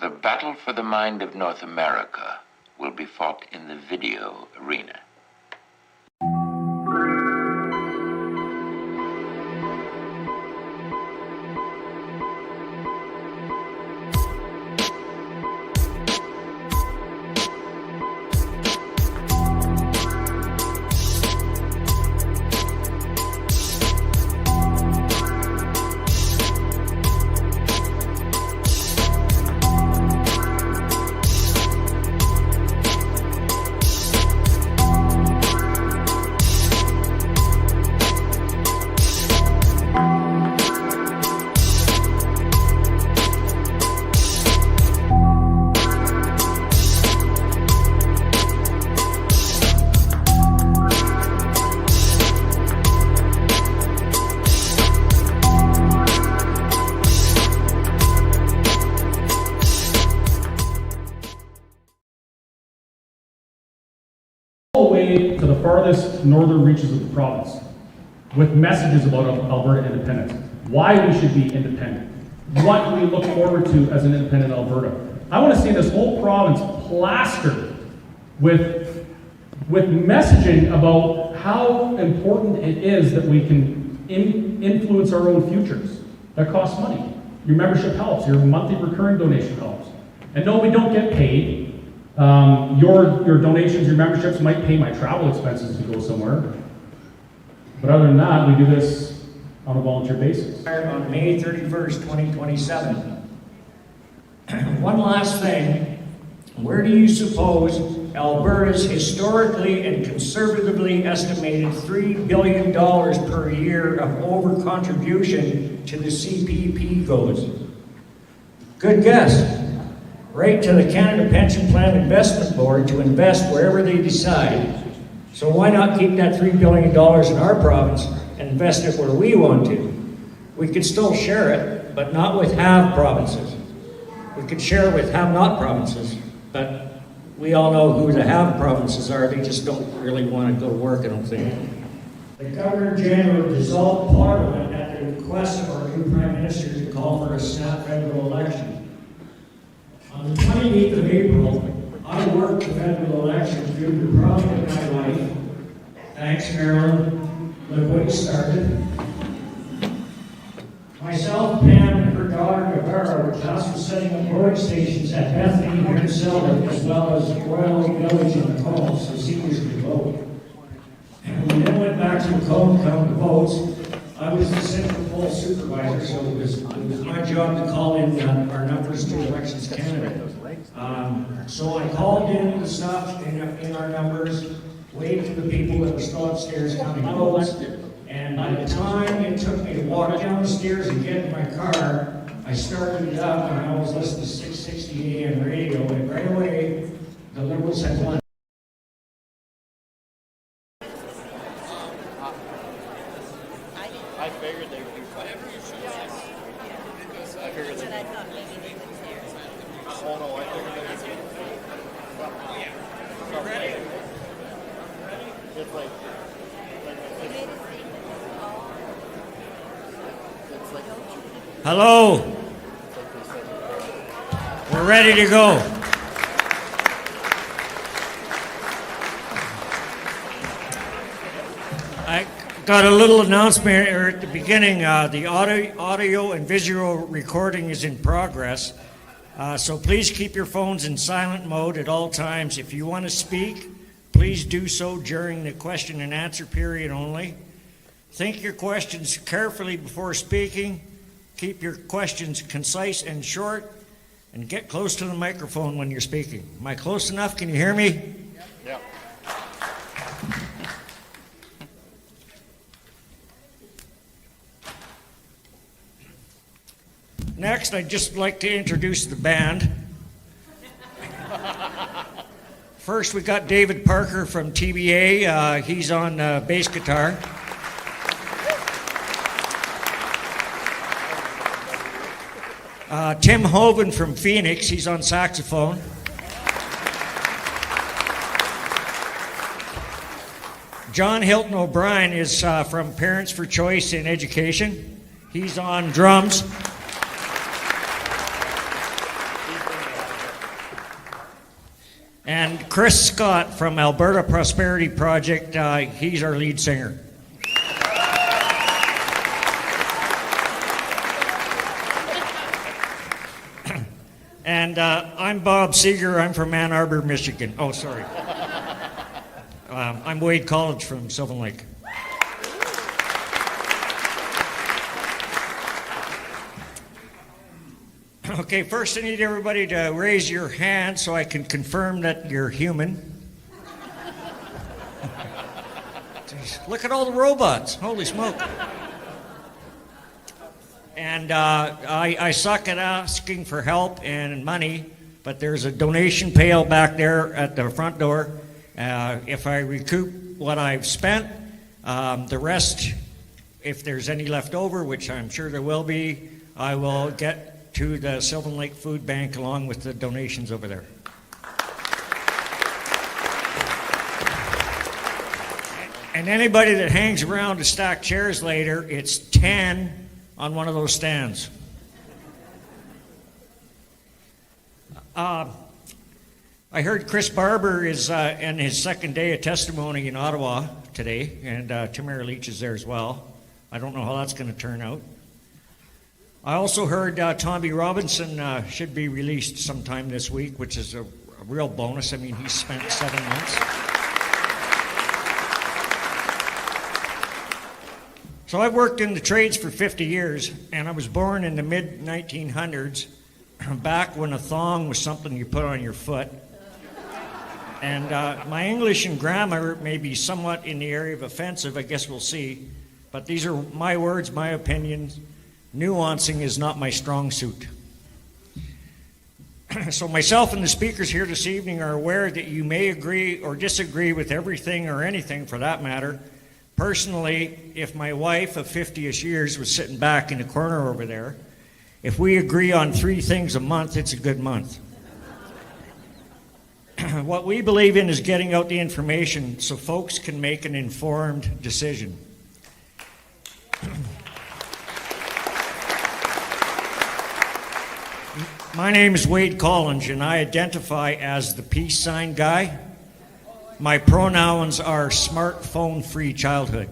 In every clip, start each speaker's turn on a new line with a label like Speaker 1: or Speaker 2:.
Speaker 1: The battle for the mind of North America will be fought in the video arena.
Speaker 2: Way to the farthest northern reaches of the province with messages about Alberta independence, why we should be independent, what we look forward to as an independent Alberta. I want to see this whole province plastered with messaging about how important it is that we can influence our own futures. That costs money. Your membership helps, your monthly recurring donation helps. And no, we don't get paid. Your donations, your memberships might pay my travel expenses to go somewhere. But other than that, we do this on a volunteer basis.
Speaker 3: On May 31st, 2027. One last thing. Where do you suppose Alberta's historically and conservatively estimated $3 billion per year of over-contribution to the CPP goes? Good guess. Right to the Canada Pension Plan Investment Board to invest wherever they decide. So why not keep that $3 billion in our province and invest it where we want to? We could still share it, but not with have provinces. We could share with have not provinces, but we all know who the have provinces are. They just don't really want to go to work, I don't think. The Governor General dissolved Parliament at the request of our new Prime Minister to call for a snap federal election. On the 28th of April, I worked the federal election through the promise of my wife. Thanks, Marilyn. Look what you started. Myself, Pam, and her daughter, Guevara, were tasked with setting up voting stations at Bethany here in Sylvan, as well as Royal Oak Village in Macomb, so seniors could vote. And we then went back to Macomb to count the votes. I was the central poll supervisor, so it was my job to call in our numbers to Elections Canada. So I called in the stuff in our numbers, waved to the people that were still upstairs counting votes, and by the time it took me to walk down the stairs and get in my car, I started it up and I was listening to 660 AM radio, and right away, the Liberals had won.
Speaker 4: I figured they would do whatever you should. I figured they would. Oh no, I figured they would. Yeah. Ready? It's like
Speaker 3: Hello. We're ready to go. I got a little announcement here at the beginning. The audio and visual recording is in progress. So please keep your phones in silent mode at all times. If you want to speak, please do so during the question and answer period only. Think your questions carefully before speaking. Keep your questions concise and short, and get close to the microphone when you're speaking. Am I close enough? Can you hear me?
Speaker 4: yeah.
Speaker 3: Next, I'd just like to introduce the band. First, we got David Parker from TBA. He's on bass guitar. Tim Hoven from Phoenix, he's on saxophone. John Hilton-O'Brien is from Parents for Choice in Education. He's on drums. And Chris Scott from Alberta Prosperity Project, he's our lead singer. And I'm Bob Seeger. I'm from Ann Arbor, Michigan. Oh, sorry. I'm Wade Collinge from Sylvan Lake. Okay, first I need everybody to raise your hand so I can confirm that you're human. Jeez, look at all the robots. Holy smoke. And I suck at asking for help and money, but there's a donation pail back there at the front door. If I recoup what I've spent, the rest, if there's any left over, which I'm sure there will be, I will get to the Sylvan Lake Food Bank along with the donations over there. And anybody that hangs around to stack chairs later, it's 10 on one of those stands. I heard Chris Barber is in his second day of testimony in Ottawa today, and Tamara Leach is there as well. I don't know how that's going to turn out. I also heard Tommy Robinson should be released sometime this week, which is a real bonus. I mean, he's spent 7 months. So I've worked in the trades for 50 years, and I was born in the mid-1900s, back when a thong was something you put on your foot. And my English and grammar may be somewhat in the area of offensive, I guess we'll see. But these are my words, my opinions. Nuancing is not my strong suit. So myself and the speakers here this evening are aware that you may agree or disagree with everything or anything for that matter Personally, if my wife of 50-ish years was sitting back in the corner over there, if we agree on 3 things a month, it's a good month. What we believe in is getting out the information so folks can make an informed decision. My name is Wade Collinge, and I identify as the peace sign guy. My pronouns are smartphone-free childhood.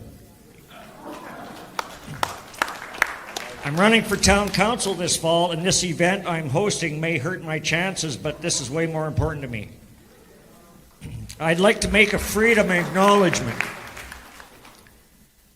Speaker 3: I'm running for town council this fall, and this event I'm hosting may hurt my chances, but this is way more important to me. I'd like to make a freedom acknowledgement.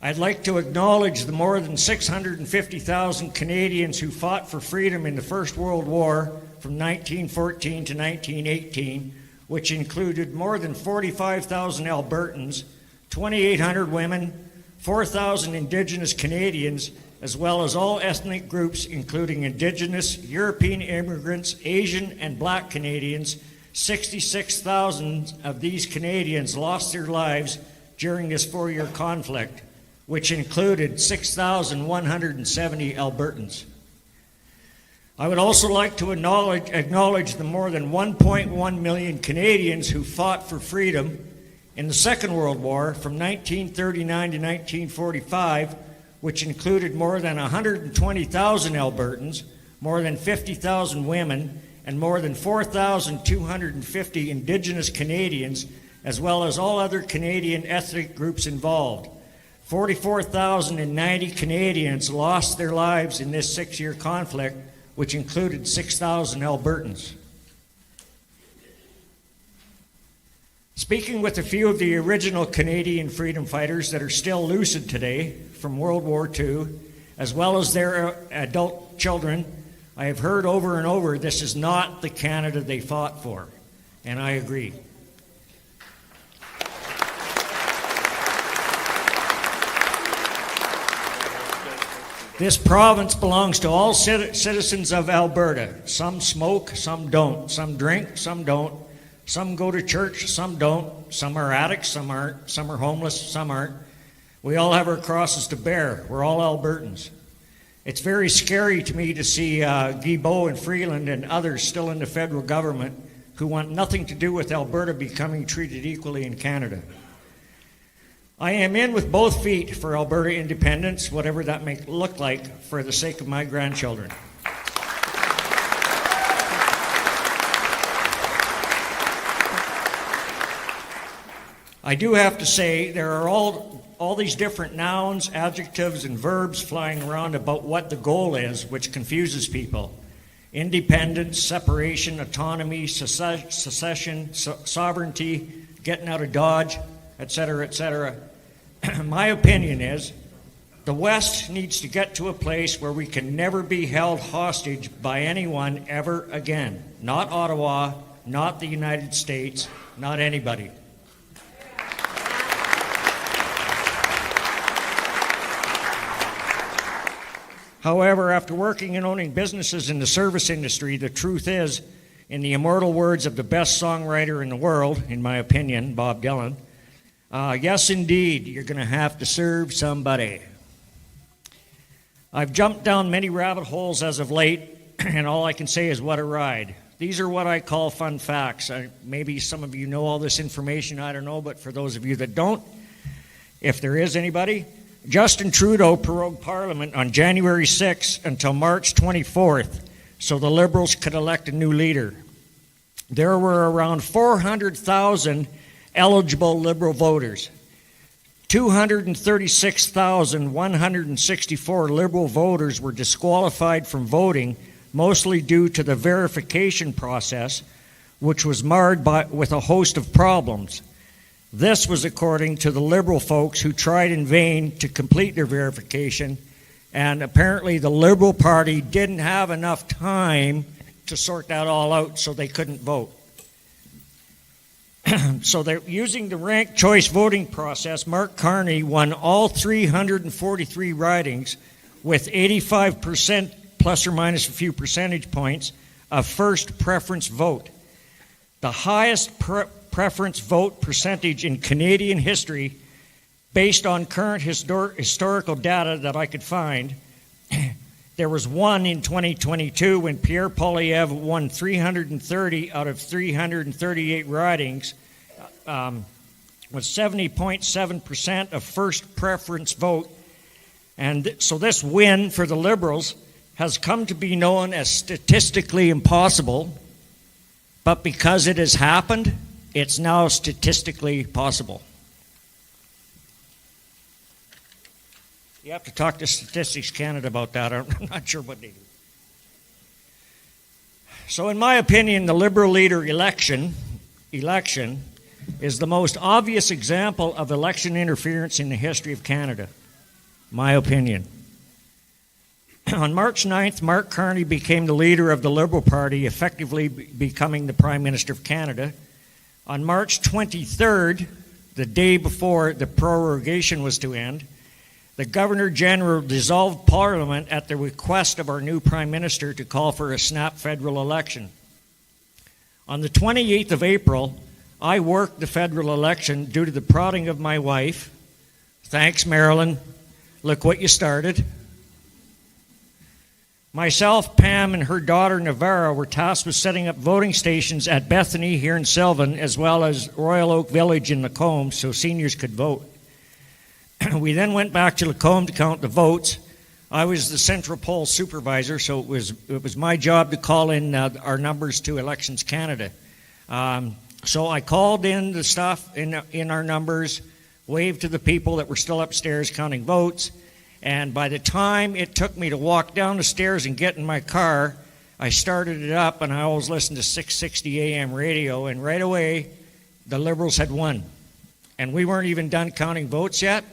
Speaker 3: I'd like to acknowledge the more than 650,000 Canadians who fought for freedom in the First World War from 1914 to 1918, which included more than 45,000 Albertans, 2,800 women, 4,000 Indigenous Canadians, as well as all ethnic groups, including Indigenous, European immigrants, Asian, and Black Canadians. 66,000 of these Canadians lost their lives during this 4-year conflict, which included 6,170 Albertans. I would also like to acknowledge the more than 1.1 million Canadians who fought for freedom in the Second World War from 1939 to 1945, which included more than 120,000 Albertans, more than 50,000 women, and more than 4,250 Indigenous Canadians, as well as all other Canadian ethnic groups involved. 44,090 Canadians lost their lives in this 6-year conflict, which included 6,000 Albertans. Speaking with a few of the original Canadian freedom fighters that are still lucid today from World War II, as well as their adult children, I have heard over and over this is not the Canada they fought for, and I agree. This province belongs to all citizens of Alberta. Some smoke, some don't. Some drink, some don't. Some go to church, some don't. Some are addicts, some aren't. Some are homeless, some aren't. We all have our crosses to bear. We're all Albertans. It's very scary to me to see Guilbeault and Freeland and others still in the federal government who want nothing to do with Alberta becoming treated equally in Canada. I am in with both feet for Alberta independence, whatever that may look like, for the sake of my grandchildren. I do have to say there are all these different nouns, adjectives, and verbs flying around about what the goal is, which confuses people. Independence, separation, autonomy, secession, sovereignty, getting out of Dodge, etc., etc. My opinion is the West needs to get to a place where we can never be held hostage by anyone ever again. Not Ottawa, not the United States, not anybody. However, after working and owning businesses in the service industry, the truth is, in the immortal words of the best songwriter in the world, in my opinion, Bob Dylan, yes, indeed, you're going to have to serve somebody. I've jumped down many rabbit holes as of late, and all I can say is what a ride. These are what I call fun facts. Maybe some of you know all this information, I don't know, but for those of you that don't, if there is anybody, Justin Trudeau prorogued Parliament on January 6th until March 24th, so the Liberals could elect a new leader. There were around 400,000 eligible Liberal voters. 236,164 Liberal voters were disqualified from voting, mostly due to the verification process, which was marred with a host of problems. This was according to the Liberal folks who tried in vain to complete their verification, and apparently the Liberal Party didn't have enough time to sort that all out, so they couldn't vote. So they're using the ranked choice voting process. Mark Carney won all 343 ridings with 85% plus or minus a few percentage points of first preference vote. The highest preference vote percentage in Canadian history, Based on current historical data that I could find, there was one in 2022 when Pierre Poilievre won 330 out of 338 ridings, with 70.7% of first preference vote. And so this win for the Liberals has come to be known as statistically impossible, but because it has happened, it's now statistically possible. You have to talk to Statistics Canada about that. I'm not sure what they do. So in my opinion, the Liberal leader election is the most obvious example of election interference in the history of Canada. My opinion. On March 9th, Mark Carney became the leader of the Liberal Party, effectively becoming the Prime Minister of Canada. On March 23rd, the day before the prorogation was to end, the Governor-General dissolved Parliament at the request of our new Prime Minister to call for a snap federal election. On the 28th of April, I worked the federal election due to the prodding of my wife. Thanks, Marilyn. Look what you started. Myself, Pam, and her daughter, Navarra, were tasked with setting up voting stations at Bethany here in Sylvan, as well as Royal Oak Village in Lacombe, so seniors could vote. We then went back to Lacombe to count the votes. I was the central poll supervisor, so it was my job to call in our numbers to Elections Canada. So I called in the stuff in our numbers, waved to the people that were still upstairs counting votes, and by the time it took me to walk down the stairs and get in my car, I started it up, and I always listened to 660 AM radio, and right away, the Liberals had won. And we weren't even done counting votes yet,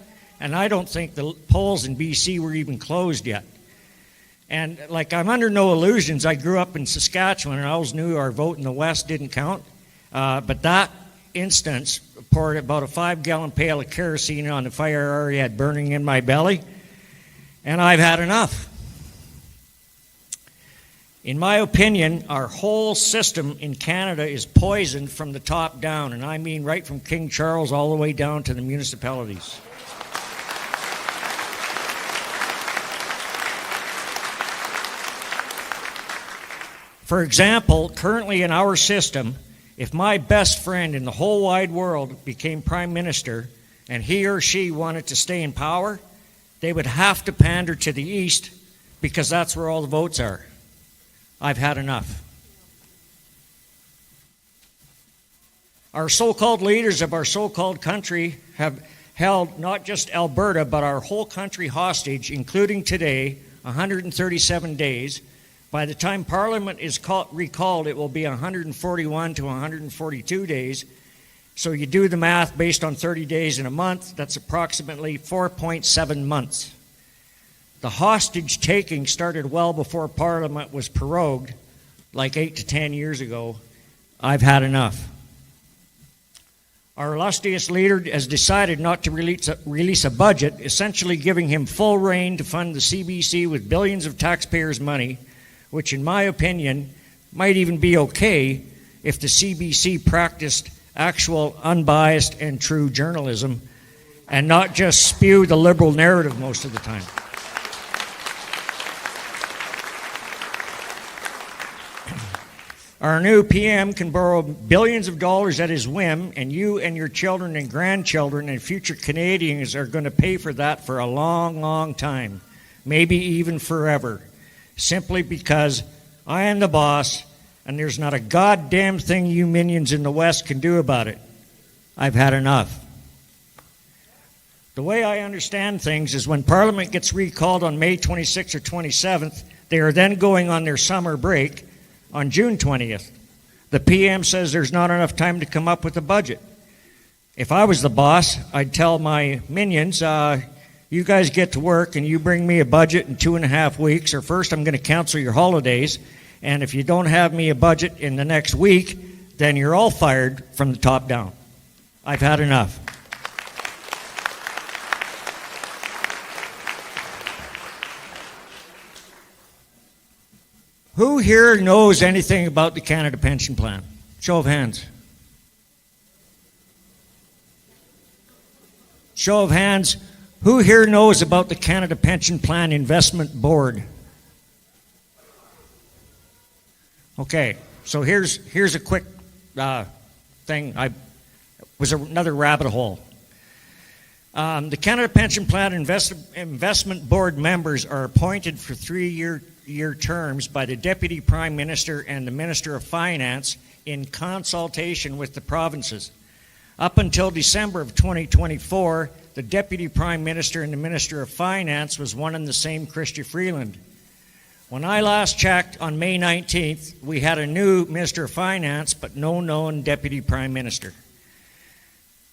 Speaker 3: and I don't think the polls in BC were even closed yet. And I'm under no illusions. I grew up in Saskatchewan, and I always knew our vote in the West didn't count. But that instance poured about a 5-gallon pail of kerosene on the fire I already had burning in my belly, and I've had enough. In my opinion, our whole system in Canada is poisoned from the top down, and I mean right from King Charles all the way down to the municipalities. For example, currently in our system, if my best friend in the whole wide world became Prime Minister and he or she wanted to stay in power, they would have to pander to the East because that's where all the votes are. I've had enough. Our so-called leaders of our so-called country have held not just Alberta, but our whole country hostage, including today, 137 days. By the time Parliament is recalled, it will be 141 to 142 days. So you do the math based on 30 days in a month, that's approximately 4.7 months. The hostage taking started well before Parliament was prorogued, like 8 to 10 years ago. I've had enough. Our illustrious leader has decided not to release a budget, essentially giving him full rein to fund the CBC with billions of taxpayers' money, which in my opinion might even be okay if the CBC practiced actual unbiased and true journalism and not just spew the Liberal narrative most of the time. Our new PM can borrow billions of dollars at his whim, and you and your children and grandchildren and future Canadians are going to pay for that for a long, long time, maybe even forever, simply because I am the boss and there's not a goddamn thing you minions in the West can do about it. I've had enough. The way I understand things is when Parliament gets recalled on May 26th or 27th, they are then going on their summer break on June 20th. The PM says there's not enough time to come up with a budget. If I was the boss, I'd tell my minions, you guys get to work and you bring me a budget in 2.5 weeks, or first I'm going to cancel your holidays, and if you don't have me a budget in the next week, then you're all fired from the top down. I've had enough. Who here knows anything about the Canada Pension Plan? Show of hands. Show of hands, who here knows about the Canada Pension Plan Investment Board? Okay, so here's a quick thing. Was another rabbit hole. The Canada Pension Plan Investment Board members are appointed for 3-year terms by the Deputy Prime Minister and the Minister of Finance in consultation with the provinces. Up until December of 2024, the Deputy Prime Minister and the Minister of Finance was one and the same Chrystia Freeland. When I last checked on May 19th, we had a new Minister of Finance, but no known Deputy Prime Minister.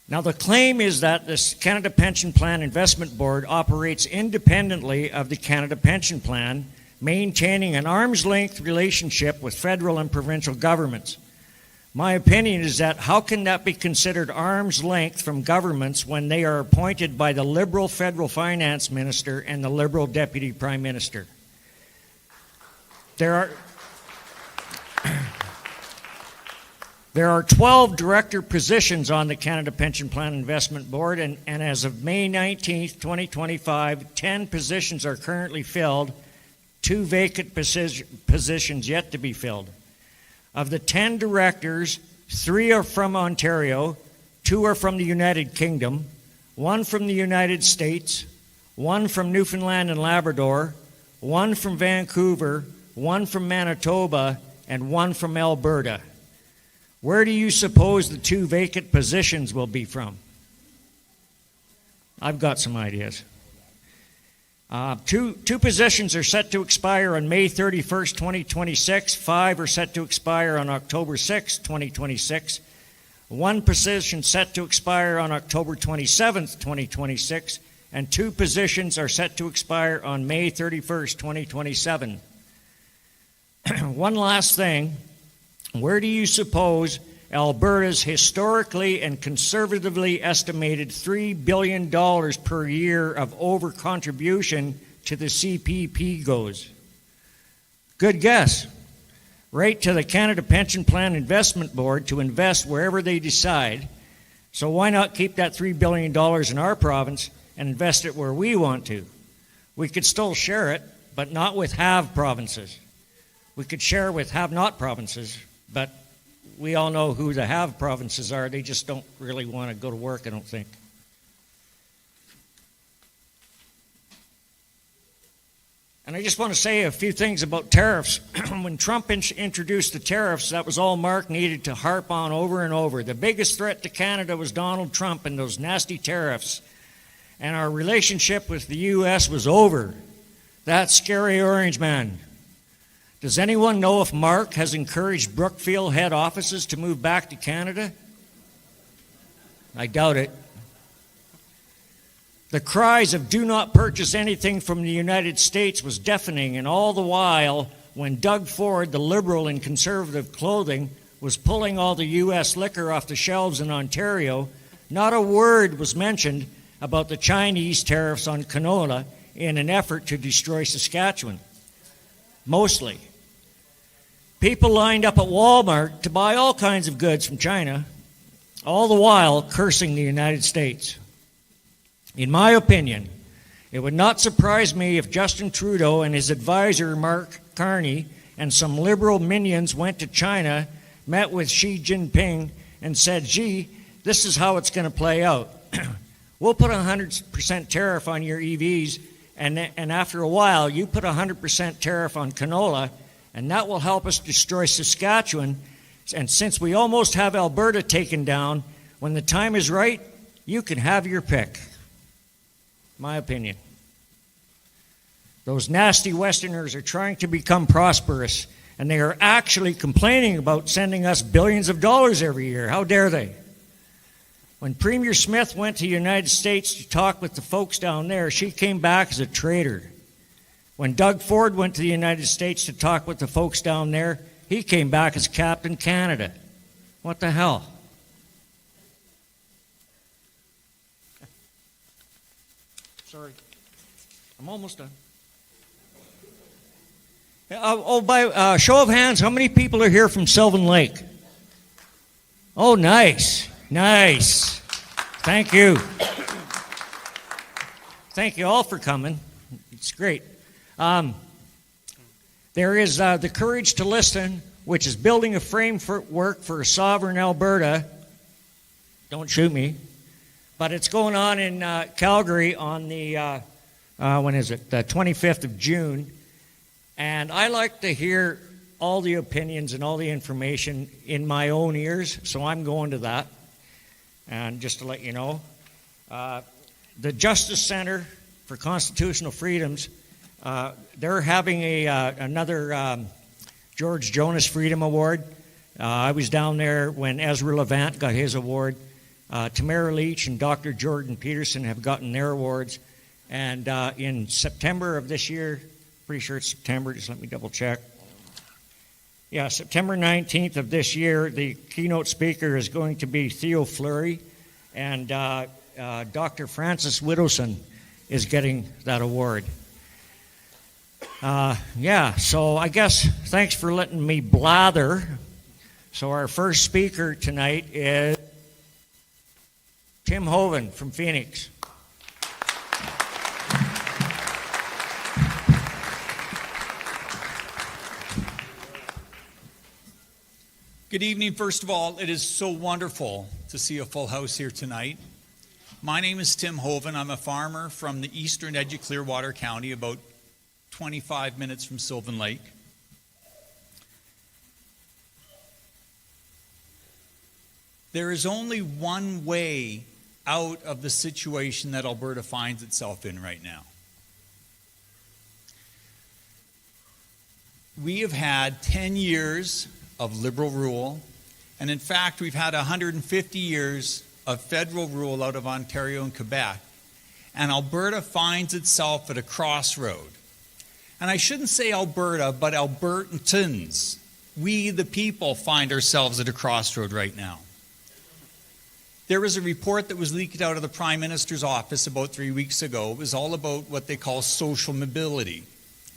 Speaker 3: Now, the claim is that this Canada Pension Plan Investment Board operates independently of the Canada Pension Plan, maintaining an arm's-length relationship with federal and provincial governments. My opinion is that how can that be considered arm's length from governments when they are appointed by the Liberal Federal Finance Minister and the Liberal Deputy Prime Minister? There are 12 director positions on the Canada Pension Plan Investment Board, and as of May 19th, 2025, 10 positions are currently filled, 2 vacant positions yet to be filled. Of the 10 directors, 3 are from Ontario, 2 are from the United Kingdom, 1 from the United States, 1 from Newfoundland and Labrador, 1 from Vancouver, 1 from Manitoba, and 1 from Alberta. Where do you suppose the 2 vacant positions will be from? I've got some ideas. Two positions are set to expire on May 31st, 2026. 5 are set to expire on October 6th, 2026. 1 position set to expire on October 27th, 2026. And 2 positions are set to expire on May 31st, 2027. One last thing. Where do you suppose Alberta's historically and conservatively estimated $3 billion per year of over-contribution to the CPP goes? Good guess. Right to the Canada Pension Plan Investment Board to invest wherever they decide. So why not keep that $3 billion in our province and invest it where we want to? We could still share it, but not with have provinces. We could share with have-not provinces, but we all know who the have provinces are. They just don't really want to go to work, I don't think. And I just want to say a few things about tariffs. When Trump introduced the tariffs, that was all Mark needed to harp on over and over. The biggest threat to Canada was Donald Trump and those nasty tariffs. And our relationship with the U.S. was over. That scary orange man. Does anyone know if Mark has encouraged Brookfield head offices to move back to Canada? I doubt it. The cries of do not purchase anything from the United States was deafening, and all the while, when Doug Ford, the liberal in conservative clothing, was pulling all the U.S. liquor off the shelves in Ontario, not a word was mentioned about the Chinese tariffs on canola in an effort to destroy Saskatchewan. Mostly. People lined up at Walmart to buy all kinds of goods from China, all the while cursing the United States. In my opinion, it would not surprise me if Justin Trudeau and his advisor Mark Carney and some liberal minions went to China, met with Xi Jinping, and said, gee, this is how it's going to play out. We'll put a 100% tariff on your EVs, and after a while, you put a 100% tariff on canola, and that will help us destroy Saskatchewan. And since we almost have Alberta taken down, when the time is right, you can have your pick. My opinion. Those nasty Westerners are trying to become prosperous, and they are actually complaining about sending us billions of dollars every year. How dare they? When Premier Smith went to the United States to talk with the folks down there, she came back as a traitor. When Doug Ford went to the United States to talk with the folks down there, he came back as Captain Canada. What the hell? Sorry. I'm almost done. By show of hands, how many people are here from Sylvan Lake? Oh, nice. Nice. Thank you. Thank you all for coming. It's great. There is the Courage to Listen, which is building a framework for a sovereign Alberta. Don't shoot me. But it's going on in Calgary on the, when is it? The 25th of June. And I like to hear all the opinions and all the information in my own ears, so I'm going to that. And just to let you know, the Justice Center for Constitutional Freedoms, they're having another George Jonas Freedom Award. I was down there when Ezra Levant got his award. Tamara Leach and Dr. Jordan Peterson have gotten their awards. And in September of this year, pretty sure it's September, just let me double check. Yeah, September 19th of this year, the keynote speaker is going to be Theo Fleury, and Dr. Francis Widowson is getting that award. Yeah, so I guess thanks for letting me blather. So our first speaker tonight is Tim Hoven from Phoenix.
Speaker 5: Good evening, first of all. It is so wonderful to see a full house here tonight. My name is Tim Hoven. I'm a farmer from the eastern edge of Clearwater County, about 25 minutes from Sylvan Lake. There is only one way out of the situation that Alberta finds itself in right now. We have had 10 years of liberal rule, and in fact, we've had 150 years of federal rule out of Ontario and Quebec, and Alberta finds itself at a crossroad. And I shouldn't say Alberta, but Albertans. We, the people, find ourselves at a crossroad right now. There was a report that was leaked out of the Prime Minister's office about 3 weeks ago. It was all about what they call social mobility.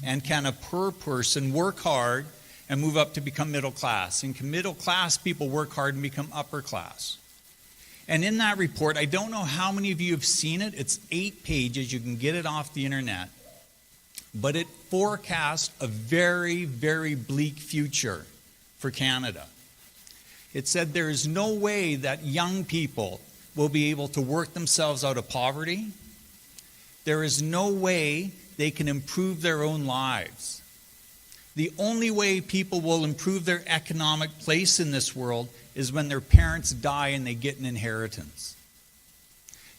Speaker 5: And can a poor person work hard and move up to become middle class? And can middle class people work hard and become upper class? And in that report, I don't know how many of you have seen it. It's 8 pages. You can get it off the internet. But it forecasts a very, very bleak future for Canada. It said there is no way that young people will be able to work themselves out of poverty. There is no way they can improve their own lives. The only way people will improve their economic place in this world is when their parents die and they get an inheritance.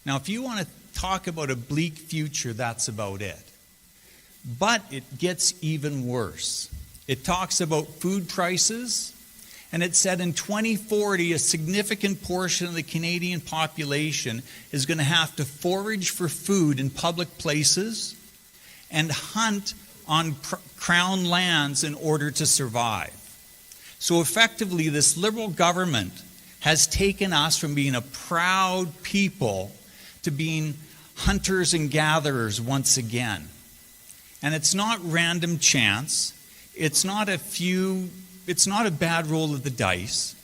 Speaker 5: Now, if you want to talk about a bleak future, that's about it. But it gets even worse. It talks about food prices, and it said in 2040, a significant portion of the Canadian population is going to have to forage for food in public places and hunt on crown lands in order to survive. So effectively, this Liberal government has taken us from being a proud people to being hunters and gatherers once again. And it's not random chance. It's not a bad roll of the dice.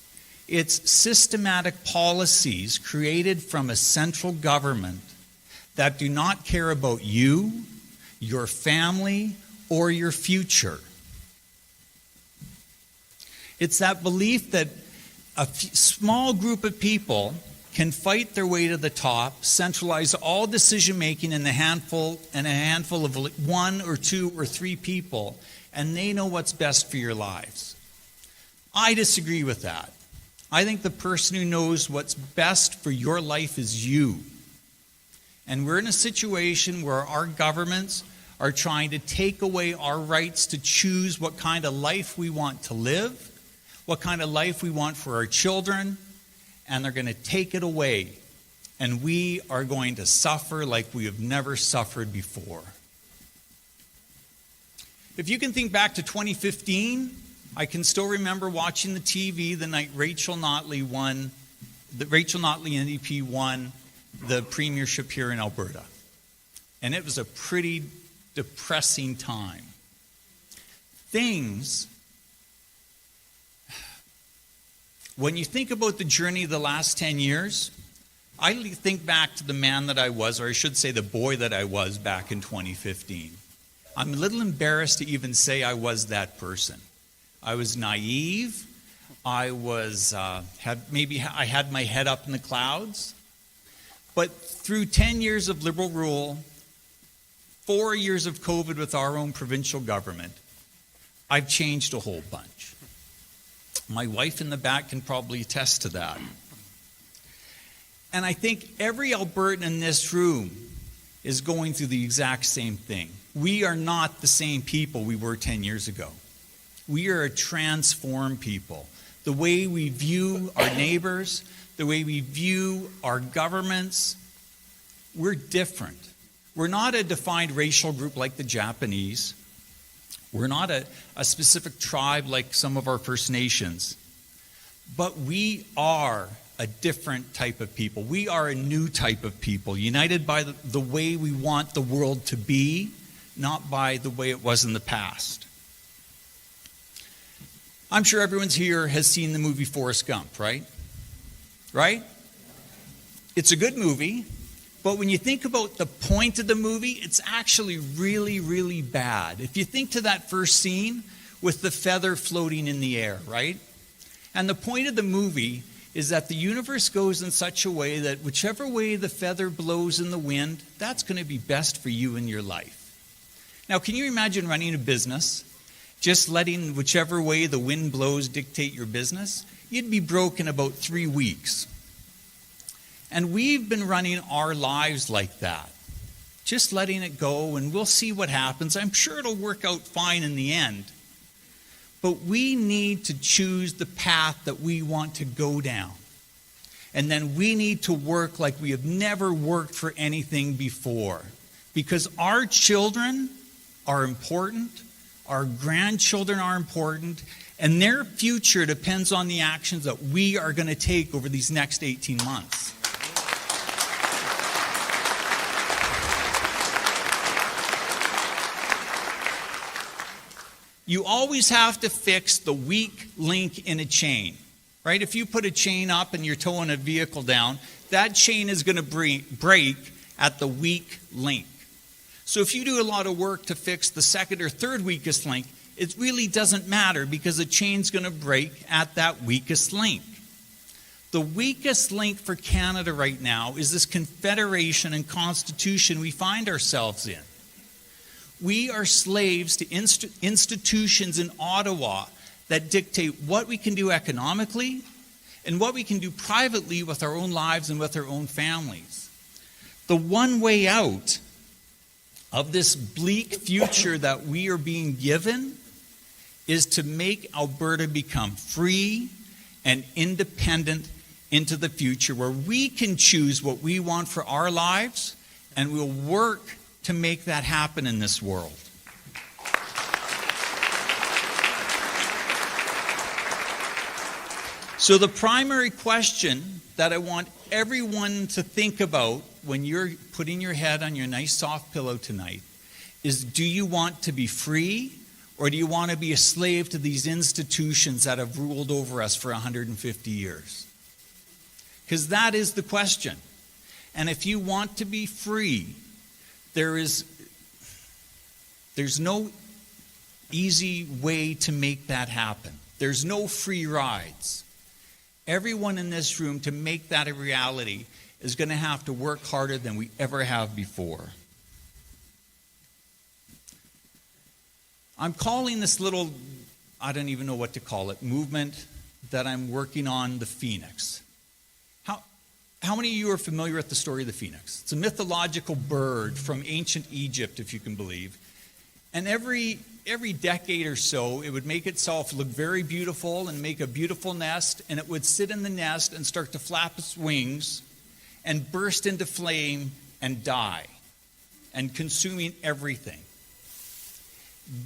Speaker 5: It's systematic policies created from a central government that do not care about you, your family, or your future. It's that belief that a small group of people can fight their way to the top, centralize all decision-making in a handful of 1 or 2 or 3 people, and they know what's best for your lives. I disagree with that. I think the person who knows what's best for your life is you. And we're in a situation where our governments are trying to take away our rights to choose what kind of life we want to live, what kind of life we want for our children, and they're going to take it away. And we are going to suffer like we have never suffered before. If you can think back to 2015, I can still remember watching the TV the night Rachel Notley NDP won the premiership here in Alberta. And it was a pretty depressing time. When you think about the journey of the last 10 years, I think back to the man that I was, or I should say the boy that I was back in 2015. I'm a little embarrassed to even say I was that person. I was naive. I had my head up in the clouds. But through 10 years of Liberal rule, 4 years of COVID with our own provincial government, I've changed a whole bunch. My wife in the back can probably attest to that. And I think every Albertan in this room is going through the exact same thing. We are not the same people we were 10 years ago. We are a transformed people. The way we view our neighbors, the way we view our governments, we're different. We're not a defined racial group like the Japanese. We're not a specific tribe like some of our First Nations. But we are a different type of people. We are a new type of people, united by the way we want the world to be, not by the way it was in the past. I'm sure everyone's here has seen the movie Forrest Gump, right? Right? It's a good movie, but when you think about the point of the movie, it's actually really, really bad. If you think to that first scene with the feather floating in the air, right? And the point of the movie is that the universe goes in such a way that whichever way the feather blows in the wind, that's going to be best for you in your life. Now, can you imagine running a business, just letting whichever way the wind blows dictate your business? You'd be broke in about 3 weeks. And we've been running our lives like that, just letting it go, and we'll see what happens. I'm sure it'll work out fine in the end. But we need to choose the path that we want to go down. And then we need to work like we have never worked for anything before. Because our children are important, our grandchildren are important, and their future depends on the actions that we are going to take over these next 18 months. You always have to fix the weak link in a chain, right? If you put a chain up and you're towing a vehicle down, that chain is going to break at the weak link. So if you do a lot of work to fix the second or third weakest link, it really doesn't matter because the chain's going to break at that weakest link. The weakest link for Canada right now is this Confederation and Constitution we find ourselves in. We are slaves to institutions in Ottawa that dictate what we can do economically and what we can do privately with our own lives and with our own families. The one way out of this bleak future that we are being given is to make Alberta become free and independent into the future, where we can choose what we want for our lives, and we'll work to make that happen in this world. So the primary question that I want everyone to think about when you're putting your head on your nice soft pillow tonight is, do you want to be free, or do you want to be a slave to these institutions that have ruled over us for 150 years? Because that is the question. And if you want to be free, there's no easy way to make that happen. There's no free rides. Everyone in this room, to make that a reality, is going to have to work harder than we ever have before. I'm calling this little, I don't even know what to call it, movement that I'm working on the Phoenix. How many of you are familiar with the story of the Phoenix? It's a mythological bird from ancient Egypt, if you can believe. And every decade or so, it would make itself look very beautiful and make a beautiful nest, and it would sit in the nest and start to flap its wings and burst into flame and die, and consuming everything.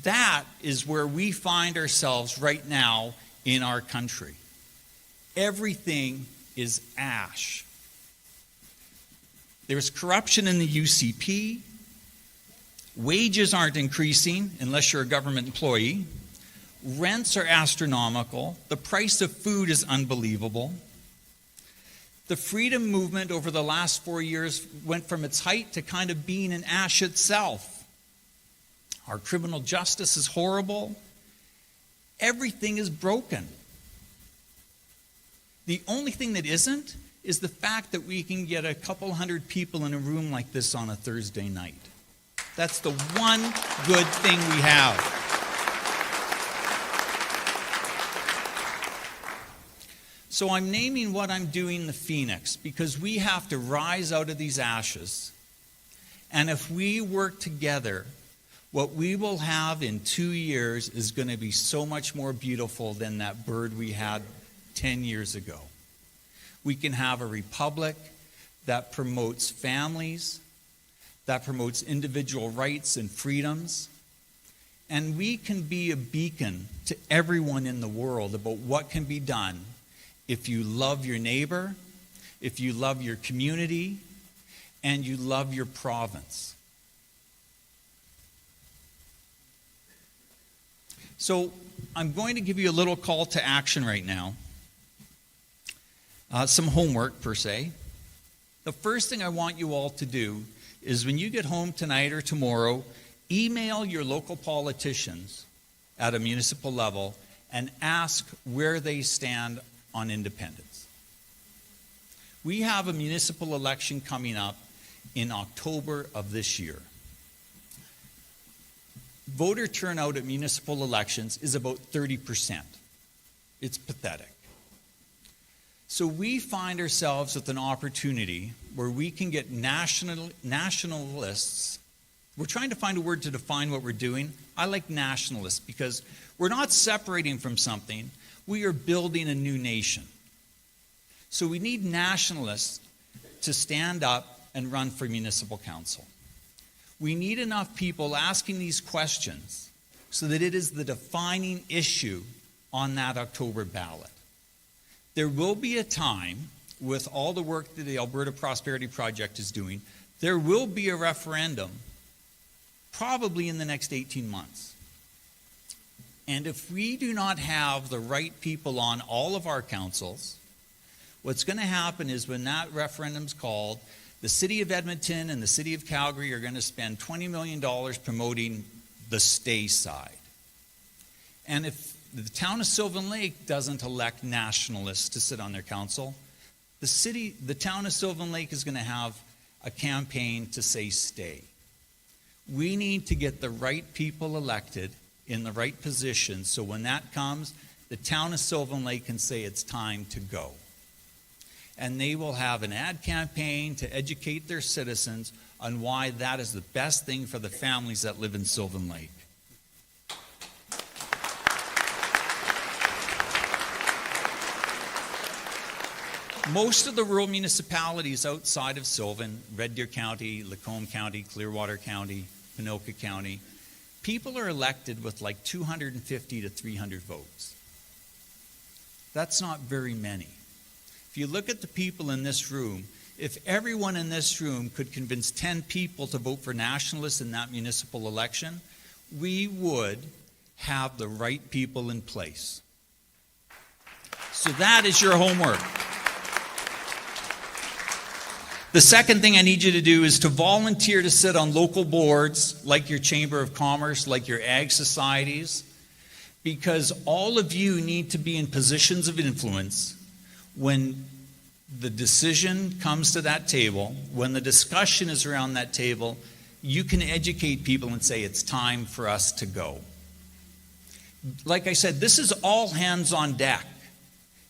Speaker 5: That is where we find ourselves right now in our country. Everything is ash. There's corruption in the UCP. Wages aren't increasing unless you're a government employee. Rents are astronomical. The price of food is unbelievable. The freedom movement over the last 4 years went from its height to kind of being an ash itself. Our criminal justice is horrible. Everything is broken. The only thing that isn't is the fact that we can get a couple hundred people in a room like this on a Thursday night. That's the one good thing we have. So I'm naming what I'm doing the Phoenix, because we have to rise out of these ashes. And if we work together, what we will have in 2 years is going to be so much more beautiful than that bird we had 10 years ago. We can have a republic that promotes families, that promotes individual rights and freedoms, and we can be a beacon to everyone in the world about what can be done if you love your neighbor, if you love your community, and you love your province. So I'm going to give you a little call to action right now. Some homework, per se. The first thing I want you all to do is when you get home tonight or tomorrow, email your local politicians at a municipal level and ask where they stand on independence. We have a municipal election coming up in October of this year. Voter turnout at municipal elections is about 30%. It's pathetic. So we find ourselves with an opportunity where we can get nationalists. We're trying to find a word to define what we're doing. I like nationalists because we're not separating from something. We are building a new nation. So we need nationalists to stand up and run for municipal council. We need enough people asking these questions so that it is the defining issue on that October ballot. There will be a time, with all the work that the Alberta Prosperity Project is doing, there will be a referendum probably in the next 18 months. And if we do not have the right people on all of our councils, what's going to happen is when that referendum's called, the City of Edmonton and the City of Calgary are going to spend $20 million promoting the stay side. And if the town of Sylvan Lake doesn't elect nationalists to sit on their council, the town of Sylvan Lake is going to have a campaign to say stay. We need to get the right people elected in the right positions so when that comes, the town of Sylvan Lake can say it's time to go. And they will have an ad campaign to educate their citizens on why that is the best thing for the families that live in Sylvan Lake. Most of the rural municipalities outside of Sylvan, Red Deer County, Lacombe County, Clearwater County, Pinoka County, people are elected with like 250 to 300 votes. That's not very many. If you look at the people in this room, if everyone in this room could convince 10 people to vote for nationalists in that municipal election, we would have the right people in place. So that is your homework. The second thing I need you to do is to volunteer to sit on local boards like your Chamber of Commerce, like your ag societies, because all of you need to be in positions of influence when the decision comes to that table, when the discussion is around that table. You can educate people and say it's time for us to go. Like I said, this is all hands on deck.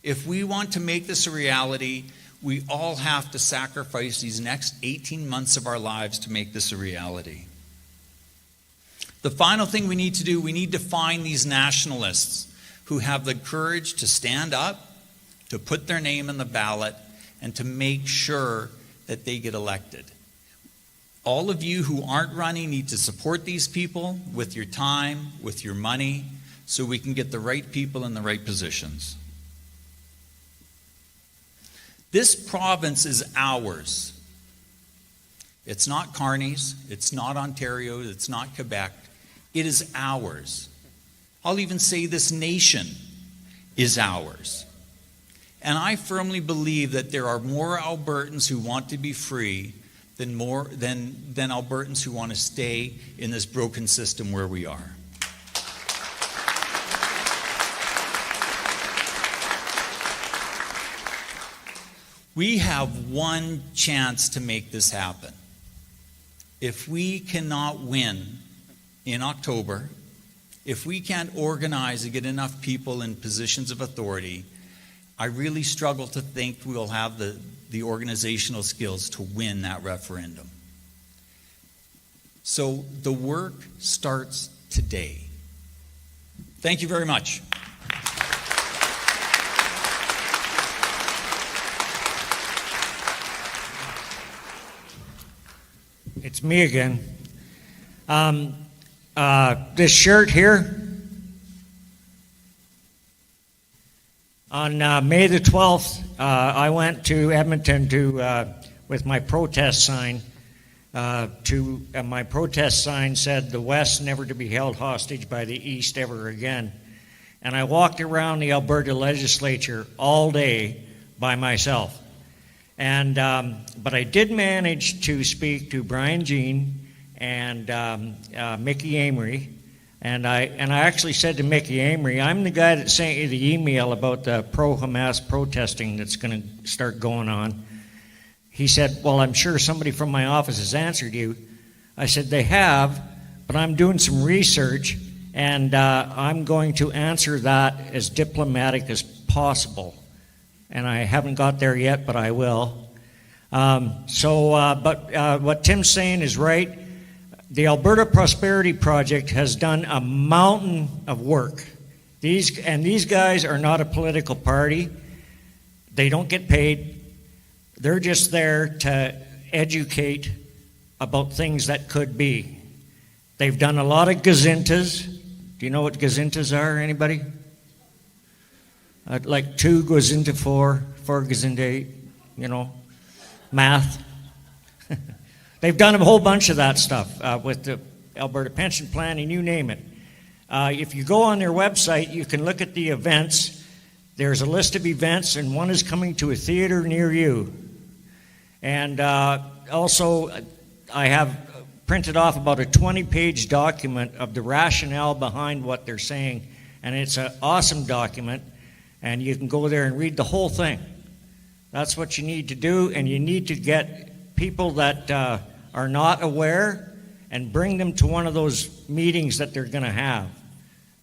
Speaker 5: If we want to make this a reality, we all have to sacrifice these next 18 months of our lives to make this a reality. The final thing we need to do, we need to find these nationalists who have the courage to stand up, to put their name in the ballot, and to make sure that they get elected. All of you who aren't running need to support these people with your time, with your money, so we can get the right people in the right positions. This province is ours. It's not Carney's, it's not Ontario's, it's not Quebec. It is ours. I'll even say this nation is ours. And I firmly believe that there are more Albertans who want to be free than Albertans who want to stay in this broken system where we are. We have one chance to make this happen. If we cannot win in October, if we can't organize and get enough people in positions of authority, I really struggle to think we'll have the organizational skills to win that referendum. So the work starts today. Thank you very much.
Speaker 3: It's me again. This shirt here, on May the 12th, I went to Edmonton with my protest sign. My protest sign said, "The West never to be held hostage by the East ever again." And I walked around the Alberta legislature all day by myself. And but I did manage to speak to Brian Jean and Mickey Amory, and I actually said to Mickey Amory, "I'm the guy that sent you the email about the pro-Hamas protesting that's going to start going on." He said, "Well, I'm sure somebody from my office has answered you." I said, "They have, but I'm doing some research, and I'm going to answer that as diplomatic as possible." And I haven't got there yet, but I will. But what Tim's saying is right. The Alberta Prosperity Project has done a mountain of work. These guys are not a political party. They don't get paid. They're just there to educate about things that could be. They've done a lot of gazintas. Do you know what gazintas are, anybody? Like 2 goes into 4, 4 goes into 8, math. They've done a whole bunch of that stuff with the Alberta Pension Plan, and you name it. If you go on their website, you can look at the events. There's a list of events, and one is coming to a theater near you. And also, I have printed off about a 20-page document of the rationale behind what they're saying, and it's an awesome document. And you can go there and read the whole thing. That's what you need to do, and you need to get people that are not aware and bring them to one of those meetings that they're going to have,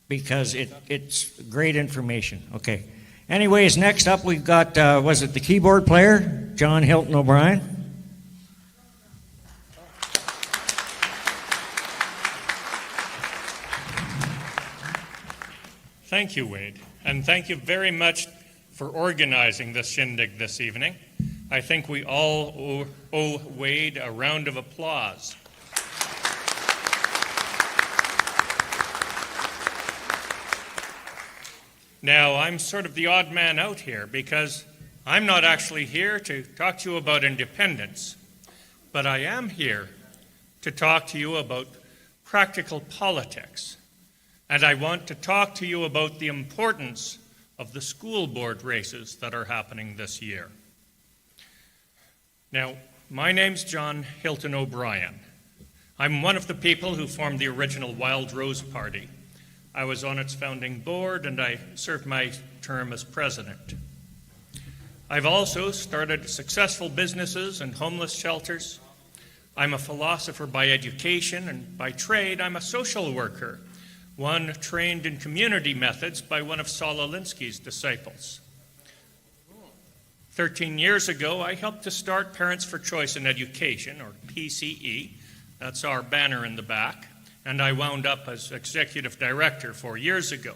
Speaker 3: because it's great information. Okay. Anyways, next up we've got, was it the keyboard player, John Hilton-O'Brien?
Speaker 6: Thank you, Wade. And thank you very much for organizing this shindig this evening. I think we all owe Wade a round of applause. Now, I'm sort of the odd man out here because I'm not actually here to talk to you about independence, but I am here to talk to you about practical politics. And I want to talk to you about the importance of the school board races that are happening this year. Now, my name's John Hilton-O'Brien. I'm one of the people who formed the original Wild Rose Party. I was on its founding board, and I served my term as president. I've also started successful businesses and homeless shelters. I'm a philosopher by education, and by trade, I'm a social worker, one trained in community methods by one of Saul Alinsky's disciples. 13 years ago, I helped to start Parents for Choice in Education, or PCE. That's our banner in the back. And I wound up as executive director 4 years ago.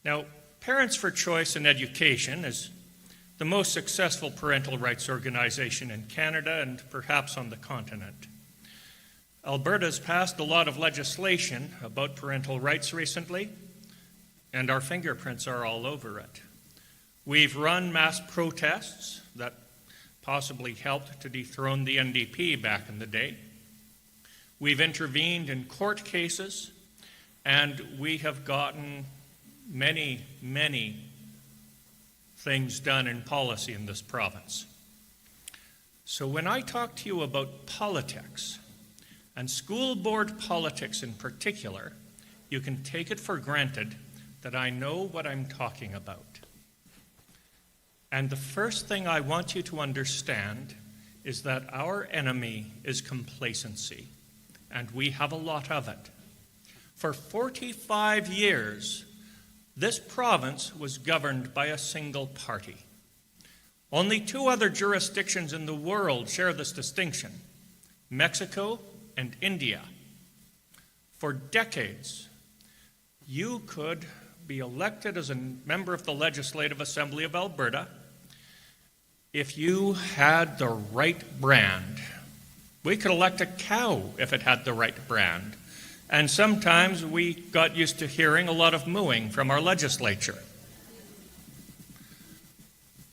Speaker 6: Now, Parents for Choice in Education is the most successful parental rights organization in Canada and perhaps on the continent. Alberta's passed a lot of legislation about parental rights recently, and our fingerprints are all over it. We've run mass protests that possibly helped to dethrone the NDP back in the day. We've intervened in court cases, and we have gotten many, many things done in policy in this province. So when I talk to you about politics, and school board politics in particular, you can take it for granted that I know what I'm talking about. And the first thing I want you to understand is that our enemy is complacency, and we have a lot of it. For 45 years, this province was governed by a single party. Only 2 other jurisdictions in the world share this distinction, Mexico and India. For decades, you could be elected as a member of the Legislative Assembly of Alberta if you had the right brand. We could elect a cow if it had the right brand. And sometimes we got used to hearing a lot of mooing from our legislature.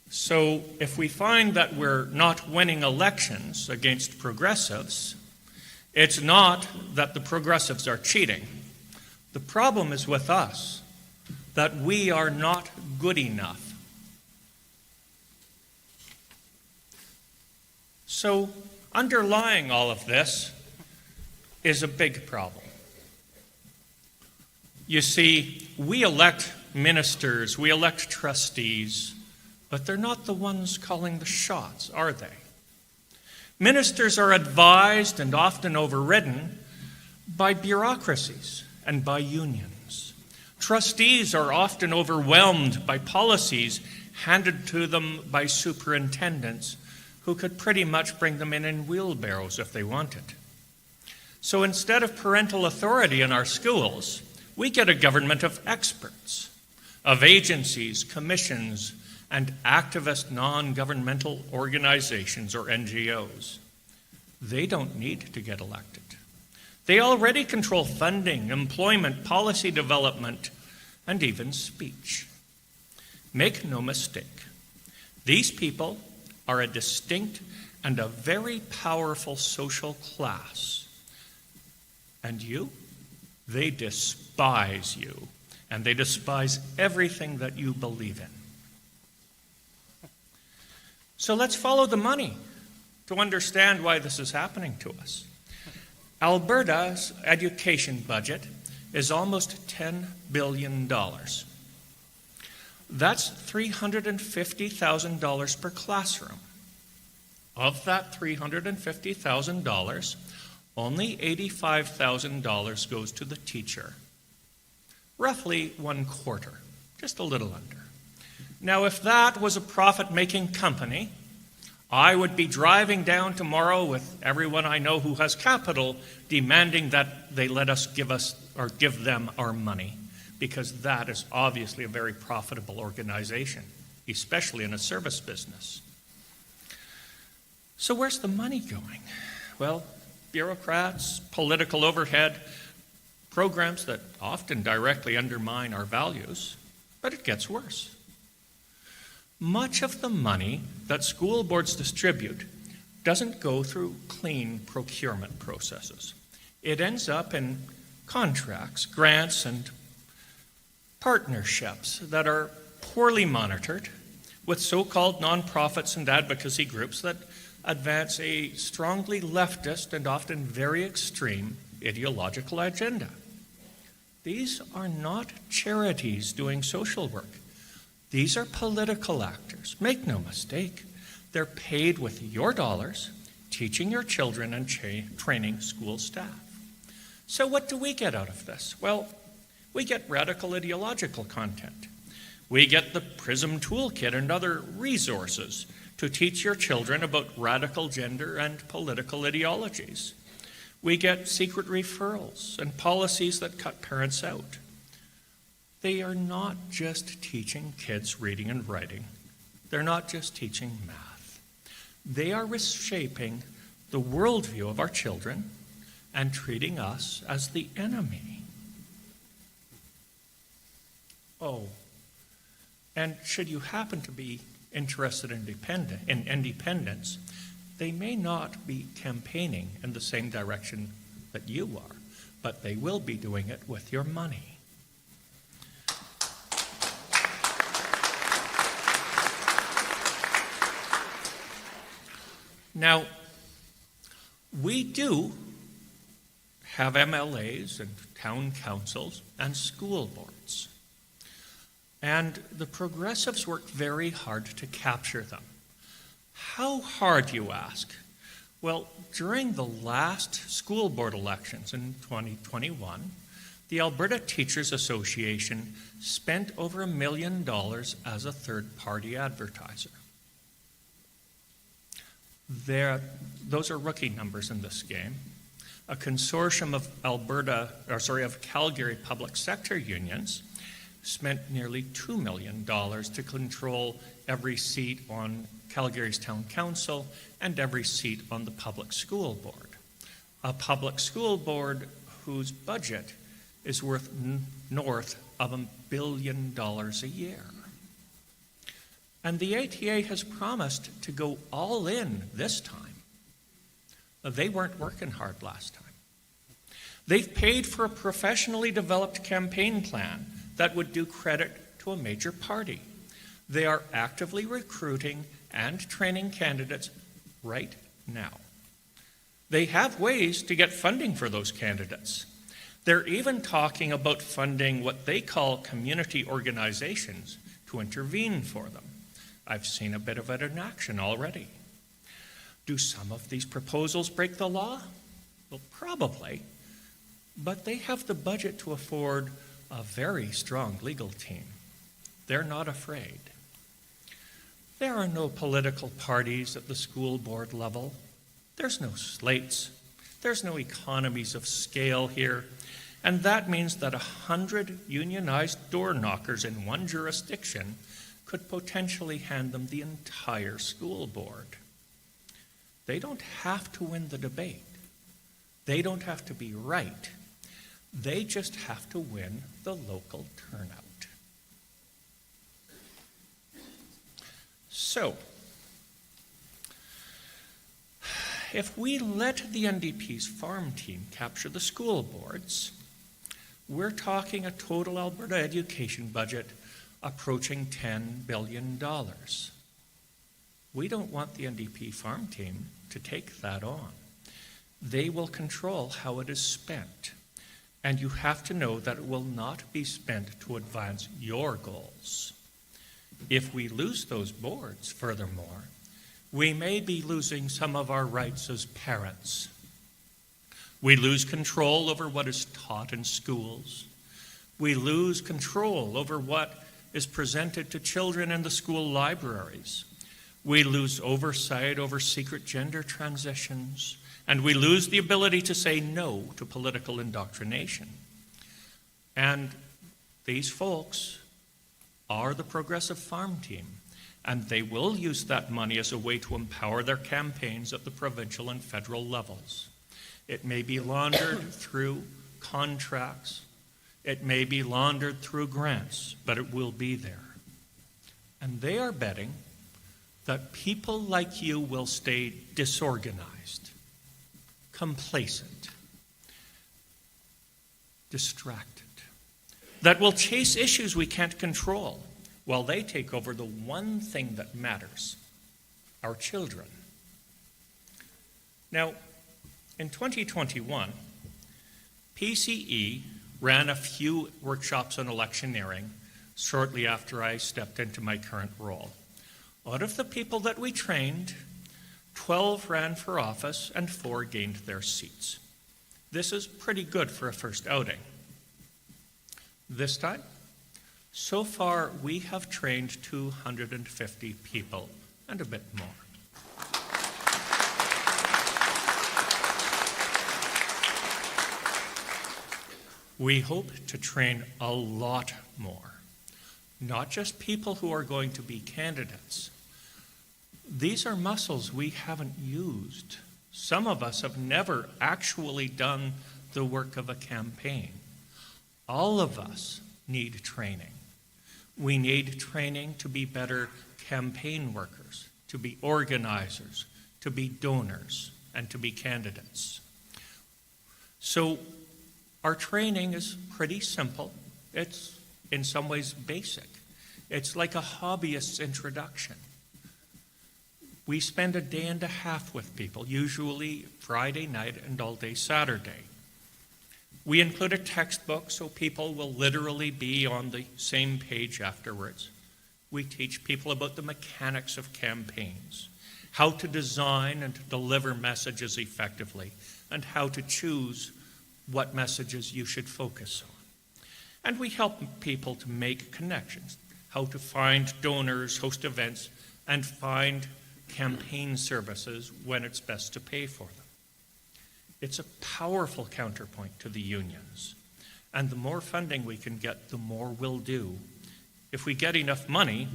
Speaker 6: So if we find that we're not winning elections against progressives, it's not that the progressives are cheating. The problem is with us, that we are not good enough. So underlying all of this is a big problem. You see, we elect ministers, we elect trustees, but they're not the ones calling the shots, are they? Ministers are advised and often overridden by bureaucracies and by unions. Trustees are often overwhelmed by policies handed to them by superintendents who could pretty much bring them in wheelbarrows if they wanted. So instead of parental authority in our schools, we get a government of experts, of agencies, commissions, and activist non-governmental organizations, or NGOs. They don't need to get elected. They already control funding, employment, policy development, and even speech. Make no mistake, these people are a distinct and a very powerful social class. And you? They despise you, and they despise everything that you believe in. So let's follow the money to understand why this is happening to us. Alberta's education budget is almost $10 billion. That's $350,000 per classroom. Of that $350,000, only $85,000 goes to the teacher. Roughly 1/4, just a little under. Now, if that was a profit-making company, I would be driving down tomorrow with everyone I know who has capital, demanding that they give them our money, because that is obviously a very profitable organization, especially in a service business. So where's the money going? Well, bureaucrats, political overhead, programs that often directly undermine our values, but it gets worse. Much of the money that school boards distribute doesn't go through clean procurement processes. It ends up in contracts, grants, and partnerships that are poorly monitored with so-called nonprofits and advocacy groups that advance a strongly leftist and often very extreme ideological agenda. These are not charities doing social work. These are political actors. Make no mistake, they're paid with your dollars, teaching your children and training school staff. So what do we get out of this? Well, we get radical ideological content. We get the PRISM toolkit and other resources to teach your children about radical gender and political ideologies. We get secret referrals and policies that cut parents out. They are not just teaching kids reading and writing. They're not just teaching math. They are reshaping the worldview of our children and treating us as the enemy. Oh, and should you happen to be interested in independence, they may not be campaigning in the same direction that you are, but they will be doing it with your money. Now, we do have MLAs and town councils and school boards. And the progressives work very hard to capture them. How hard, you ask? Well, during the last school board elections in 2021, the Alberta Teachers Association spent over $1 million as a third-party advertiser. Those are rookie numbers in this game. A consortium of Calgary public sector unions spent nearly $2 million to control every seat on Calgary's town council and every seat on the public school board. A public school board whose budget is worth north of $1 billion a year. And the ATA has promised to go all in this time. They weren't working hard last time. They've paid for a professionally developed campaign plan that would do credit to a major party. They are actively recruiting and training candidates right now. They have ways to get funding for those candidates. They're even talking about funding what they call community organizations to intervene for them. I've seen a bit of it in action already. Do some of these proposals break the law? Well, probably, but they have the budget to afford a very strong legal team. They're not afraid. There are no political parties at the school board level. There's no slates. There's no economies of scale here. And that means that 100 unionized door knockers in one jurisdiction could potentially hand them the entire school board. They don't have to win the debate. They don't have to be right. They just have to win the local turnout. So, if we let the NDP's farm team capture the school boards, we're talking a total Alberta education budget approaching $10 billion. We don't want the NDP farm team to take that on. They will control how it is spent. And you have to know that it will not be spent to advance your goals. If we lose those boards, furthermore, we may be losing some of our rights as parents. We lose control over what is taught in schools. We lose control over what is presented to children in the school libraries. We lose oversight over secret gender transitions, and we lose the ability to say no to political indoctrination. And these folks are the progressive farm team, and they will use that money as a way to empower their campaigns at the provincial and federal levels. It may be laundered through contracts. It may be laundered through grants, but it will be there. And they are betting that people like you will stay disorganized, complacent, distracted, that will chase issues we can't control while they take over the one thing that matters, our children. Now, in 2021, PCE ran a few workshops on electioneering shortly after I stepped into my current role. Out of the people that we trained, 12 ran for office and 4 gained their seats. This is pretty good for a first outing. This time, so far we have trained 250 people and a bit more. We hope to train a lot more, not just people who are going to be candidates. These are muscles we haven't used. Some of us have never actually done the work of a campaign. All of us need training. We need training to be better campaign workers, to be organizers, to be donors, and to be candidates. So our training is pretty simple. It's in some ways basic. It's like a hobbyist's introduction. We spend a day and a half with people, usually Friday night and all day Saturday. We include a textbook so people will literally be on the same page afterwards. We teach people about the mechanics of campaigns, how to design and to deliver messages effectively, and how to choose what messages you should focus on. And we help people to make connections, how to find donors, host events, and find campaign services when it's best to pay for them. It's a powerful counterpoint to the unions. And the more funding we can get, the more we'll do. If we get enough money,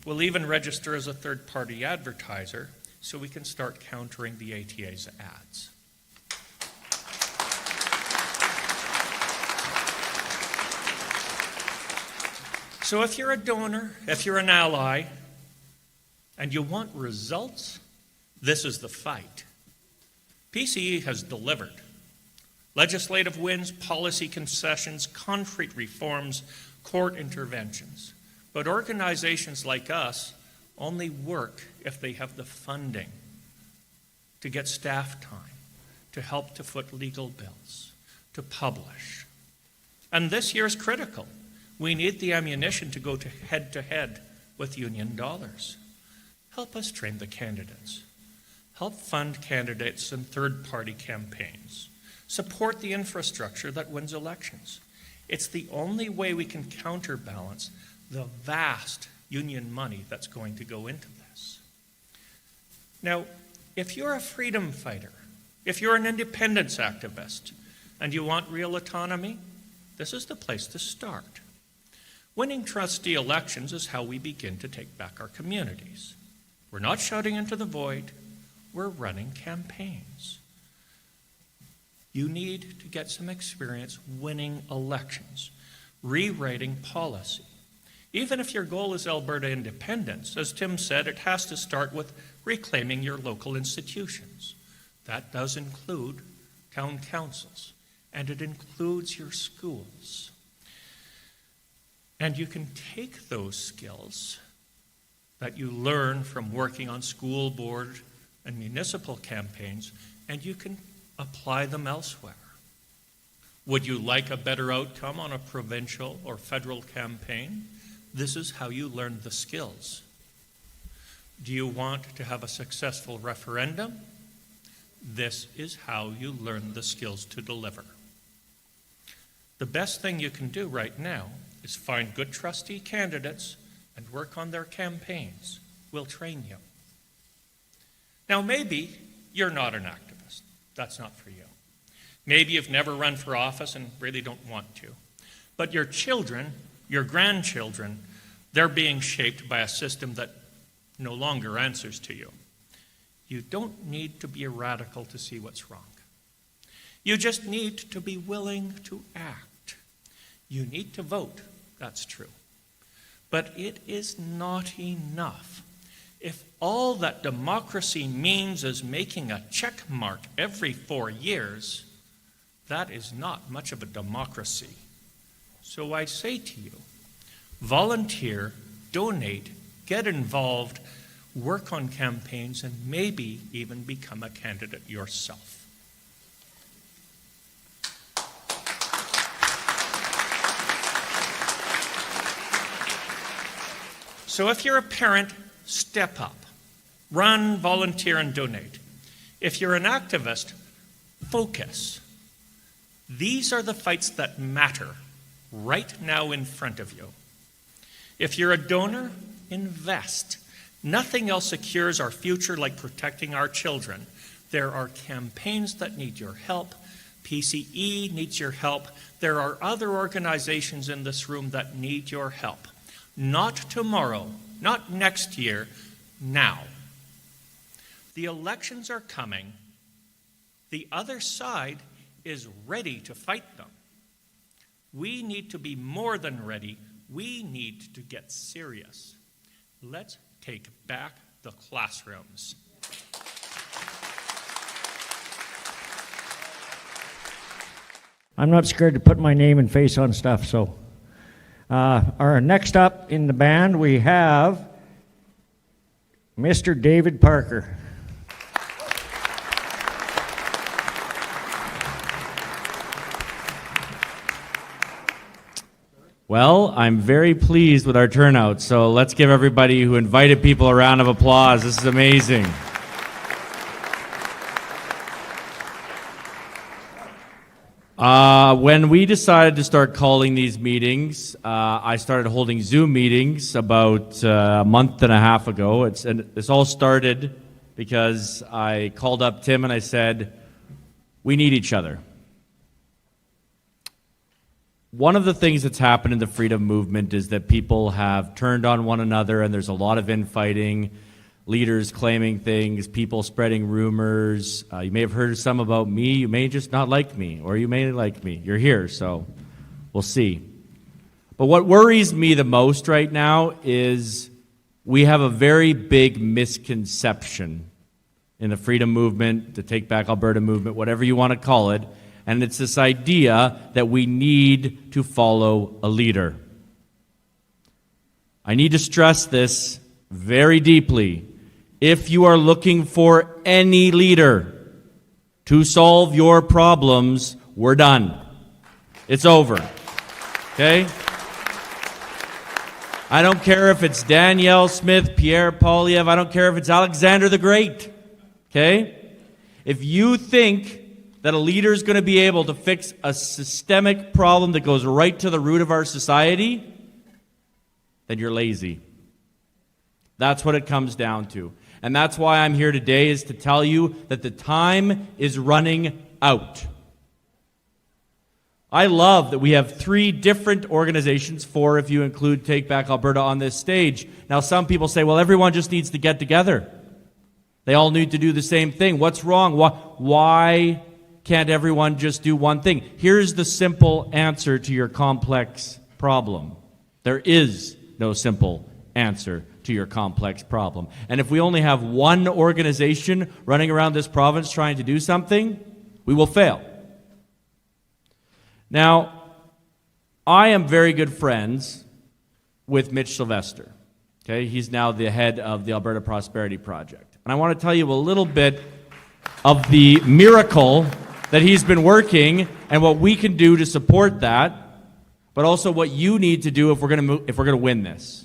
Speaker 6: we'll even register as a third-party advertiser so we can start countering the ATA's ads. So if you're a donor, if you're an ally, and you want results, this is the fight. PCE has delivered. Legislative wins, policy concessions, concrete reforms, court interventions. But organizations like us only work if they have the funding to get staff time, to help to foot legal bills, to publish. And this year is critical. We need the ammunition to go to head with union dollars. Help us train the candidates. Help fund candidates and third-party campaigns. Support the infrastructure that wins elections. It's the only way we can counterbalance the vast union money that's going to go into this. Now, if you're a freedom fighter, if you're an independence activist, and you want real autonomy, this is the place to start. Winning trustee elections is how we begin to take back our communities. We're not shouting into the void, we're running campaigns. You need to get some experience winning elections, rewriting policy. Even if your goal is Alberta independence, as Tim said, it has to start with reclaiming your local institutions. That does include town councils, and it includes your schools. And you can take those skills that you learn from working on school board and municipal campaigns, and you can apply them elsewhere. Would you like a better outcome on a provincial or federal campaign? This is how you learn the skills. Do you want to have a successful referendum? This is how you learn the skills to deliver. The best thing you can do right now is find good trustee candidates and work on their campaigns. We'll train you. Now, maybe you're not an activist. That's not for you. Maybe you've never run for office and really don't want to. But your children, your grandchildren, they're being shaped by a system that no longer answers to you. You don't need to be a radical to see what's wrong. You just need to be willing to act. You need to vote, that's true. But it is not enough. If all that democracy means is making a check mark every 4 years, that is not much of a democracy. So I say to you, volunteer, donate, get involved, work on campaigns, and maybe even become a candidate yourself. So if you're a parent, step up. Run, volunteer, and donate. If you're an activist, focus. These are the fights that matter right now in front of you. If you're a donor, invest. Nothing else secures our future like protecting our children. There are campaigns that need your help. PCE needs your help. There are other organizations in this room that need your help. Not tomorrow, not next year, now. The elections are coming. The other side is ready to fight them. We need to be more than ready. We need to get serious. Let's take back the classrooms.
Speaker 3: I'm not scared to put my name and face on stuff, so. Our next up in the band, we have Mr. David Parker.
Speaker 7: Well, I'm very pleased with our turnout, so let's give everybody who invited people a round of applause. This is amazing. When we decided to start calling these meetings, I started holding Zoom meetings about a month and a half ago. This all started because I called up Tim and I said, we need each other. One of the things that's happened in the freedom movement is that people have turned on one another, and there's a lot of infighting, leaders claiming things, people spreading rumors. You may have heard some about me. You may just not like me, or you may like me. You're here, so we'll see. But what worries me the most right now is we have a very big misconception in the freedom movement, the Take Back Alberta movement, whatever you want to call it. And it's this idea that we need to follow a leader. I need to stress this very deeply. If you are looking for any leader to solve your problems, we're done. It's over. Okay? I don't care if it's Danielle Smith, Pierre Poilievre. I don't care if it's Alexander the Great. Okay? If you think that a leader is going to be able to fix a systemic problem that goes right to the root of our society, then you're lazy. That's what it comes down to. And that's why I'm here today, is to tell you that the time is running out. I love that we have 3 different organizations, 4 if you include Take Back Alberta, on this stage. Now, some people say, well, everyone just needs to get together. They all need to do the same thing. What's wrong? Why can't everyone just do one thing? Here's the simple answer to your complex problem. There is no simple answer to your complex problem. And if we only have one organization running around this province trying to do something, we will fail. Now, I am very good friends with Mitch Sylvester. Okay, he's now the head of the Alberta Prosperity Project. And I want to tell you a little bit of the miracle that he's been working and what we can do to support that, but also what you need to do if we're going to win this.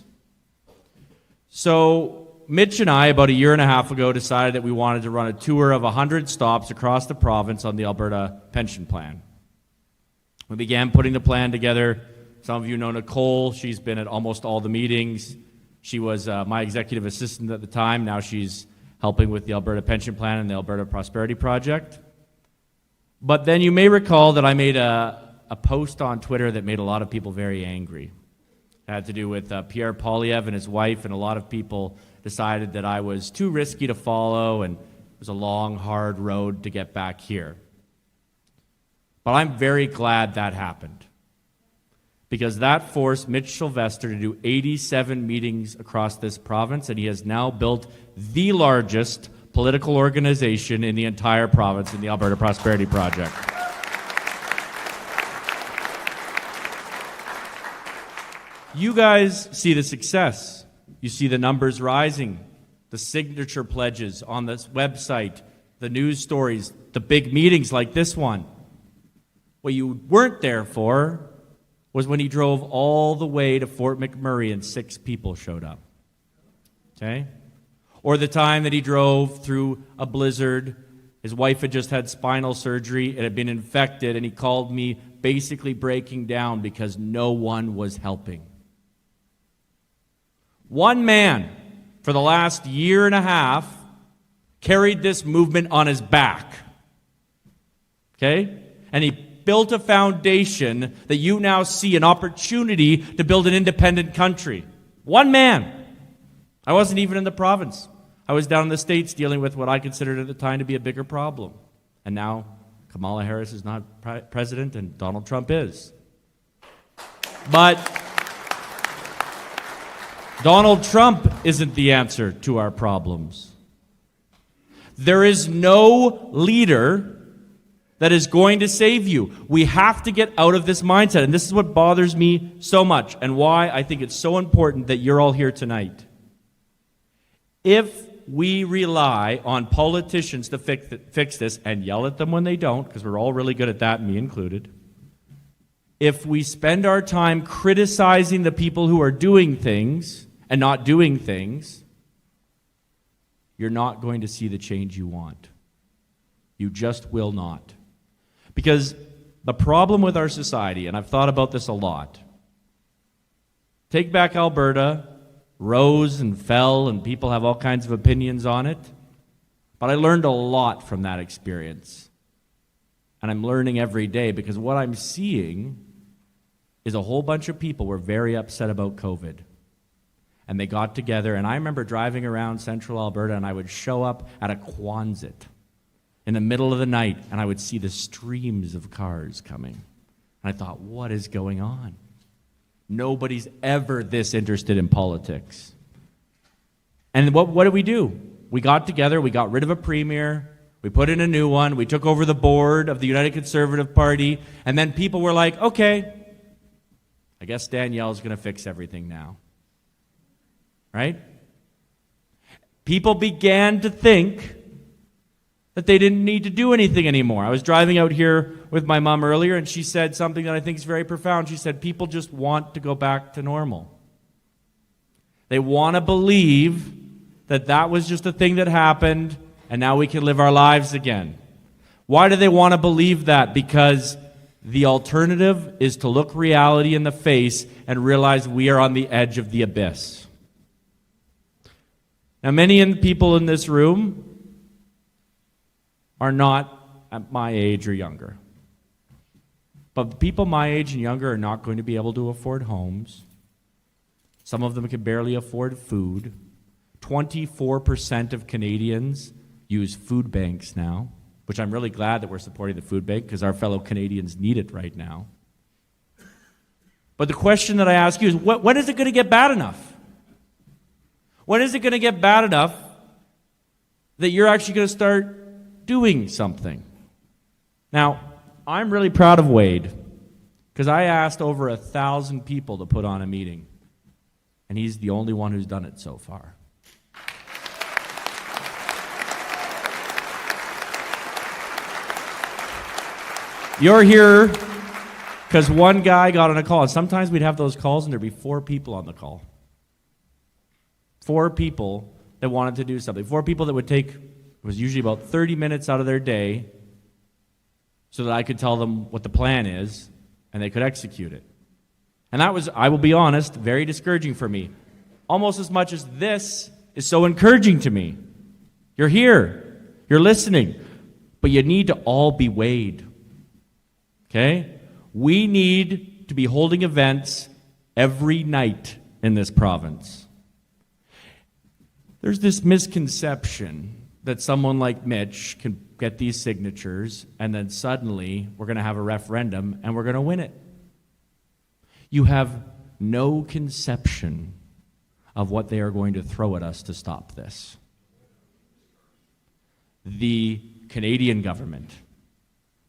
Speaker 7: So Mitch and I, about a year and a half ago, decided that we wanted to run a tour of 100 stops across the province on the Alberta pension plan. We began putting the plan together. Some of you know Nicole. She's been at almost all the meetings. She was my executive assistant at the time. Now she's helping with the Alberta pension plan and the Alberta Prosperity Project. But then you may recall that I made a post on Twitter that made a lot of people very angry. It had to do with Pierre Poilievre and his wife, and a lot of people decided that I was too risky to follow, and it was a long, hard road to get back here. But I'm very glad that happened, because that forced Mitch Sylvester to do 87 meetings across this province, and he has now built the largest political organization in the entire province in the Alberta Prosperity Project. You guys see the success. You see the numbers rising, the signature pledges on this website, the news stories, the big meetings like this one. What you weren't there for was when he drove all the way to Fort McMurray and 6 people showed up. Okay? Or the time that he drove through a blizzard. His wife had just had spinal surgery. It had been infected, and he called me basically breaking down because no one was helping. One man, for the last year and a half, carried this movement on his back. Okay? And he built a foundation that you now see an opportunity to build an independent country. One man. I wasn't even in the province. I was down in the States dealing with what I considered at the time to be a bigger problem. And now Kamala Harris is not president and Donald Trump is. But Donald Trump isn't the answer to our problems. There is no leader that is going to save you. We have to get out of this mindset. And this is what bothers me so much and why I think it's so important that you're all here tonight. If we rely on politicians to fix this and yell at them when they don't, because we're all really good at that, me included, if we spend our time criticizing the people who are doing things and not doing things, you're not going to see the change you want. You just will not. Because the problem with our society, and I've thought about this a lot, Take Back Alberta rose and fell, and people have all kinds of opinions on it. But I learned a lot from that experience. And I'm learning every day, because what I'm seeing is a whole bunch of people were very upset about COVID. And they got together, and I remember driving around central Alberta, and I would show up at a Quonset in the middle of the night, and I would see the streams of cars coming. And I thought, what is going on? Nobody's ever this interested in politics. And what did we do? We got together, we got rid of a premier, we put in a new one, we took over the board of the United Conservative Party, and then people were like, okay, I guess Danielle's going to fix everything now. Right? People began to think that they didn't need to do anything anymore. I was driving out here with my mom earlier, and she said something that I think is very profound. She said, people just want to go back to normal. They want to believe that that was just a thing that happened, and now we can live our lives again. Why do they want to believe that? Because the alternative is to look reality in the face and realize we are on the edge of the abyss. Now, many people in this room are not at my age or younger. But people my age and younger are not going to be able to afford homes. Some of them can barely afford food. 24% of Canadians use food banks now, which I'm really glad that we're supporting the food bank, because our fellow Canadians need it right now. But the question that I ask you is, when is it going to get bad enough? When is it going to get bad enough that you're actually going to start doing something? Now, I'm really proud of Wade, because I asked over 1,000 people to put on a meeting, and he's the only one who's done it so far. You're here because one guy got on a call, and sometimes we'd have those calls and there'd be 4 people on the call. 4 people that wanted to do something. 4 people that would take, it was usually about 30 minutes out of their day so that I could tell them what the plan is and they could execute it. And that was, I will be honest, very discouraging for me. Almost as much as this is so encouraging to me. You're here. You're listening. But you need to all be weighed. Okay? We need to be holding events every night in this province. There's this misconception that someone like Mitch can get these signatures and then suddenly we're going to have a referendum and we're going to win it. You have no conception of what they are going to throw at us to stop this. The Canadian government,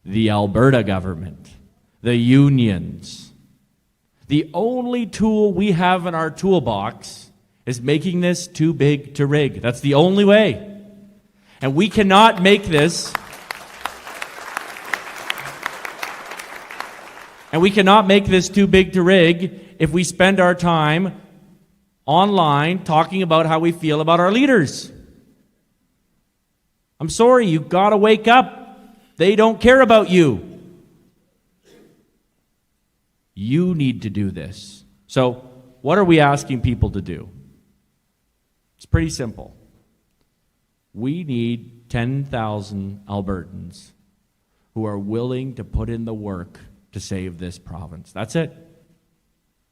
Speaker 7: the Alberta government, the unions. The only tool we have in our toolbox is making this too big to rig. That's the only way. And we cannot make this. And we cannot make this too big to rig if we spend our time online talking about how we feel about our leaders. I'm sorry, you've got to wake up. They don't care about you. You need to do this. So, what are we asking people to do? It's pretty simple. We need 10,000 Albertans who are willing to put in the work to save this province. That's it.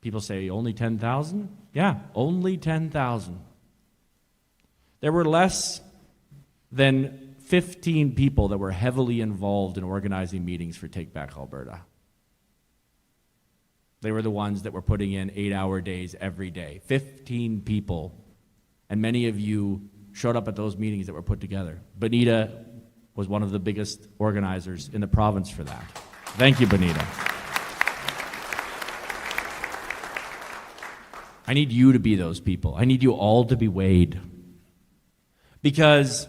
Speaker 7: People say, only 10,000? Yeah, only 10,000. There were less than 15 people that were heavily involved in organizing meetings for Take Back Alberta. They were the ones that were putting in 8-hour days every day. 15 people. And many of you showed up at those meetings that were put together. Bonita was one of the biggest organizers in the province for that. Thank you, Bonita. I need you to be those people. I need you all to be weighed. Because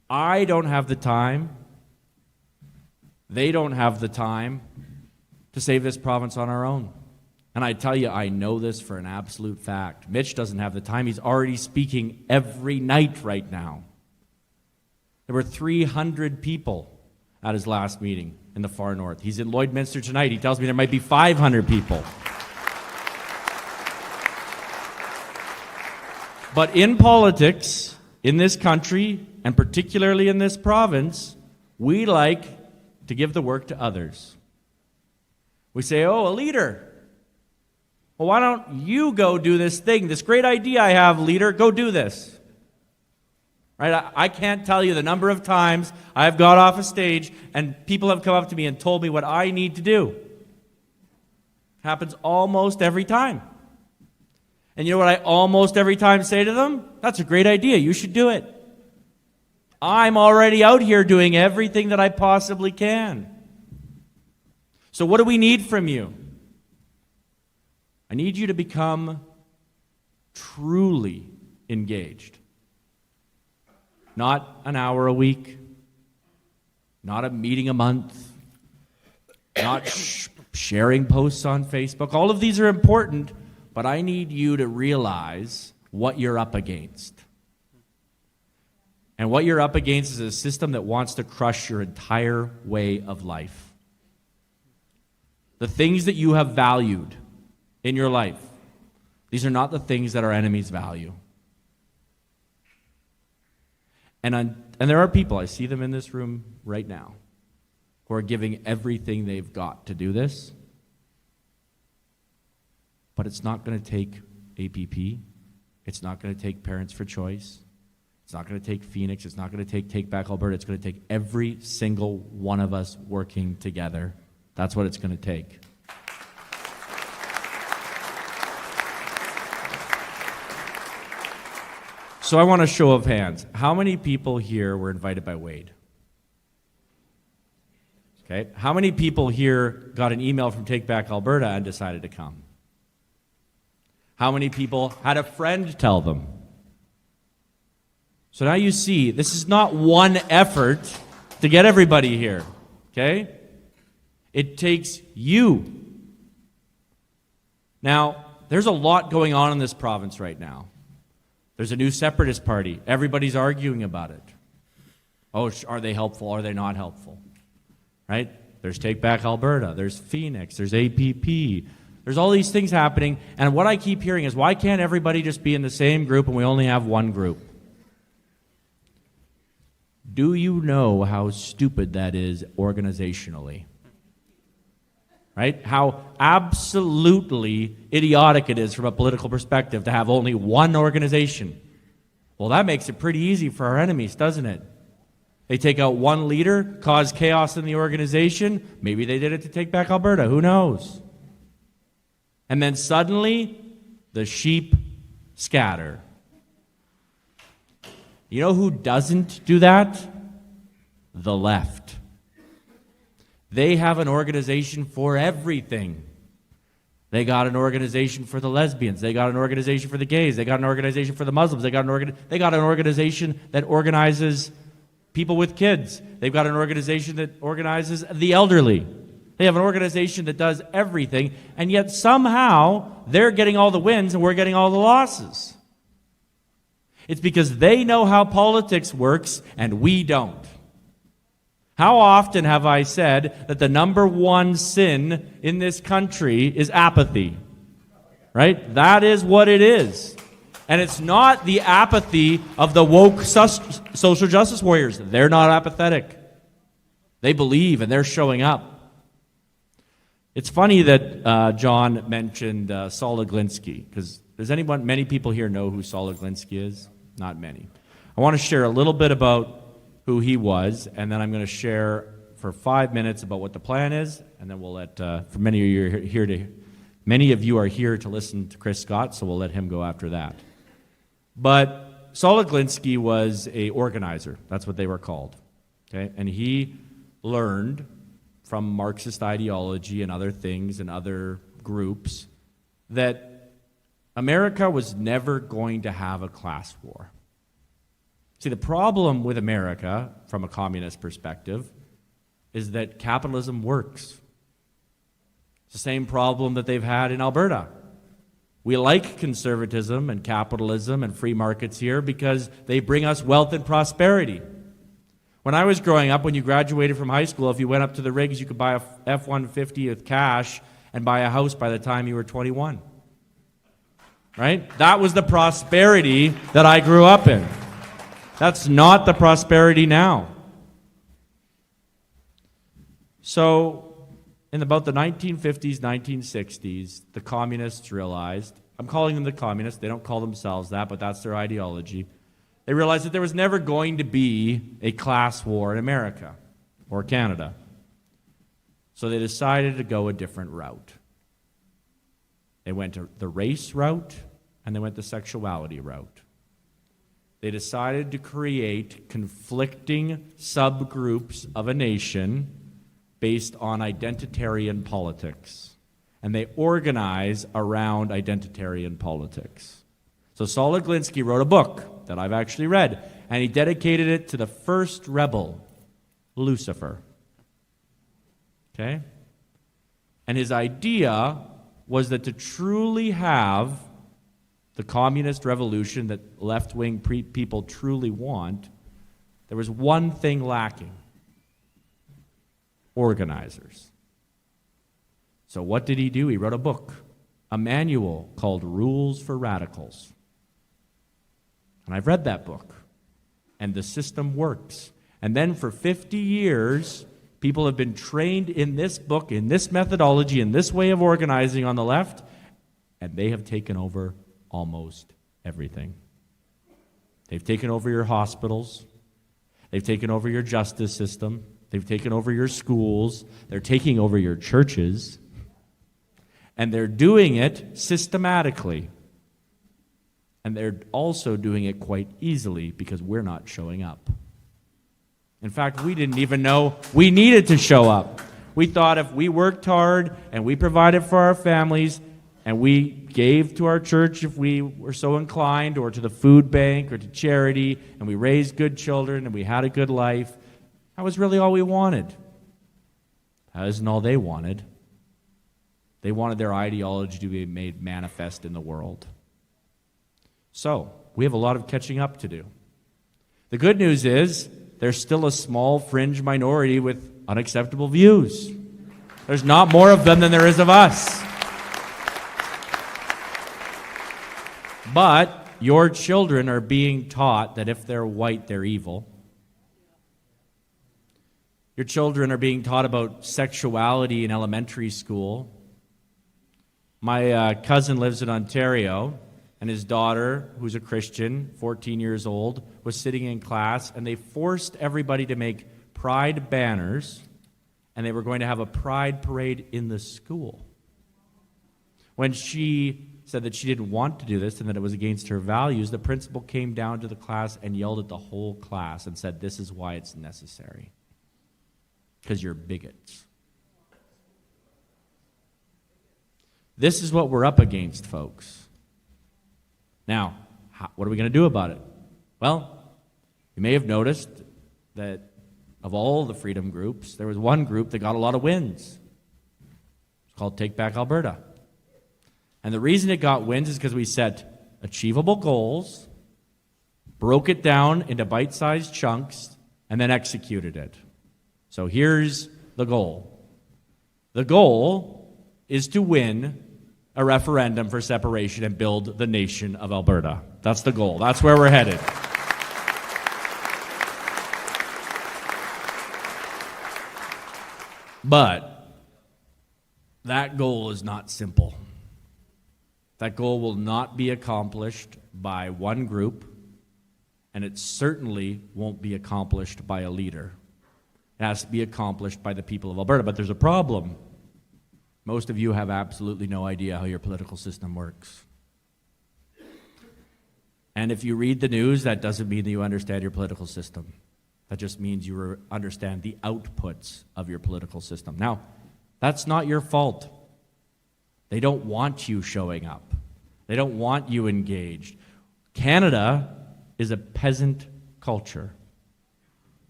Speaker 7: I don't have the time, they don't have the time to save this province on our own. And I tell you, I know this for an absolute fact. Mitch doesn't have the time. He's already speaking every night right now. There were 300 people at his last meeting in the far north. He's in Lloydminster tonight. He tells me there might be 500 people. But in politics, in this country, and particularly in this province, we like to give the work to others. We say, oh, a leader. Well, why don't you go do this thing? This great idea I have, leader, go do this. Right? I can't tell you the number of times I've got off a stage and people have come up to me and told me what I need to do. Happens almost every time. And you know what I almost every time say to them? That's a great idea. You should do it. I'm already out here doing everything that I possibly can. So what do we need from you? I need you to become truly engaged. Not an hour a week, not a meeting a month, not sharing posts on Facebook. All of these are important, but I need you to realize what you're up against. And what you're up against is a system that wants to crush your entire way of life. The things that you have valued in your life, these are not the things that our enemies value. And there are people, I see them in this room right now, who are giving everything they've got to do this. But it's not going to take APP. It's not going to take Parents for Choice. It's not going to take Phoenix. It's not going to take Back Alberta. It's going to take every single one of us working together. That's what it's going to take. So I want a show of hands. How many people here were invited by Wade? Okay. How many people here got an email from Take Back Alberta and decided to come? How many people had a friend tell them? So now you see, this is not one effort to get everybody here. Okay? It takes you. Now, there's a lot going on in this province right now. There's a new separatist party. Everybody's arguing about it. Oh, are they helpful? Are they not helpful? Right? There's Take Back Alberta. There's Phoenix. There's APP. There's all these things happening. And what I keep hearing is, why can't everybody just be in the same group and we only have one group? Do you know how stupid that is organizationally? Right? How absolutely idiotic it is from a political perspective to have only one organization. Well, that makes it pretty easy for our enemies, doesn't it? They take out one leader, cause chaos in the organization. Maybe they did it to Take Back Alberta. Who knows? And then suddenly, the sheep scatter. You know who doesn't do that? The left. They have an organization for everything. They got an organization for the lesbians. They got an organization for the gays. They got an organization for the Muslims. They got an organization that organizes people with kids. They've got an organization that organizes the elderly. They have an organization that does everything, and yet somehow they're getting all the wins and we're getting all the losses. It's because they know how politics works and we don't. How often have I said that the number one sin in this country is apathy? Right? That is what it is. And it's not the apathy of the woke social justice warriors. They're not apathetic. They believe and they're showing up. It's funny that John mentioned Saul Aglinski, because many people here know who Saul Aglinski is? Not many. I want to share a little bit about who he was, and then I'm going to share for 5 minutes about what the plan is, and then we'll let, for many of you are here to listen to Chris Scott, so we'll let him go after that. But Saul Aglinski was an organizer. That's what they were called. Okay? And he learned from Marxist ideology and other things and other groups that America was never going to have a class war. See, the problem with America, from a communist perspective, is that capitalism works. It's the same problem that they've had in Alberta. We like conservatism and capitalism and free markets here because they bring us wealth and prosperity. When I was growing up, when you graduated from high school, if you went up to the rigs, you could buy a F-150 with cash and buy a house by the time you were 21. Right? That was the prosperity that I grew up in. That's not the prosperity now. So, in about the 1950s, 1960s, the communists realized, I'm calling them the communists, they don't call themselves that, but that's their ideology. They realized that there was never going to be a class war in America or Canada. So they decided to go a different route. They went to the race route and they went the sexuality route. They decided to create conflicting subgroups of a nation based on identitarian politics. And they organize around identitarian politics. So Saul Alinsky wrote a book that I've actually read, and he dedicated it to the first rebel, Lucifer. Okay? And his idea was that to truly have the communist revolution that left-wing people truly want, there was one thing lacking: organizers. So what did he do? He wrote a book, a manual called Rules for Radicals. And I've read that book, and the system works. And then for 50 years, people have been trained in this book, in this methodology, in this way of organizing on the left, and they have taken over almost everything. They've taken over your hospitals. They've taken over your justice system. They've taken over your schools. They're taking over your churches. And they're doing it systematically. And they're also doing it quite easily because we're not showing up. In fact, we didn't even know we needed to show up. We thought if we worked hard and we provided for our families and we gave to our church if we were so inclined, or to the food bank or to charity, and we raised good children and we had a good life, that was really all we wanted. That isn't all they wanted. They wanted their ideology to be made manifest in the world. So, we have a lot of catching up to do. The good news is, there's still a small fringe minority with unacceptable views. There's not more of them than there is of us. But your children are being taught that if they're white, they're evil. Your children are being taught about sexuality in elementary school. My cousin lives in Ontario, and his daughter, who's a Christian, 14 years old, was sitting in class, and they forced everybody to make pride banners, and they were going to have a pride parade in the school. When she said that she didn't want to do this and that it was against her values, the principal came down to the class and yelled at the whole class and said, "This is why it's necessary. Because you're bigots." This is what we're up against, folks. Now, what are we going to do about it? Well, you may have noticed that of all the freedom groups, there was one group that got a lot of wins. It's called Take Back Alberta. And the reason it got wins is because we set achievable goals, broke it down into bite-sized chunks, and then executed it. So here's the goal. The goal is to win a referendum for separation and build the nation of Alberta. That's the goal. That's where we're headed. But that goal is not simple. That goal will not be accomplished by one group, and it certainly won't be accomplished by a leader. It has to be accomplished by the people of Alberta. But there's a problem. Most of you have absolutely no idea how your political system works. And if you read the news, that doesn't mean that you understand your political system. That just means you understand the outputs of your political system. Now, that's not your fault. They don't want you showing up. They don't want you engaged. Canada is a peasant culture.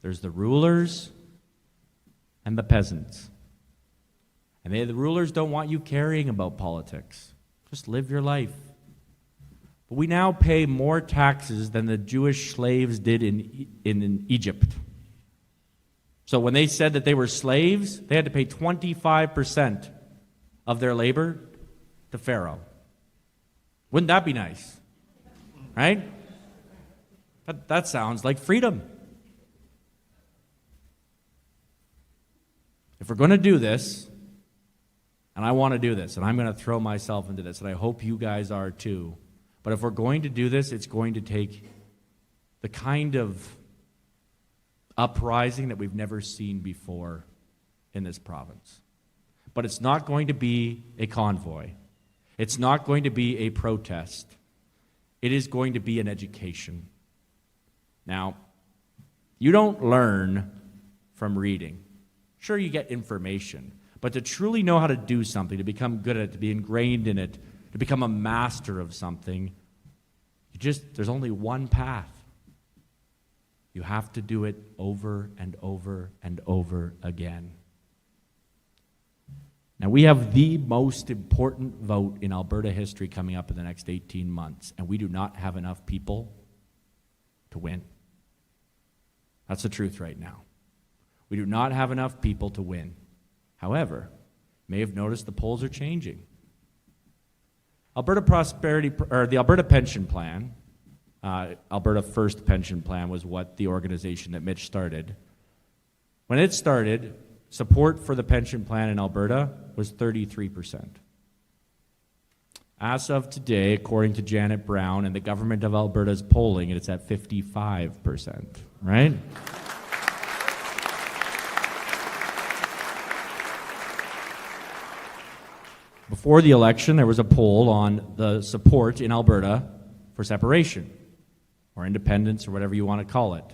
Speaker 7: There's the rulers and the peasants. And the rulers don't want you caring about politics. Just live your life. But we now pay more taxes than the Jewish slaves did in Egypt. So when they said that they were slaves, they had to pay 25% of their labor to Pharaoh. Wouldn't that be nice? Right? That sounds like freedom. If we're going to do this, and I want to do this, and I'm going to throw myself into this, and I hope you guys are too, but if we're going to do this, it's going to take the kind of uprising that we've never seen before in this province. But it's not going to be a convoy. It's not going to be a protest. It is going to be an education. Now, you don't learn from reading. Sure, you get information, but to truly know how to do something, to become good at it, to be ingrained in it, to become a master of something, there's only one path. You have to do it over and over and over again. Now, we have the most important vote in Alberta history coming up in the next 18 months, and we do not have enough people to win. That's the truth right now. We do not have enough people to win. However, you may have noticed the polls are changing. The Alberta Pension Plan, Alberta First Pension Plan was what the organization that Mitch started. When it started, support for the pension plan in Alberta was 33%. As of today, according to Janet Brown and the government of Alberta's polling, it's at 55%, right? Before the election, there was a poll on the support in Alberta for separation, or independence, or whatever you want to call it.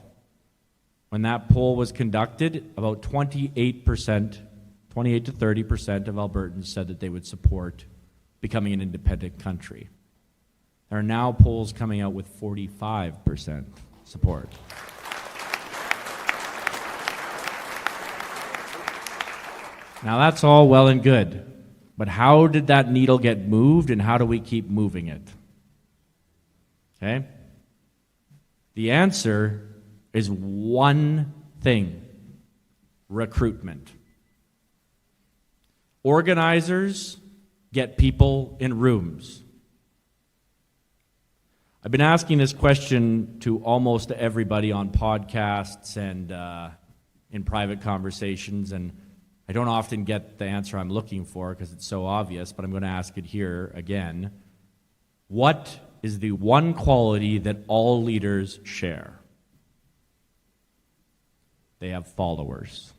Speaker 7: When that poll was conducted, about 28 to 30% of Albertans said that they would support becoming an independent country. There are now polls coming out with 45% support. Now that's all well and good, but how did that needle get moved, and how do we keep moving it? Okay? The answer is one thing: recruitment. Organizers get people in rooms. I've been asking this question to almost everybody on podcasts and in private conversations, and I don't often get the answer I'm looking for because it's so obvious, but I'm going to ask it here again. What is the one quality that all leaders share? They have followers.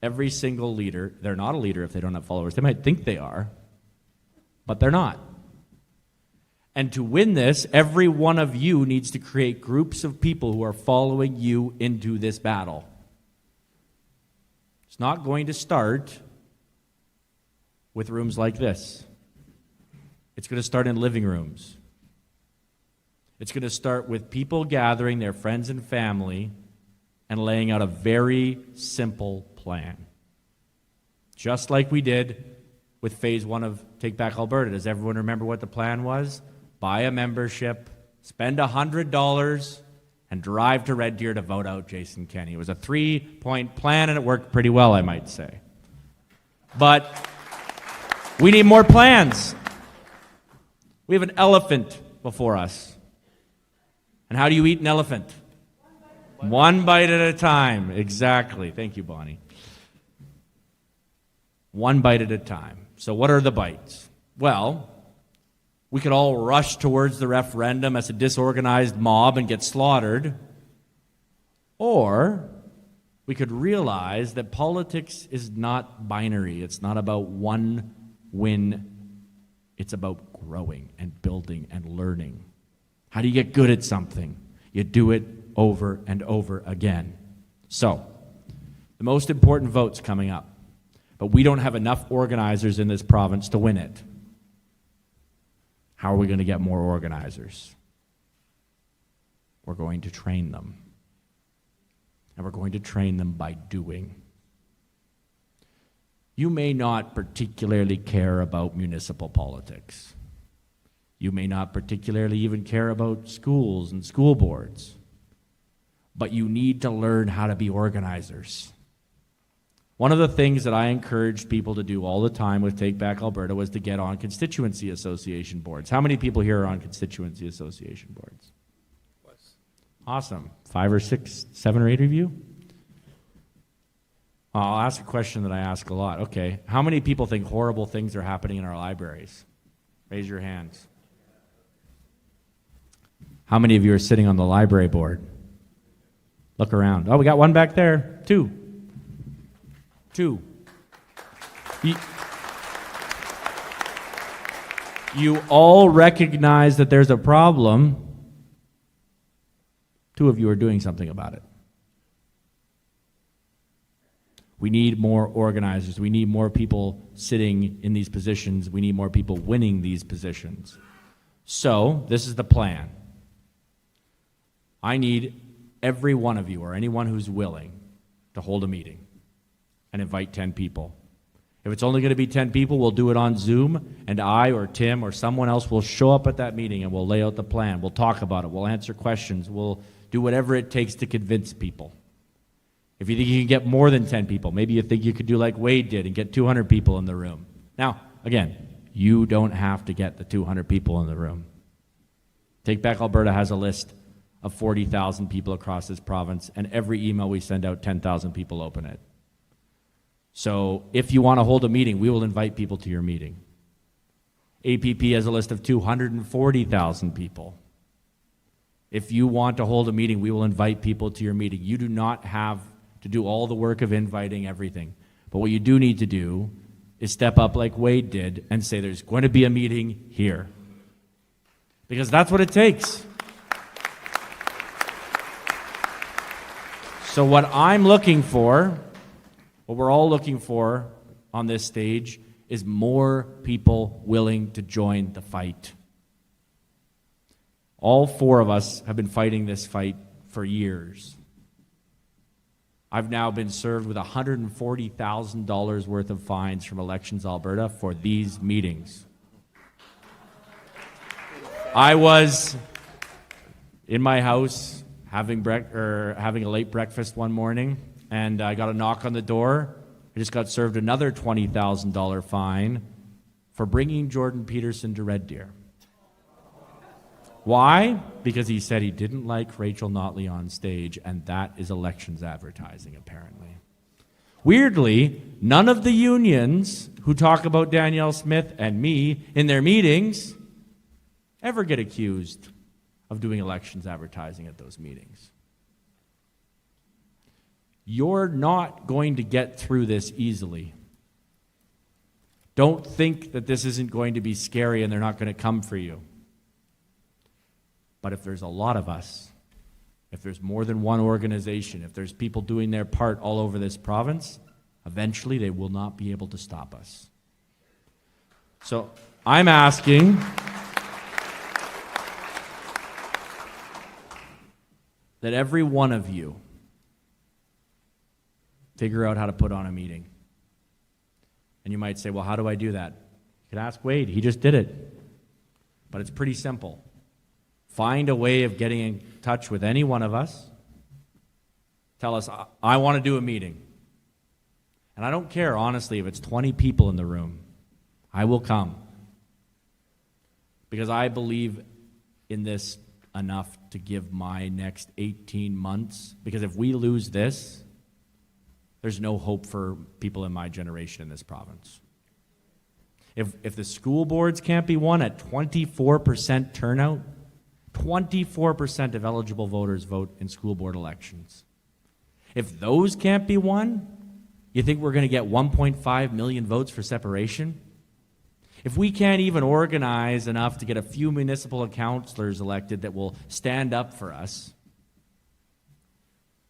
Speaker 7: Every single leader, they're not a leader if they don't have followers. They might think they are, but they're not. And to win this, every one of you needs to create groups of people who are following you into this battle. It's not going to start with rooms like this. It's going to start in living rooms. It's going to start with people gathering their friends and family and laying out a very simple plan. Just like we did with phase 1 of Take Back Alberta. Does everyone remember what the plan was? Buy a membership, spend $100, and drive to Red Deer to vote out Jason Kenney. It was a 3-point plan, and it worked pretty well, I might say. But we need more plans. We have an elephant before us. And how do you eat an elephant? One bite at a time. Exactly. Thank you, Bonnie. One bite at a time. So what are the bites? Well, we could all rush towards the referendum as a disorganized mob and get slaughtered. Or we could realize that politics is not binary. It's not about one win. It's about growing and building and learning. How do you get good at something? You do it over and over again. So, the most important vote's coming up. But we don't have enough organizers in this province to win it. How are we going to get more organizers? We're going to train them. And we're going to train them by doing. You may not particularly care about municipal politics. You may not particularly even care about schools and school boards. But you need to learn how to be organizers. One of the things that I encouraged people to do all the time with Take Back Alberta was to get on constituency association boards. How many people here are on constituency association boards? Awesome. 5 or 6, 7 or 8 of you? I'll ask a question that I ask a lot. Okay, how many people think horrible things are happening in our libraries? Raise your hands. How many of you are sitting on the library board? Look around. Oh, we got one back there. 2. You all recognize that there's a problem. 2 of you are doing something about it. We need more organizers. We need more people sitting in these positions. We need more people winning these positions. So, this is the plan. I need every one of you, or anyone who's willing, to hold a meeting and invite 10 people. If it's only going to be 10 people, we'll do it on Zoom, and I or Tim or someone else will show up at that meeting and we'll lay out the plan. We'll talk about it. We'll answer questions. We'll do whatever it takes to convince people. If you think you can get more than 10 people, maybe you think you could do like Wade did and get 200 people in the room. Now, again, you don't have to get the 200 people in the room. Take Back Alberta has a list of 40,000 people across this province, and every email we send out, 10,000 people open it. So if you want to hold a meeting, we will invite people to your meeting. APP has a list of 240,000 people. If you want to hold a meeting, we will invite people to your meeting. You do not have to do all the work of inviting everything. But what you do need to do is step up like Wade did and say there's going to be a meeting here. Because that's what it takes. So what I'm looking for, what we're all looking for on this stage, is more people willing to join the fight. All 4 of us have been fighting this fight for years. I've now been served with $140,000 worth of fines from Elections Alberta for these meetings. I was in my house having a late breakfast one morning, and I got a knock on the door. I just got served another $20,000 fine for bringing Jordan Peterson to Red Deer. Why? Because he said he didn't like Rachel Notley on stage, and that is elections advertising, apparently. Weirdly, none of the unions who talk about Danielle Smith and me in their meetings ever get accused of doing elections advertising at those meetings. You're not going to get through this easily. Don't think that this isn't going to be scary and they're not going to come for you. But if there's a lot of us, if there's more than one organization, if there's people doing their part all over this province, eventually they will not be able to stop us. So I'm asking that every one of you figure out how to put on a meeting. And you might say, well, how do I do that? You could ask Wade. He just did it. But it's pretty simple. Find a way of getting in touch with any one of us. Tell us, I want to do a meeting. And I don't care, honestly, if it's 20 people in the room. I will come. Because I believe in this enough to give my next 18 months. Because if we lose this, there's no hope for people in my generation in this province. If the school boards can't be won at 24% turnout, 24% of eligible voters vote in school board elections. If those can't be won, you think we're going to get 1.5 million votes for separation? If we can't even organize enough to get a few municipal councillors elected that will stand up for us,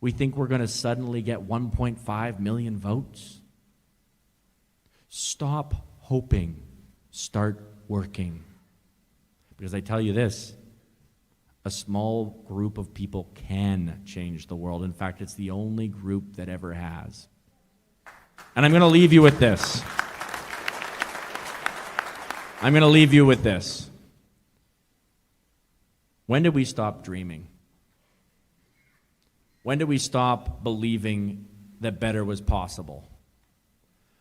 Speaker 7: we think we're going to suddenly get 1.5 million votes? Stop hoping. Start working. Because I tell you this, a small group of people can change the world. In fact, it's the only group that ever has. And I'm going to leave you with this. When did we stop dreaming? When did we stop believing that better was possible?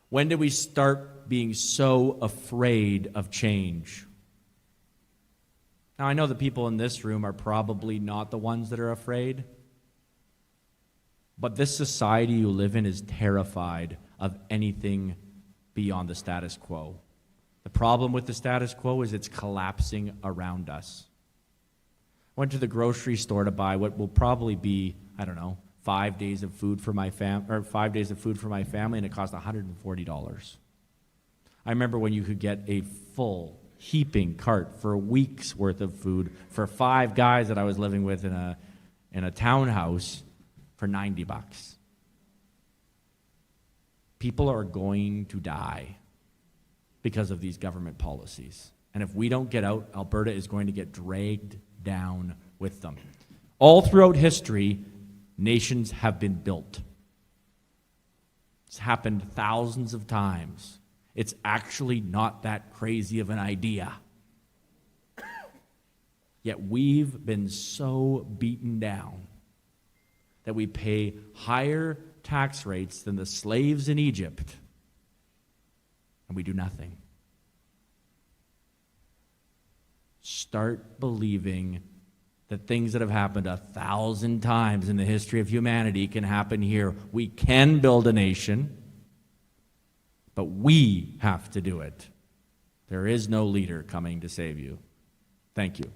Speaker 7: When did we start being so afraid of change? Now, I know the people in this room are probably not the ones that are afraid, but this society you live in is terrified of anything beyond the status quo. The problem with the status quo is it's collapsing around us. I went to the grocery store to buy what will probably be, 5 days of food for my family, 5 days of food for my family, and it cost $140. I remember when you could get a full heaping cart for a week's worth of food for 5 guys that I was living with in a townhouse for $90. People are going to die because of these government policies. And if we don't get out, Alberta is going to get dragged down with them. All throughout history, nations have been built. It's happened thousands of times. It's actually not that crazy of an idea. Yet we've been so beaten down that we pay higher tax rates than the slaves in Egypt, and we do nothing. Start believing that things that have happened 1,000 times in the history of humanity can happen here. We can build a nation, but we have to do it. There is no leader coming to save you. Thank you.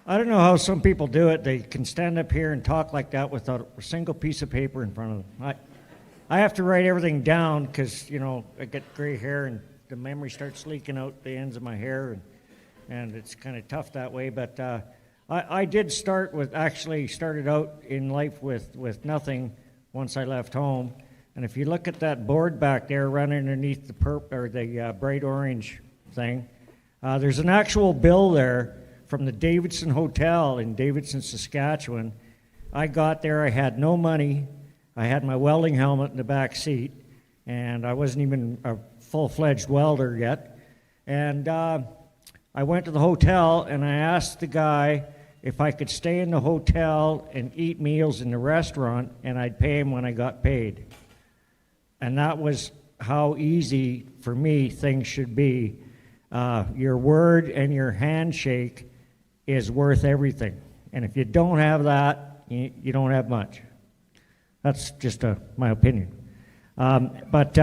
Speaker 3: I don't know how some people do it. They can stand up here and talk like that without a single piece of paper in front of them. I have to write everything down because, I get gray hair and the memory starts leaking out the ends of my hair, and it's kind of tough that way. But I did started out in life with nothing once I left home. And if you look at that board back there running underneath the bright orange thing, there's an actual bill there from the Davidson Hotel in Davidson, Saskatchewan. I got there, I had no money. I had my welding helmet in the back seat, and I wasn't even a full-fledged welder yet. And I went to the hotel, and I asked the guy if I could stay in the hotel and eat meals in the restaurant, and I'd pay him when I got paid. And that was how easy, for me, things should be. Your word and your handshake is worth everything. And if you don't have that, you don't have much. That's just my opinion. But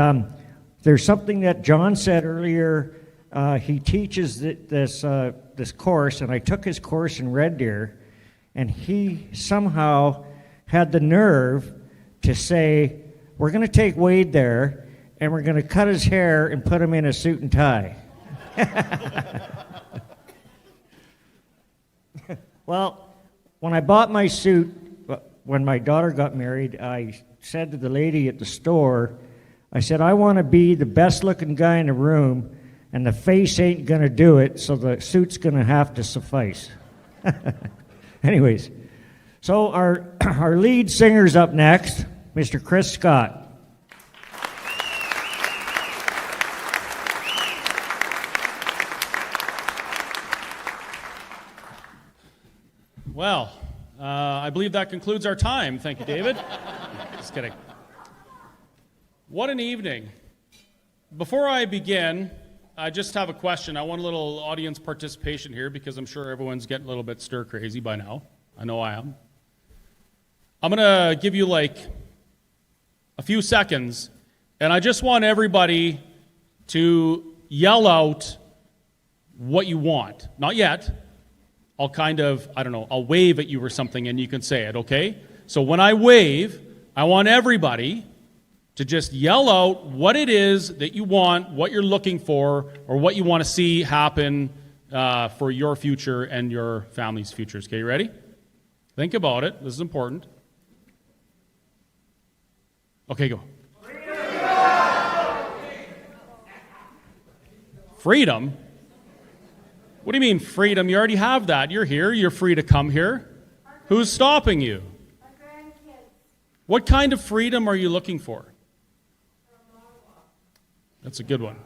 Speaker 3: there's something that John said earlier. He teaches this course, and I took his course in Red Deer, and he somehow had the nerve to say, we're going to take Wade there, and we're going to cut his hair and put him in a suit and tie. Well, when I bought my suit, when my daughter got married, I said to the lady at the store, I said, I want to be the best looking guy in the room, and the face ain't going to do it, so the suit's going to have to suffice. Anyways, so our lead singer's up next, Mr. Chris Scott.
Speaker 2: Well, I believe that concludes our time. Thank you, David. Just kidding. What an evening. Before I begin, I just have a question. I want a little audience participation here because I'm sure everyone's getting a little bit stir crazy by now. I know I am. I'm going to give you like a few seconds, and I just want everybody to yell out what you want. Not yet. I'll wave at you or something and you can say it, okay? So when I wave, I want everybody to just yell out what it is that you want, what you're looking for, or what you want to see happen for your future and your family's futures. Okay, you ready? Think about it. This is important. Okay, go. Freedom? What do you mean freedom? You already have that. You're here. You're free to come here. Who's stopping you? What kind of freedom are you looking for? That's a good one.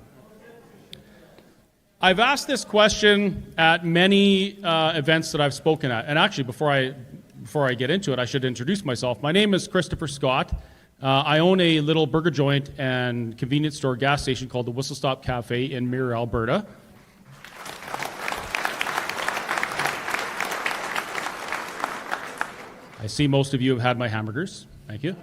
Speaker 2: I've asked this question at many events that I've spoken at. And actually, before I get into it, I should introduce myself. My name is Christopher Scott. I own a little burger joint and convenience store gas station called the Whistle Stop Cafe in Mirror, Alberta. I see most of you have had my hamburgers. Thank you.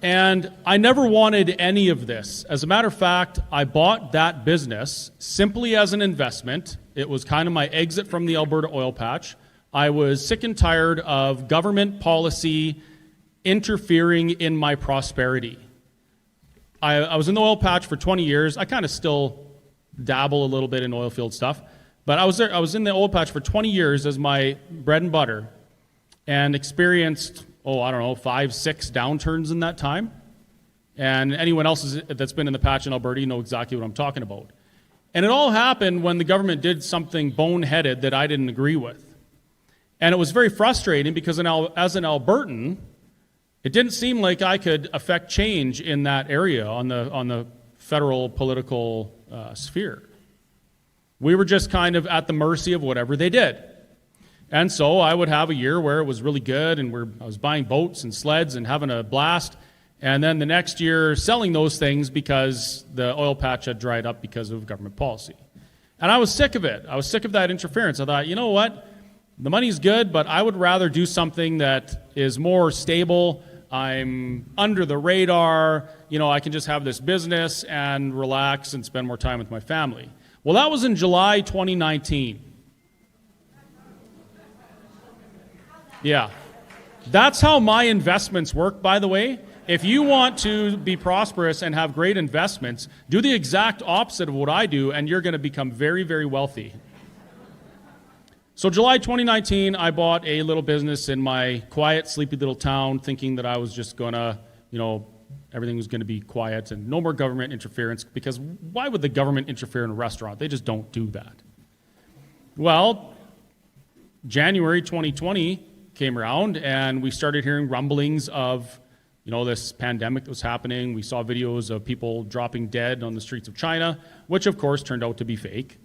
Speaker 2: And I never wanted any of this. As a matter of fact, I bought that business simply as an investment. It was kind of my exit from the Alberta oil patch. I was sick and tired of government policy interfering in my prosperity. I was in the oil patch for 20 years. I kind of still dabble a little bit in oil field stuff. But I was in the oil patch for 20 years as my bread and butter and experienced, 5, 6 downturns in that time. And anyone else that's been in the patch in Alberta, you know exactly what I'm talking about. And it all happened when the government did something boneheaded that I didn't agree with. And it was very frustrating because as an Albertan, it didn't seem like I could affect change in that area on the federal political sphere. We were just kind of at the mercy of whatever they did. And so I would have a year where it was really good and I was buying boats and sleds and having a blast. And then the next year selling those things because the oil patch had dried up because of government policy. And I was sick of it. I was sick of that interference. I thought, you know what? The money's good, but I would rather do something that is more stable. I'm under the radar. I can just have this business and relax and spend more time with my family. Well, that was in July 2019. Yeah. That's how my investments work, by the way. If you want to be prosperous and have great investments, do the exact opposite of what I do, and you're going to become very, very wealthy. So July 2019, I bought a little business in my quiet, sleepy little town, thinking that I was just going to, everything was going to be quiet and no more government interference, because why would the government interfere in a restaurant? They just don't do that. Well, January 2020 came around, and we started hearing rumblings of, this pandemic that was happening. We saw videos of people dropping dead on the streets of China, which of course turned out to be fake.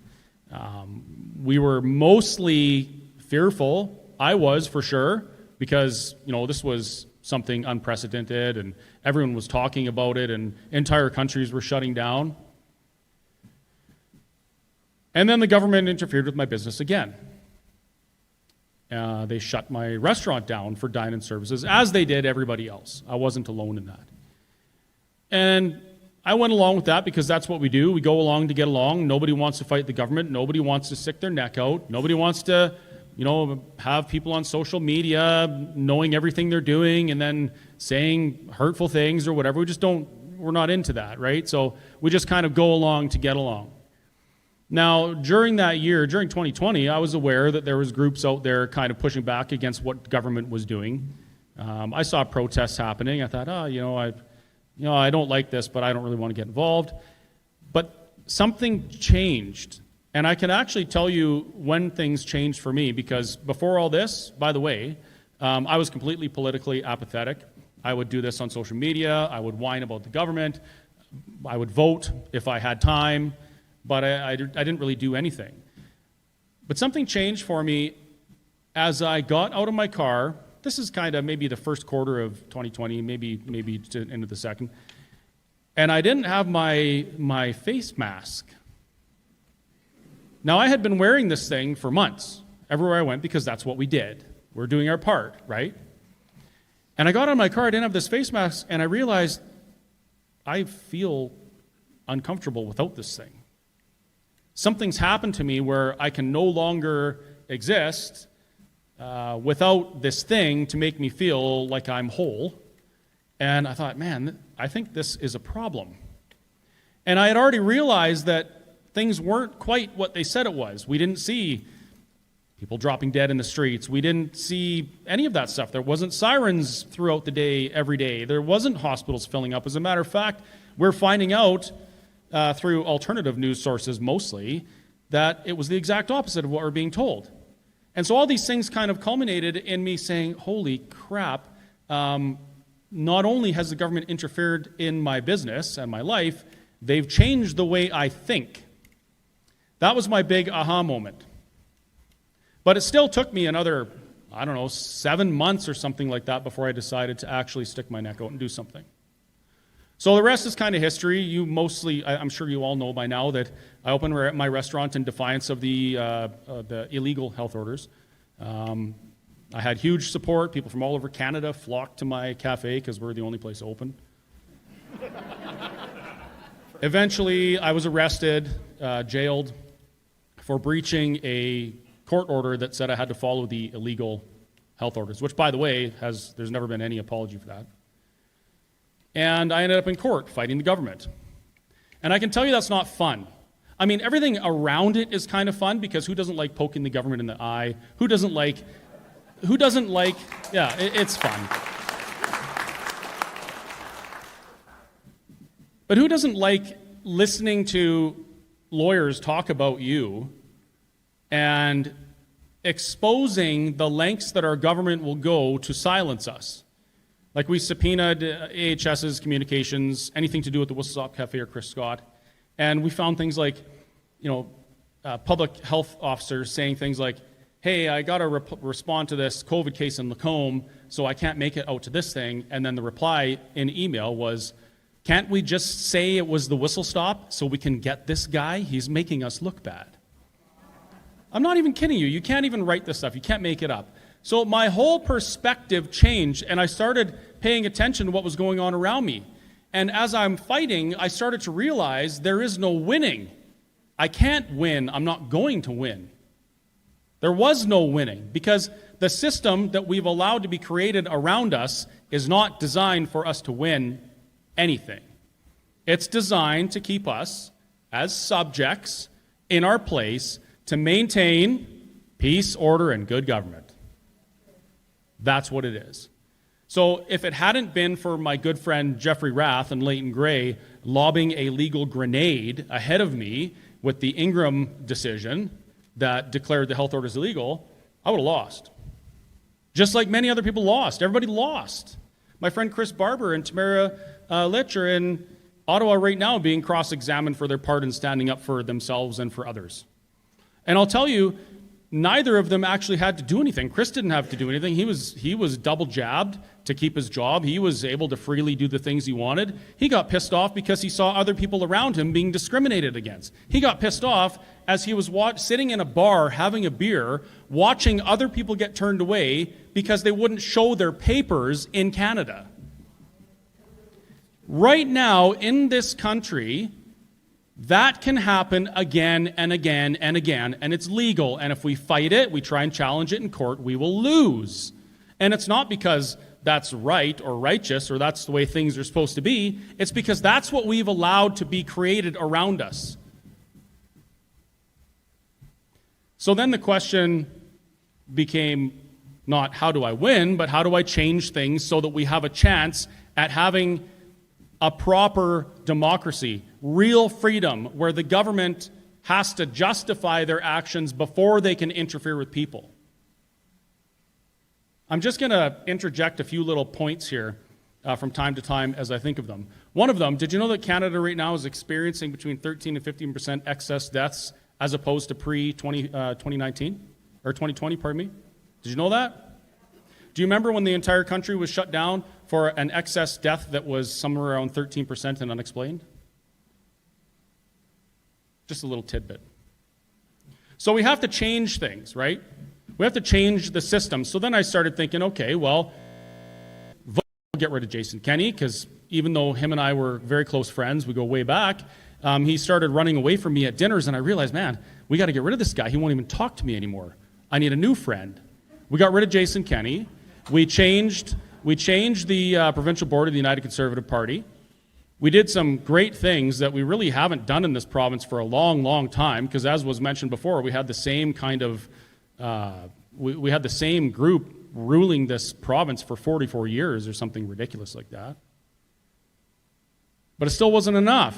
Speaker 2: We were mostly fearful. I was, for sure, because, this was something unprecedented, and everyone was talking about it, and entire countries were shutting down. And then the government interfered with my business again. They shut my restaurant down for dine-in services, as they did everybody else. I wasn't alone in that. And I went along with that because that's what we do. We go along to get along. Nobody wants to fight the government. Nobody wants to stick their neck out. Nobody wants to, have people on social media knowing everything they're doing and then saying hurtful things or whatever. We're not into that, right? So we just kind of go along to get along. Now, during that year, during 2020, I was aware that there was groups out there kind of pushing back against what government was doing. I saw protests happening. I thought, I don't like this, but I don't really want to get involved. But something changed. And I can actually tell you when things changed for me, because before all this, by the way, I was completely politically apathetic. I would do this on social media. I would whine about the government. I would vote if I had time. But I didn't really do anything. But something changed for me as I got out of my car. This is kind of maybe the first quarter of 2020, maybe to into the second. And I didn't have my face mask. Now, I had been wearing this thing for months, everywhere I went, because that's what we did. We're doing our part, right? And I got out of my car, I didn't have this face mask, and I realized I feel uncomfortable without this thing. Something's happened to me where I can no longer exist without this thing to make me feel like I'm whole. And I thought, man, I think this is a problem. And I had already realized that things weren't quite what they said it was. We didn't see people dropping dead in the streets. We didn't see any of that stuff. There wasn't sirens throughout the day, every day. There wasn't hospitals filling up. As a matter of fact, we're finding out through alternative news sources mostly, that it was the exact opposite of what we're being told. And so all these things kind of culminated in me saying, holy crap, not only has the government interfered in my business and my life, they've changed the way I think. That was my big aha moment. But it still took me another, 7 months or something like that before I decided to actually stick my neck out and do something. So the rest is kind of history. You mostly, I'm sure you all know by now that I opened my restaurant in defiance of the illegal health orders. I had huge support. People from all over Canada flocked to my cafe because we're the only place open. Eventually, I was arrested, jailed for breaching a court order that said I had to follow the illegal health orders, which, by the way, there's never been any apology for that. And I ended up in court fighting the government. And I can tell you that's not fun. I mean, everything around it is kind of fun because who doesn't like poking the government in the eye? Who doesn't like, it's fun. But who doesn't like listening to lawyers talk about you and exposing the lengths that our government will go to silence us? Like we subpoenaed AHS's communications, anything to do with the Whistle Stop Cafe or Chris Scott, and we found things like, public health officers saying things like, hey, I got to respond to this COVID case in Lacombe, so I can't make it out to this thing, and then the reply in email was, can't we just say it was the whistle stop so we can get this guy? He's making us look bad. I'm not even kidding you. You can't even write this stuff. You can't make it up. So my whole perspective changed, and I started paying attention to what was going on around me. And as I'm fighting, I started to realize there is no winning. I can't win. I'm not going to win. There was no winning because the system that we've allowed to be created around us is not designed for us to win anything. It's designed to keep us as subjects in our place to maintain peace, order, and good government. That's what it is. So if it hadn't been for my good friend Jeffrey Rath and Leighton Gray lobbing a legal grenade ahead of me with the Ingram decision that declared the health orders illegal, I would have lost. Just like many other people lost. Everybody lost. My friend Chris Barber and Tamara Litch are in Ottawa right now being cross-examined for their part in standing up for themselves and for others. And I'll tell you, neither of them actually had to do anything. Chris didn't have to do anything. He was double jabbed to keep his job. He was able to freely do the things he wanted. He got pissed off because he saw other people around him being discriminated against. He got pissed off as he was sitting in a bar having a beer, watching other people get turned away because they wouldn't show their papers in Canada. Right now in this country, that can happen again and again and again, and it's legal. And if we fight it, we try and challenge it in court, we will lose. And it's not because that's right or righteous or that's the way things are supposed to be. It's because that's what we've allowed to be created around us. So then the question became not how do I win, but how do I change things so that we have a chance at having a proper democracy, real freedom, where the government has to justify their actions before they can interfere with people. I'm just going to interject a few little points here from time to time as I think of them. One of them, did you know that Canada right now is experiencing between 13 and 15% excess deaths as opposed to pre-2019? Or 2020, pardon me? Did you know that? Do you remember when the entire country was shut down for an excess death that was somewhere around 13% and unexplained? Just a little tidbit. So we have to change things, right? We have to change the system. So then I started thinking, okay, well, we'll get rid of Jason Kenney, because even though him and I were very close friends, we go way back, he started running away from me at dinners, and I realized, man, we got to get rid of this guy. He won't even talk to me anymore. I need a new friend. We got rid of Jason Kenney. We changed the provincial board of the United Conservative Party. We did some great things that we really haven't done in this province for a long, long time, because as was mentioned before, we had the same kind of, we had the same group ruling this province for 44 years or something ridiculous like that. But it still wasn't enough.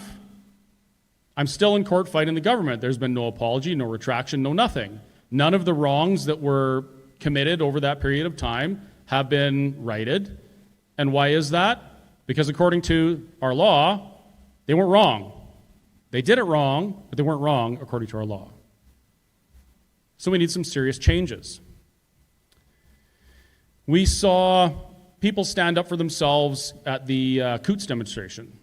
Speaker 2: I'm still in court fighting the government. There's been no apology, no retraction, no nothing. None of the wrongs that were committed over that period of time have been righted. And why is that? Because according to our law, they weren't wrong. They did it wrong, but they weren't wrong according to our law. So we need some serious changes. We saw people stand up for themselves at the Coots demonstration.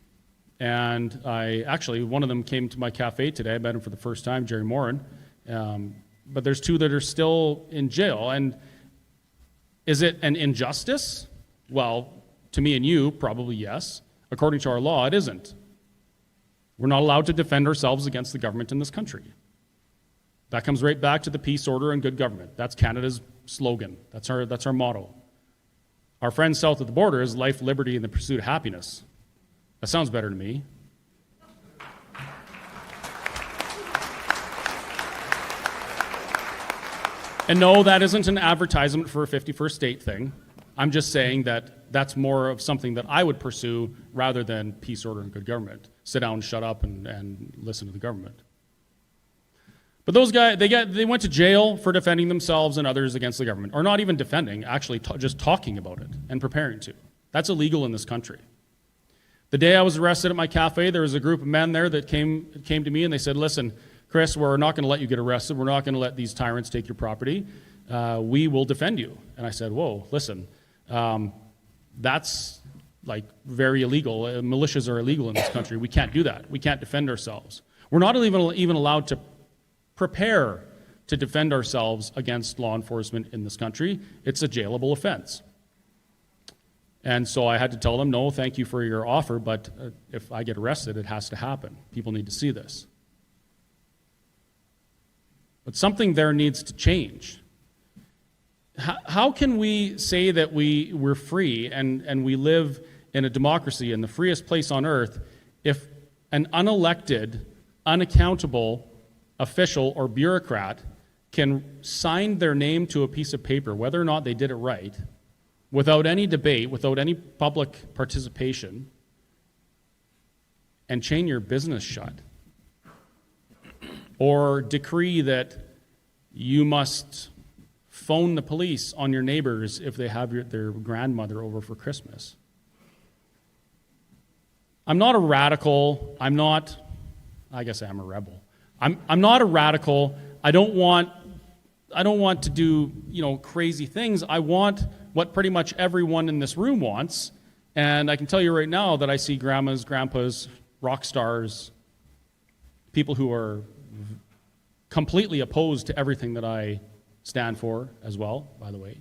Speaker 2: And one of them came to my cafe today. I met him for the first time, Jerry Morin. But there's two that are still in jail. And is it an injustice? Well, to me and you, probably yes. According to our law, it isn't. We're not allowed to defend ourselves against the government in this country. That comes right back to the peace, order, and good government. That's Canada's slogan. That's our motto. Our friends south of the border is life, liberty, and the pursuit of happiness. That sounds better to me. And no, that isn't an advertisement for a 51st state thing. I'm just saying that that's more of something that I would pursue rather than peace, order, and good government. Sit down, shut up, and listen to the government. But those guys, they went to jail for defending themselves and others against the government. Or not even defending, actually just talking about it and preparing to. That's illegal in this country. The day I was arrested at my cafe, there was a group of men there that came to me and they said, listen, Chris, we're not going to let you get arrested. We're not going to let these tyrants take your property. We will defend you. And I said, whoa, listen, that's like very illegal. Militias are illegal in this country. We can't do that. We can't defend ourselves. We're not even allowed to prepare to defend ourselves against law enforcement in this country. It's a jailable offense. And so I had to tell them, no, thank you for your offer, but if I get arrested, it has to happen. People need to see this. But something there needs to change. How can we say that we're free and we live in a democracy in the freest place on earth if an unelected, unaccountable official or bureaucrat can sign their name to a piece of paper, whether or not they did it right, without any debate, without any public participation, and chain your business shut? Or decree that you must phone the police on your neighbors if they have their grandmother over for Christmas. I'm not a radical. I guess I am a rebel. I'm not a radical. I don't want to do, crazy things. I want what pretty much everyone in this room wants. And I can tell you right now that I see grandmas, grandpas, rock stars, people who are completely opposed to everything that I stand for as well, by the way.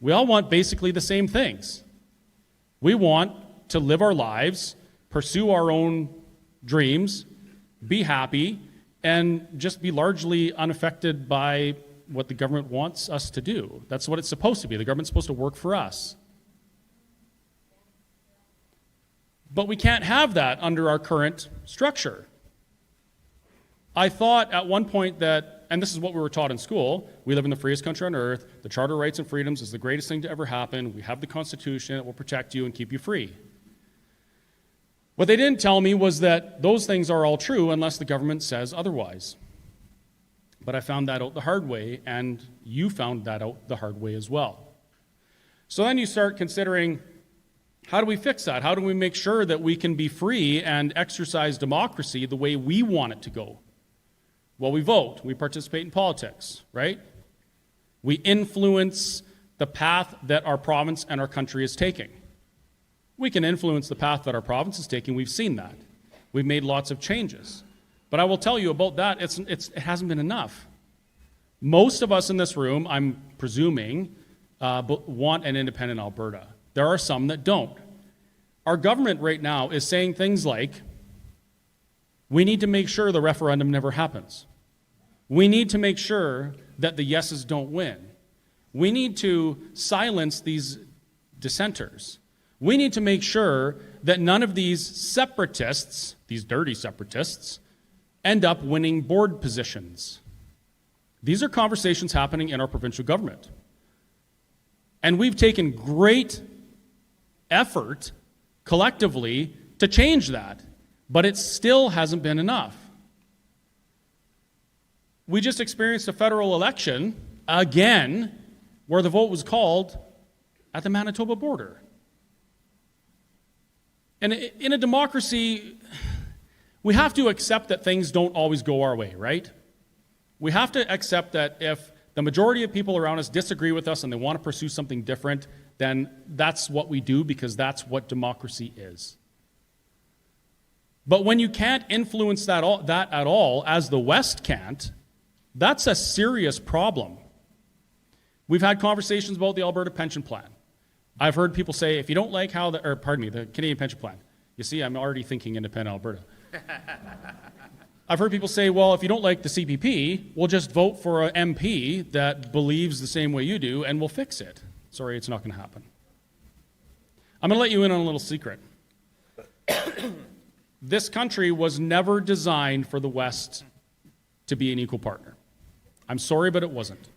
Speaker 2: We all want basically the same things. We want to live our lives, pursue our own dreams, be happy, and just be largely unaffected by what the government wants us to do. That's what it's supposed to be. The government's supposed to work for us. But we can't have that under our current structure. I thought at one point that, and this is what we were taught in school, we live in the freest country on earth, the Charter of Rights and Freedoms is the greatest thing to ever happen, we have the Constitution, it will protect you and keep you free. What they didn't tell me was that those things are all true unless the government says otherwise. But I found that out the hard way, and you found that out the hard way as well. So then you start considering, how do we fix that? How do we make sure that we can be free and exercise democracy the way we want it to go? Well, we vote. We participate in politics, right? We influence the path that our province and our country is taking. We can influence the path that our province is taking. We've seen that. We've made lots of changes. But I will tell you about that, it hasn't been enough. Most of us in this room, I'm presuming, want an independent Alberta. There are some that don't. Our government right now is saying things like, we need to make sure the referendum never happens. We need to make sure that the yeses don't win. We need to silence these dissenters. We need to make sure that none of these separatists, these dirty separatists, end up winning board positions. These are conversations happening in our provincial government. And we've taken great effort collectively to change that. But it still hasn't been enough. We just experienced a federal election, again, where the vote was called at the Manitoba border. And in a democracy, we have to accept that things don't always go our way, right? We have to accept that if the majority of people around us disagree with us and they want to pursue something different, then that's what we do because that's what democracy is. But when you can't influence that at all, as the West can't, that's a serious problem. We've had conversations about the Alberta pension plan. I've heard people say, if you don't like how the Canadian pension plan. You see, I'm already thinking independent Alberta. I've heard people say, well, if you don't like the CPP, we'll just vote for an MP that believes the same way you do and we'll fix it. Sorry, it's not going to happen. I'm going to let you in on a little secret. This country was never designed for the West to be an equal partner. I'm sorry, but it wasn't.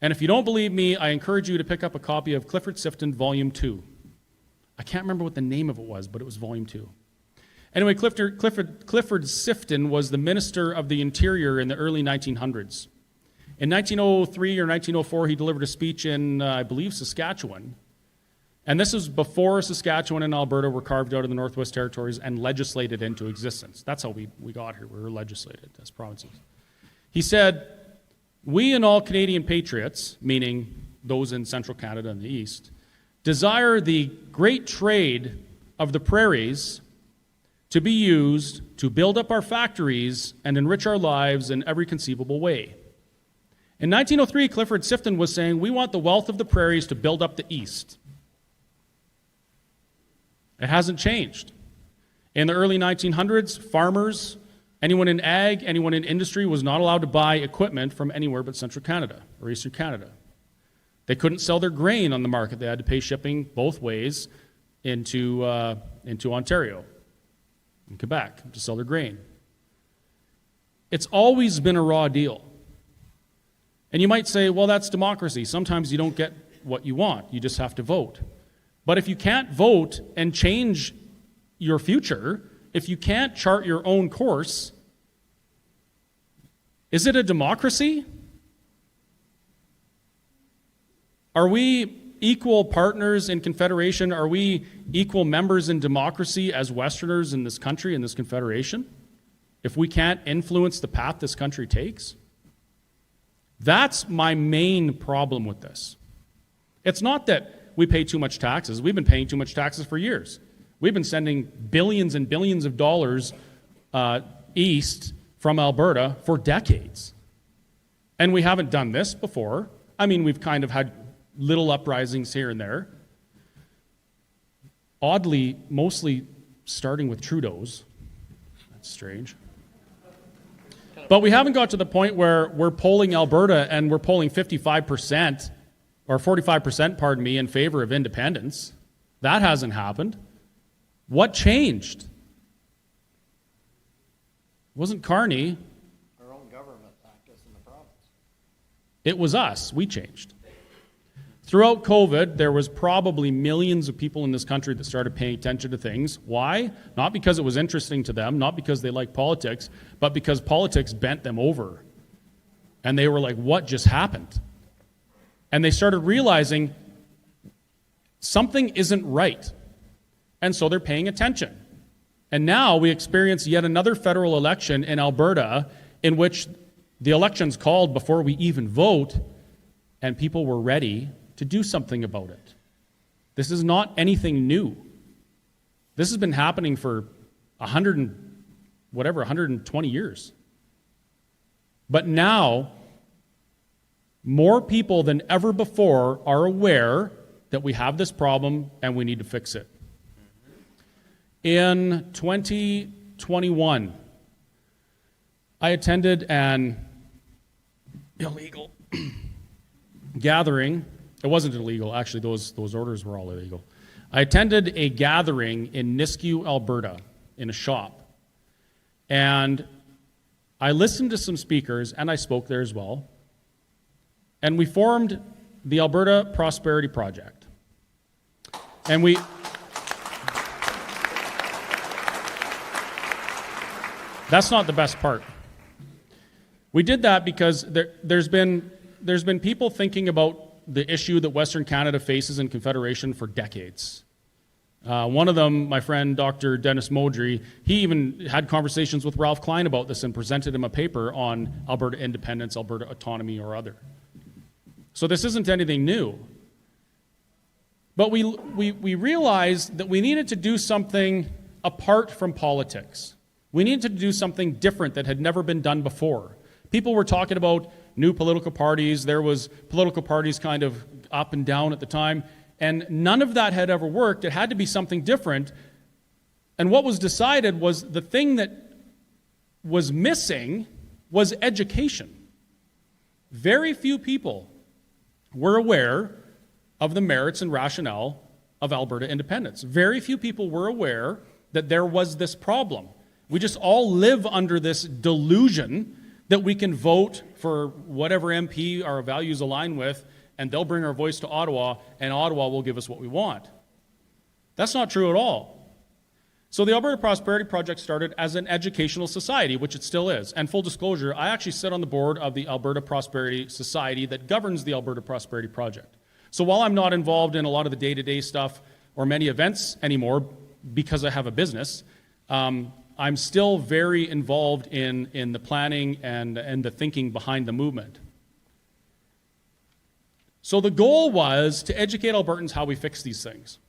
Speaker 2: And if you don't believe me, I encourage you to pick up a copy of Clifford Sifton, Volume 2. I can't remember what the name of it was, but it was Volume 2. Anyway, Clifford Sifton was the Minister of the Interior in the early 1900s. In 1903 or 1904, he delivered a speech in, I believe, Saskatchewan. And this was before Saskatchewan and Alberta were carved out of the Northwest Territories and legislated into existence. That's how we got here. We were legislated as provinces. He said, "We and all Canadian patriots," meaning those in central Canada and the east, "desire the great trade of the prairies to be used to build up our factories and enrich our lives in every conceivable way." In 1903, Clifford Sifton was saying, we want the wealth of the prairies to build up the east. It hasn't changed. In the early 1900s, farmers, anyone in ag, anyone in industry was not allowed to buy equipment from anywhere but central Canada or eastern Canada. They couldn't sell their grain on the market. They had to pay shipping both ways into Ontario and Quebec to sell their grain. It's always been a raw deal. And you might say, well, that's democracy. Sometimes you don't get what you want. You just have to vote. But if you can't vote and change your future, if you can't chart your own course, is it a democracy? Are we equal partners in Confederation? Are we equal members in democracy as Westerners in this country, in this Confederation? If we can't influence the path this country takes? That's my main problem with this. It's not that we pay too much taxes. We've been paying too much taxes for years. We've been sending billions and billions of dollars east from Alberta for decades. And we haven't done this before. I mean, we've kind of had little uprisings here and there. Oddly, mostly starting with Trudeau's. That's strange. But we haven't got to the point where we're polling Alberta and we're polling 55%, or 45%, pardon me, in favor of independence. That hasn't happened. What changed? It wasn't Carney.
Speaker 4: Our own government backed us in the province.
Speaker 2: It was us. We changed. Throughout COVID, there was probably millions of people in this country that started paying attention to things. Why? Not because it was interesting to them, not because they like politics, but because politics bent them over. And they were like, what just happened? And they started realizing something isn't right. And so they're paying attention. And now we experience yet another federal election in Alberta in which the election's called before we even vote, and people were ready to do something about it. This is not anything new. This has been happening for 120 years. But now, more people than ever before are aware that we have this problem and we need to fix it. In 2021, I attended an illegal gathering. It wasn't illegal, actually, those orders were all illegal. I attended a gathering in Nisku, Alberta, in a shop. And I listened to some speakers, and I spoke there as well. And we formed the Alberta Prosperity Project. And That's not the best part. We did that because there's been people thinking about the issue that Western Canada faces in Confederation for decades. One of them, my friend Dr. Dennis Modry, he even had conversations with Ralph Klein about this and presented him a paper on Alberta independence, Alberta autonomy, or other. So this isn't anything new. But we realized that we needed to do something apart from politics. We needed to do something different that had never been done before. People were talking about new political parties. There was political parties kind of up and down at the time, and none of that had ever worked. It had to be something different. And what was decided was the thing that was missing was education. Very few people were aware of the merits and rationale of Alberta independence. Very few people were aware that there was this problem. We just all live under this delusion that we can vote for whatever MP our values align with, and they'll bring our voice to Ottawa, and Ottawa will give us what we want. That's not true at all. So the Alberta Prosperity Project started as an educational society, which it still is. And full disclosure, I actually sit on the board of the Alberta Prosperity Society that governs the Alberta Prosperity Project. So while I'm not involved in a lot of the day-to-day stuff or many events anymore because I have a business, I'm still very involved in the planning and the thinking behind the movement. So the goal was to educate Albertans how we fix these things.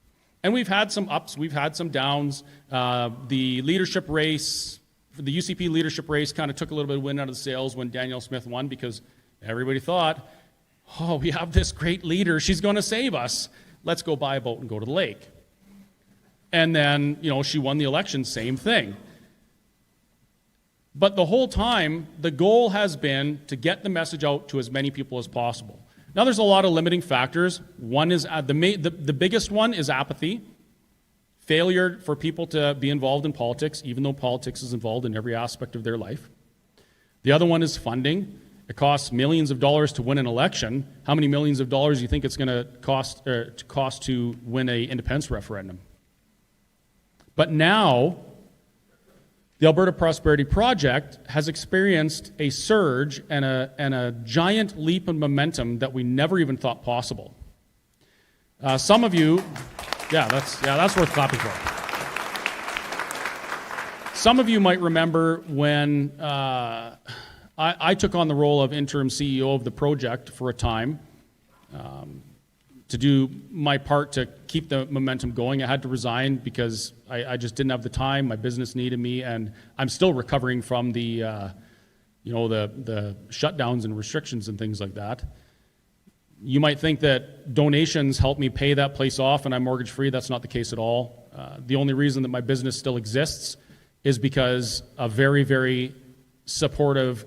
Speaker 2: And we've had some ups, we've had some downs. The leadership race, the UCP leadership race kind of took a little bit of wind out of the sails when Danielle Smith won because everybody thought, oh, we have this great leader, she's going to save us. Let's go buy a boat and go to the lake. And then, she won the election, same thing. But the whole time, the goal has been to get the message out to as many people as possible. Now, there's a lot of limiting factors. One is, the biggest one is apathy. Failure for people to be involved in politics, even though politics is involved in every aspect of their life. The other one is funding. It costs millions of dollars to win an election. How many millions of dollars do you think it's going to cost to win an independence referendum? But now, the Alberta Prosperity Project has experienced a surge and a giant leap in momentum that we never even thought possible. Some of you, that's worth clapping for. Some of you might remember when I took on the role of interim CEO of the project for a time to do my part to keep the momentum going. I had to resign because I just didn't have the time. My business needed me, and I'm still recovering from the shutdowns and restrictions and things like that. You might think that donations help me pay that place off and I'm mortgage free. That's not the case at all. The only reason that my business still exists is because a very, very supportive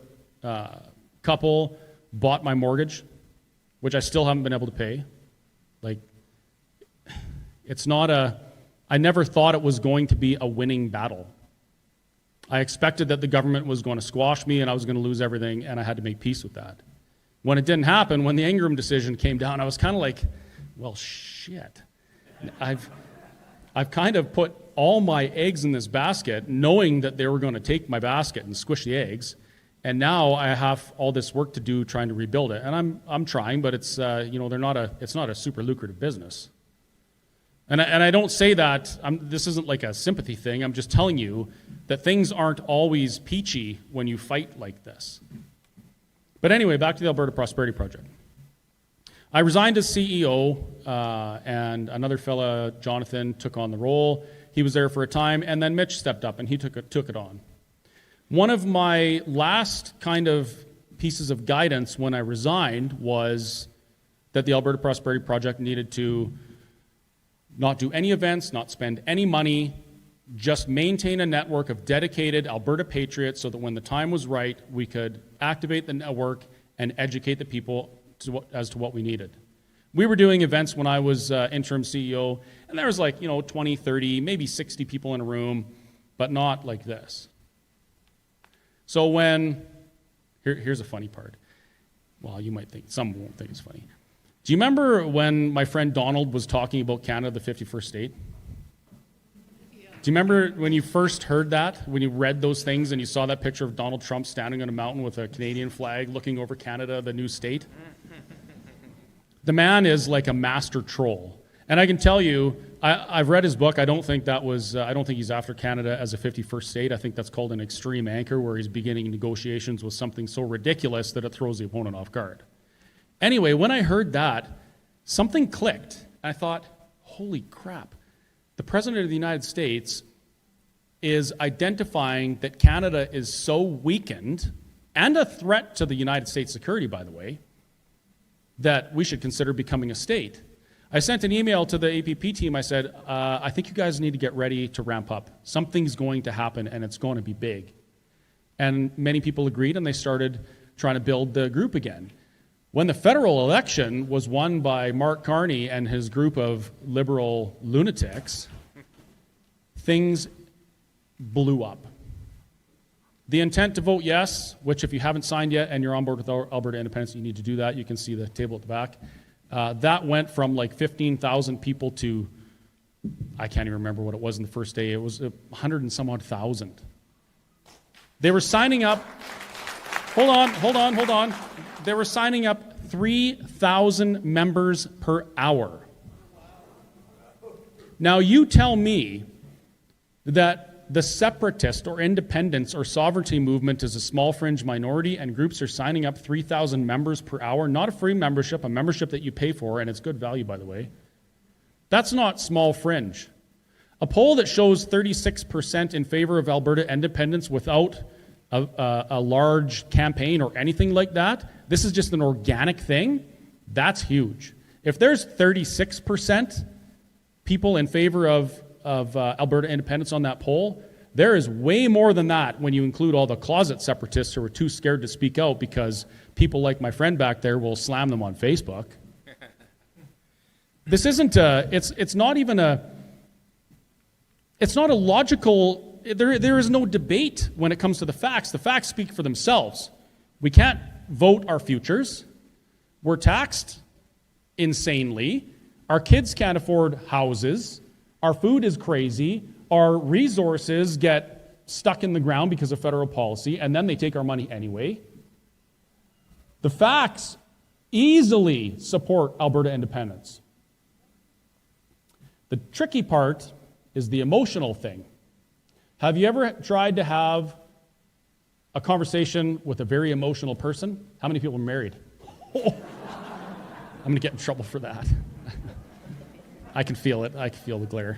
Speaker 2: couple bought my mortgage, which I still haven't been able to pay. I never thought it was going to be a winning battle. I expected that the government was going to squash me and I was going to lose everything, and I had to make peace with that. When it didn't happen, when the Ingram decision came down, I was kind of like, well, shit. I've kind of put all my eggs in this basket, knowing that they were going to take my basket and squish the eggs, and now I have all this work to do trying to rebuild it. And I'm trying, but it's it's not a super lucrative business. And I don't say that, this isn't like a sympathy thing, I'm just telling you that things aren't always peachy when you fight like this. But anyway, back to the Alberta Prosperity Project. I resigned as CEO, and another fella, Jonathan, took on the role. He was there for a time, and then Mitch stepped up and he took it on. One of my last kind of pieces of guidance when I resigned was that the Alberta Prosperity Project needed to not do any events, not spend any money, just maintain a network of dedicated Alberta patriots so that when the time was right, we could activate the network and educate the people as to what we needed. We were doing events when I was interim CEO, and there was 20, 30, maybe 60 people in a room, but not like this. So here's a funny part. Well, you might think, some won't think it's funny. Do you remember when my friend Donald was talking about Canada, the 51st state? Do you remember when you first heard that, when you read those things and you saw that picture of Donald Trump standing on a mountain with a Canadian flag looking over Canada, the new state? The man is like a master troll. And I can tell you, I've read his book. I don't think he's after Canada as a 51st state. I think that's called an extreme anchor, where he's beginning negotiations with something so ridiculous that it throws the opponent off guard. Anyway, when I heard that, something clicked. I thought, holy crap. The President of the United States is identifying that Canada is so weakened, and a threat to the United States security, by the way, that we should consider becoming a state. I sent an email to the APP team. I said, I think you guys need to get ready to ramp up. Something's going to happen, and it's going to be big. And many people agreed, and they started trying to build the group again. When the federal election was won by Mark Carney and his group of liberal lunatics, things blew up. The intent to vote yes, which if you haven't signed yet and you're on board with Alberta independence, you need to do that. You can see the table at the back. That went from like 15,000 people to, I can't even remember what it was in the first day. It was 100 and some odd thousand. They were signing up, hold on. They were signing up 3,000 members per hour. Now you tell me that the separatist or independence or sovereignty movement is a small fringe minority and groups are signing up 3,000 members per hour, not a free membership, a membership that you pay for, and it's good value, by the way. That's not small fringe. A poll that shows 36% in favor of Alberta independence without a large campaign or anything like that, this is just an organic thing, that's huge. If there's 36% people in favor of Alberta independence on that poll, there is way more than that when you include all the closet separatists who are too scared to speak out because people like my friend back there will slam them on Facebook. This isn't it's not a logical, there is no debate when it comes to the facts. The facts speak for themselves. We can't vote our futures. We're taxed insanely. Our kids can't afford houses. Our food is crazy. Our resources get stuck in the ground because of federal policy, and then they take our money anyway. The facts easily support Alberta independence. The tricky part is the emotional thing. Have you ever tried to have a conversation with a very emotional person? How many people are married? I'm going to get in trouble for that. I can feel it. I can feel the glare.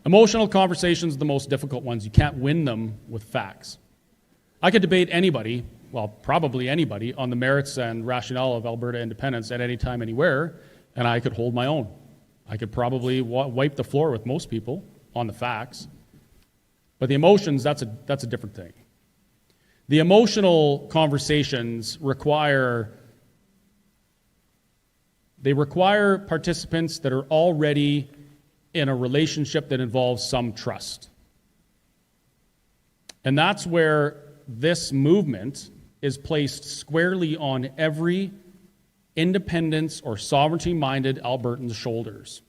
Speaker 2: Emotional conversations are the most difficult ones. You can't win them with facts. I could debate anybody, well, probably anybody, on the merits and rationale of Alberta independence at any time, anywhere, and I could hold my own. I could probably wipe the floor with most people on the facts. But the emotions, that's a different thing. The emotional conversations require participants that are already in a relationship that involves some trust. And that's where this movement is placed squarely on every independence or sovereignty-minded Albertan's shoulders.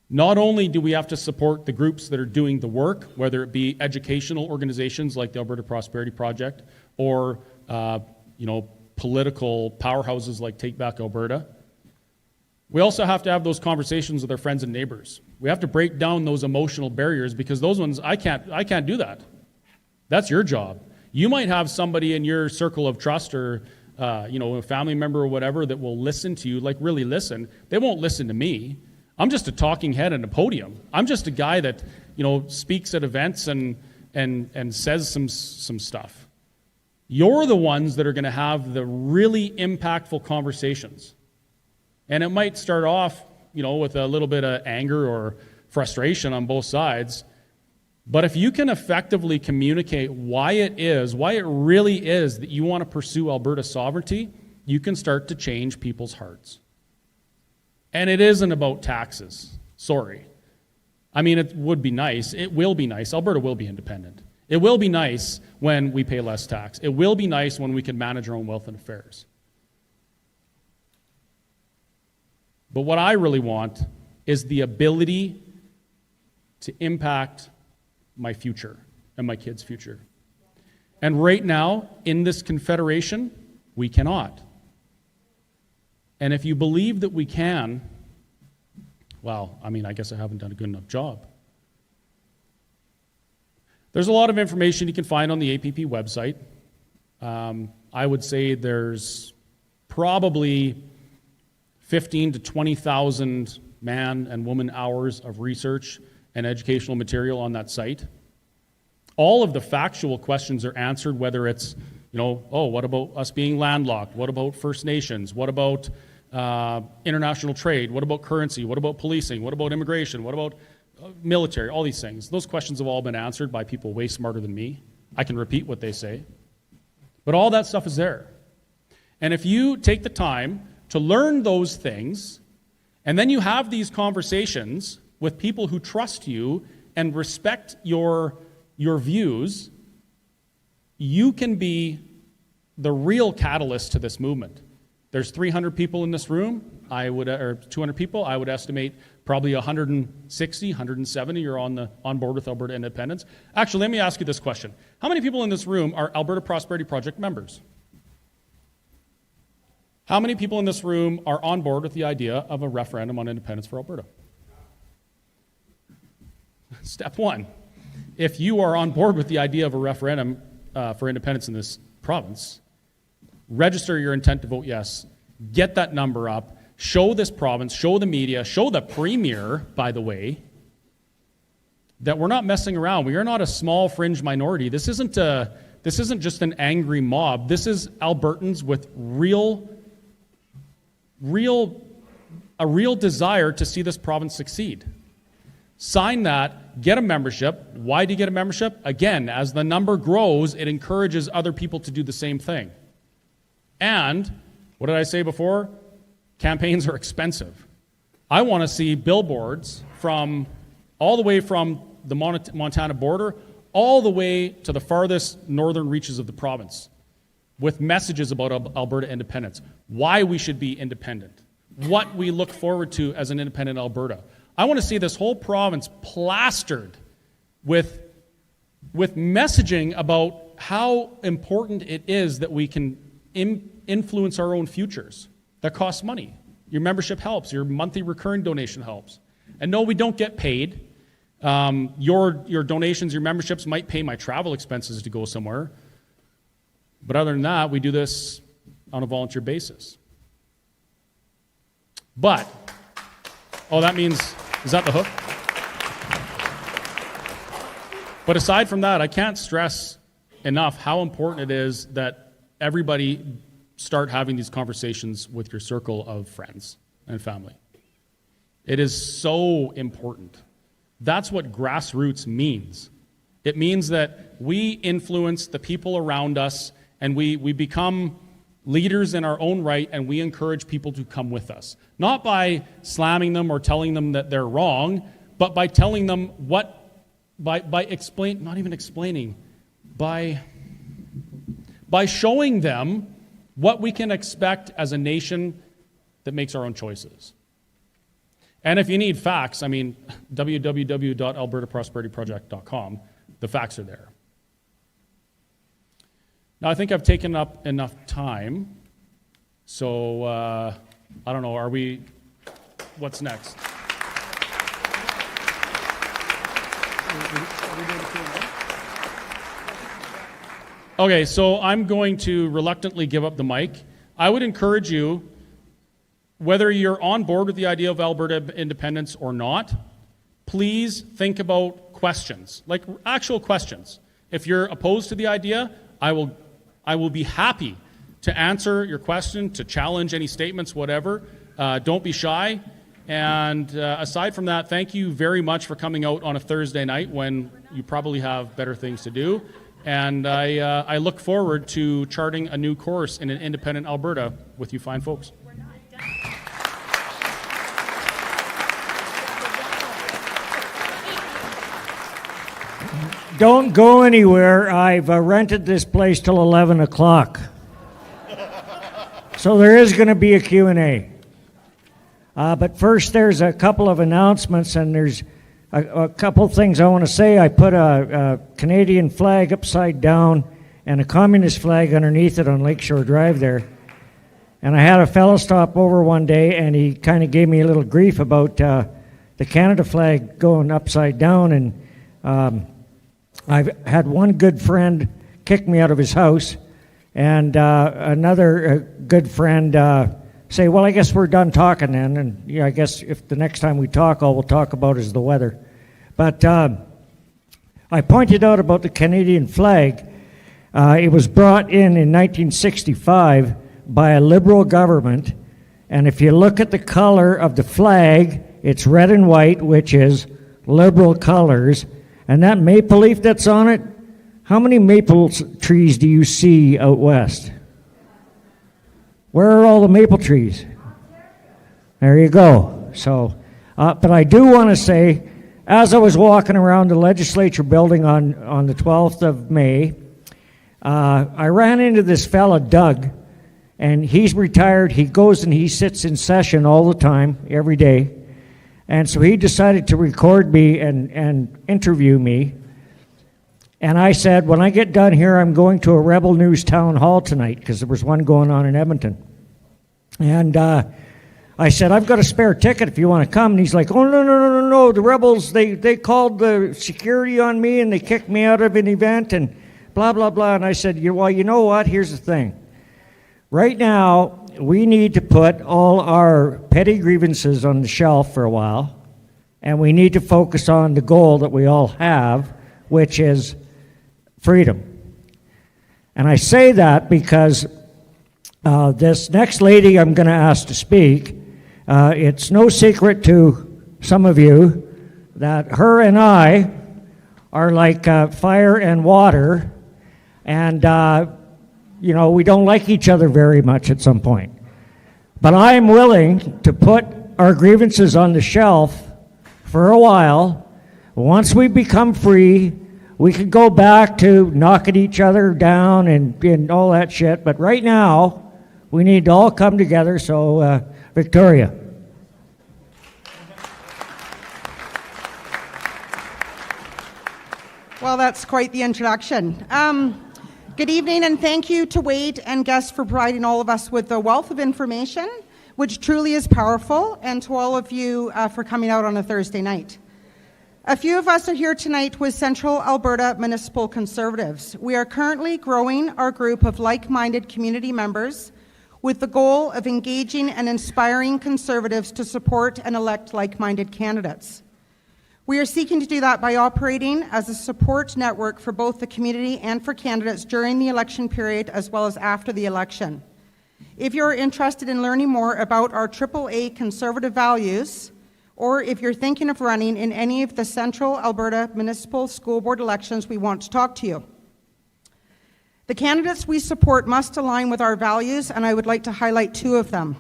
Speaker 2: Not only do we have to support the groups that are doing the work, whether it be educational organizations like the Alberta Prosperity Project or political powerhouses like Take Back Alberta, we also have to have those conversations with our friends and neighbors. We have to break down those emotional barriers because those ones, I can't do that. That's your job. You might have somebody in your circle of trust or a family member or whatever that will listen to you, like really listen. They won't listen to me. I'm just a talking head on a podium. I'm just a guy that, speaks at events and says some stuff. You're the ones that are going to have the really impactful conversations. And it might start off, with a little bit of anger or frustration on both sides. But if you can effectively communicate why it really is that you want to pursue Alberta sovereignty, you can start to change people's hearts. And it isn't about taxes. Sorry. I mean, it would be nice. It will be nice. Alberta will be independent. It will be nice when we pay less tax. It will be nice when we can manage our own wealth and affairs. But what I really want is the ability to impact my future and my kids' future. And right now, in this Confederation, we cannot. And if you believe that we can, well, I mean, I guess I haven't done a good enough job. There's a lot of information you can find on the APP website. I would say there's probably 15 to 20,000 man and woman hours of research and educational material on that site. All of the factual questions are answered, whether it's, what about us being landlocked? What about First Nations? What about international trade? What about currency? What about policing? What about immigration? What about military? All these things. Those questions have all been answered by people way smarter than me. I can repeat what they say. But all that stuff is there. And if you take the time to learn those things, and then you have these conversations with people who trust you and respect your views, you can be the real catalyst to this movement. There's 300 people in this room, or 200 people. I would estimate probably 160, 170 are on board with Alberta independence. Actually, let me ask you this question. How many people in this room are Alberta Prosperity Project members? How many people in this room are on board with the idea of a referendum on independence for Alberta? Step one. If you are on board with the idea of a referendum for independence in this province, register your intent to vote yes. Get that number up. Show this province, show the media, show the Premier, by the way, that we're not messing around. We are not a small fringe minority. This isn't just an angry mob. This is Albertans with a real desire to see this province succeed. Sign that, get a membership. Why do you get a membership? Again, as the number grows, it encourages other people to do the same thing. And, what did I say before? Campaigns are expensive. I want to see billboards all the way from the Montana border all the way to the farthest northern reaches of the province with messages about Alberta independence, why we should be independent, what we look forward to as an independent Alberta. I want to see this whole province plastered with messaging about how important it is that we can influence our own futures. That costs money. Your membership helps. Your monthly recurring donation helps. And no, we don't get paid. Your donations, your memberships might pay my travel expenses to go somewhere. But other than that, we do this on a volunteer basis. But, that means, is that the hook? But aside from that, I can't stress enough how important it is that everybody start having these conversations with your circle of friends and family. It is so important. That's what grassroots means. It means that we influence the people around us and we become leaders in our own right, and we encourage people to come with us. Not by slamming them or telling them that they're wrong, but by telling them by showing them what we can expect as a nation that makes our own choices. And if you need facts, www.albertaprosperityproject.com, the facts are there. Now, I think I've taken up enough time, so I don't know, what's next? Okay, so I'm going to reluctantly give up the mic. I would encourage you, whether you're on board with the idea of Alberta independence or not, please think about questions, like actual questions. If you're opposed to the idea, I will be happy to answer your question, to challenge any statements, whatever. Don't be shy. And aside from that, thank you very much for coming out on a Thursday night when you probably have better things to do. And I look forward to charting a new course in an independent Alberta with you fine folks.
Speaker 3: Don't go anywhere. I've rented this place till 11 o'clock. So there is going to be a Q&A. But first, there's a couple of announcements, and there's a couple things I want to say. I put a Canadian flag upside down and a communist flag underneath it on Lakeshore Drive there. And I had a fellow stop over one day, and he kind of gave me a little grief about the Canada flag going upside down. And I've had one good friend kick me out of his house, and another good friend say, well, I guess we're done talking then. And yeah, I guess if the next time we talk, all we'll talk about is the weather. But I pointed out about the Canadian flag. It was brought in 1965 by a Liberal government. And if you look at the color of the flag, it's red and white, which is Liberal colors. And that maple leaf that's on it, how many maple trees do you see out west? Where are all the maple trees? There you go. So, but I do want to say, as I was walking around the legislature building on the 12th of May, I ran into this fella, Doug, and he's retired. He goes and he sits in session all the time, every day. And so he decided to record me and interview me. And I said, when I get done here, I'm going to a Rebel News town hall tonight, because there was one going on in Edmonton. And I said, I've got a spare ticket if you want to come. And he's like, oh, no. The Rebels, they called the security on me, and they kicked me out of an event, and blah, blah, blah. And I said, well, you know what? Here's the thing. Right now, we need to put all our petty grievances on the shelf for a while, and we need to focus on the goal that we all have, which is freedom. And I say that because this next lady I'm going to ask to speak, it's no secret to some of you that her and I are like fire and water, and we don't like each other very much at some point. But I am willing to put our grievances on the shelf for a while. Once we become free, we could go back to knocking each other down and all that shit. But right now, we need to all come together. So, Victoria.
Speaker 8: Well, that's quite the introduction. Good evening, and thank you to Wade and guests for providing all of us with a wealth of information, which truly is powerful, and to all of you for coming out on a Thursday night. A few of us are here tonight with Central Alberta Municipal Conservatives. We are currently growing our group of like-minded community members with the goal of engaging and inspiring Conservatives to support and elect like-minded candidates. We are seeking to do that by operating as a support network for both the community and for candidates during the election period as well as after the election. If you're interested in learning more about our AAA Conservative values, or if you're thinking of running in any of the Central Alberta Municipal School Board elections, we want to talk to you. The candidates we support must align with our values, and I would like to highlight two of them.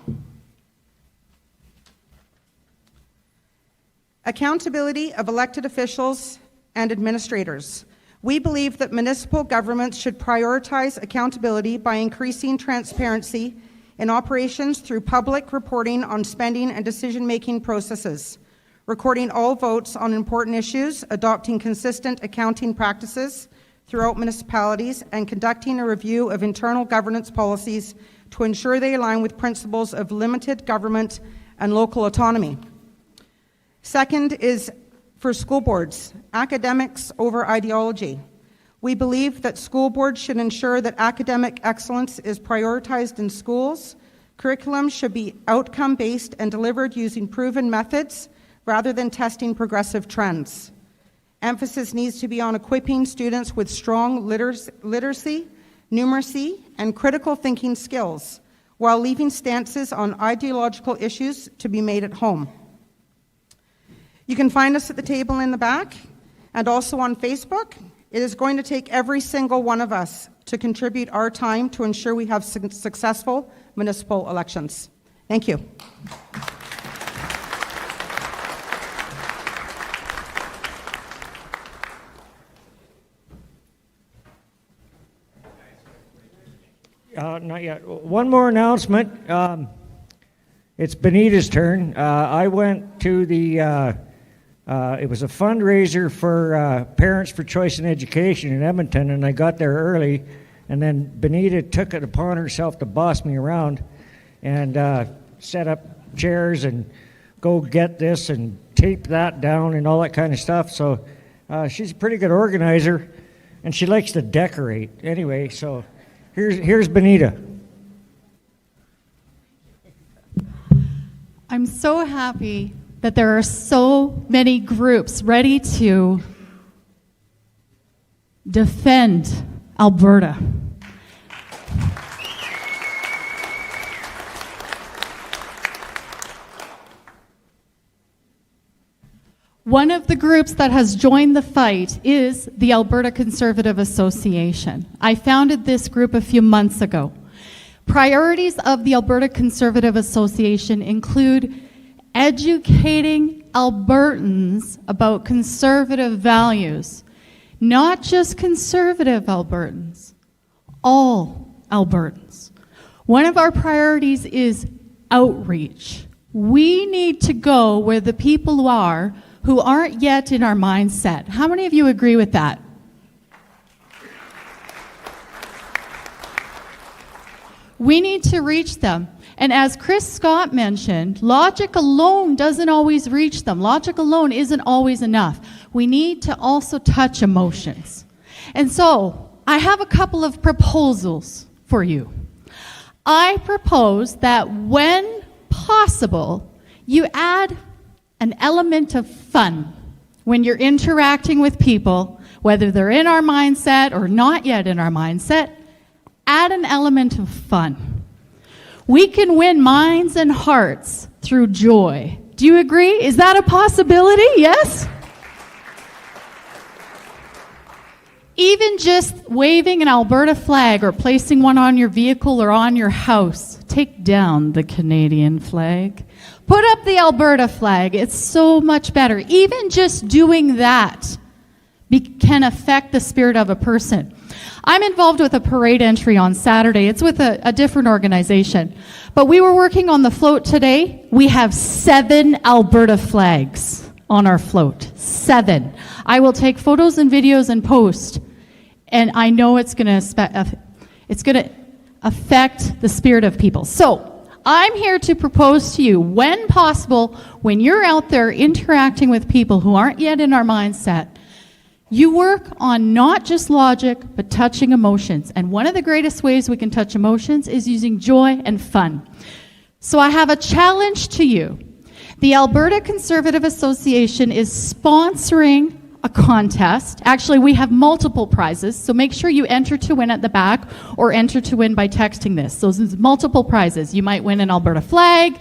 Speaker 8: Accountability of elected officials and administrators. We believe that municipal governments should prioritize accountability by increasing transparency in operations through public reporting on spending and decision-making processes, recording all votes on important issues, adopting consistent accounting practices throughout municipalities, and conducting a review of internal governance policies to ensure they align with principles of limited government and local autonomy. Second is for school boards, academics over ideology. We believe that school boards should ensure that academic excellence is prioritized in schools. Curriculum should be outcome-based and delivered using proven methods rather than testing progressive trends. Emphasis needs to be on equipping students with strong literacy, numeracy, and critical thinking skills, while leaving stances on ideological issues to be made at home. You can find us at the table in the back and also on Facebook. It is going to take every single one of us to contribute our time to ensure we have successful municipal elections. Thank you.
Speaker 3: Not yet. One more announcement. It's Benita's turn. I went to the It was a fundraiser for Parents for Choice in Education in Edmonton, and I got there early, and then Benita took it upon herself to boss me around and set up chairs and go get this and tape that down and all that kind of stuff. So she's a pretty good organizer, and she likes to decorate. Anyway, so here's Benita.
Speaker 9: I'm so happy that there are so many groups ready to defend Alberta. One of the groups that has joined the fight is the Alberta Conservative Association. I founded this group a few months ago. Priorities of the Alberta Conservative Association include educating Albertans about conservative values. Not just conservative Albertans, all Albertans. One of our priorities is outreach. We need to go where the people are who aren't yet in our mindset. How many of you agree with that? We need to reach them. And as Chris Scott mentioned, logic alone doesn't always reach them. Logic alone isn't always enough. We need to also touch emotions. And so, I have a couple of proposals for you. I propose that when possible, you add an element of fun when you're interacting with people, whether they're in our mindset or not yet in our mindset. Add an element of fun. We can win minds and hearts through joy. Do you agree? Is that a possibility? Yes? Even just waving an Alberta flag or placing one on your vehicle or on your house. Take down the Canadian flag. Put up the Alberta flag. It's so much better. Even just doing that can affect the spirit of a person. I'm involved with a parade entry on Saturday. It's with a different organization. But we were working on the float today. We have 7 Alberta flags on our float. 7. I will take photos and videos and post. And I know it's going to affect the spirit of people. So I'm here to propose to you, when possible, when you're out there interacting with people who aren't yet in our mindset, you work on not just logic, but touching emotions. And one of the greatest ways we can touch emotions is using joy and fun. So I have a challenge to you. The Alberta Conservative Association is sponsoring a contest. Actually, we have multiple prizes, so make sure you enter to win at the back or enter to win by texting this. So there's multiple prizes. You might win an Alberta flag.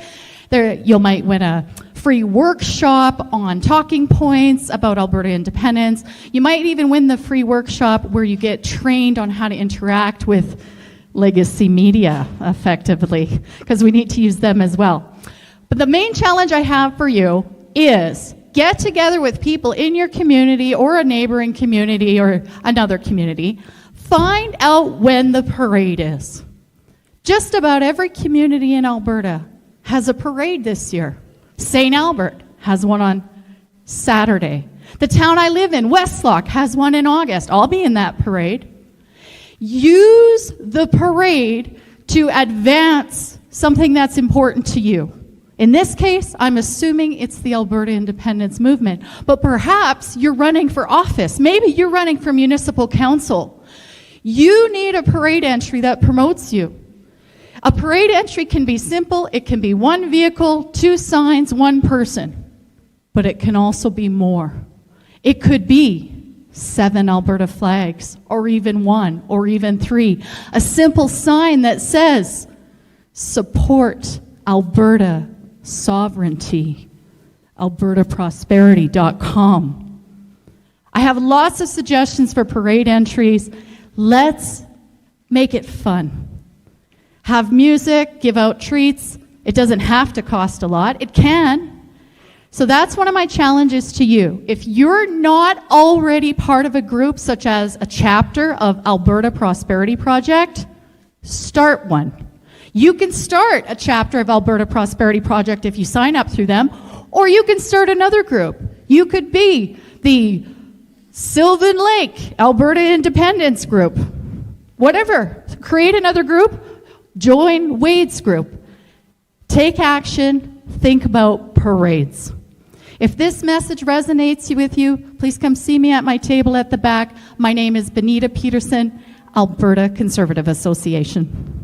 Speaker 9: You might win a free workshop on talking points about Alberta independence. You might even win the free workshop where you get trained on how to interact with legacy media effectively, because we need to use them as well. But the main challenge I have for you is get together with people in your community or a neighboring community or another community. Find out when the parade is. Just about every community in Alberta has a parade this year. St. Albert has one on Saturday. The town I live in, Westlock, has one in August. I'll be in that parade. Use the parade to advance something that's important to you. In this case, I'm assuming it's the Alberta independence movement, but perhaps you're running for office. Maybe you're running for municipal council. You need a parade entry that promotes you. A parade entry can be simple. It can be 1 vehicle, 2 signs, 1 person. But it can also be more. It could be 7 Alberta flags, or even 1, or even 3. A simple sign that says, support Alberta sovereignty, albertaprosperity.com. I have lots of suggestions for parade entries. Let's make it fun. Have music, give out treats. It doesn't have to cost a lot. It can. So that's one of my challenges to you. If you're not already part of a group such as a chapter of Alberta Prosperity Project, start one. You can start a chapter of Alberta Prosperity Project if you sign up through them, or you can start another group. You could be the Sylvan Lake Alberta Independence Group. Whatever. Create another group. Join Wade's group. Take action. Think about parades. If this message resonates with you, please come see me at my table at the back. My name is Benita Peterson, Alberta Conservative Association.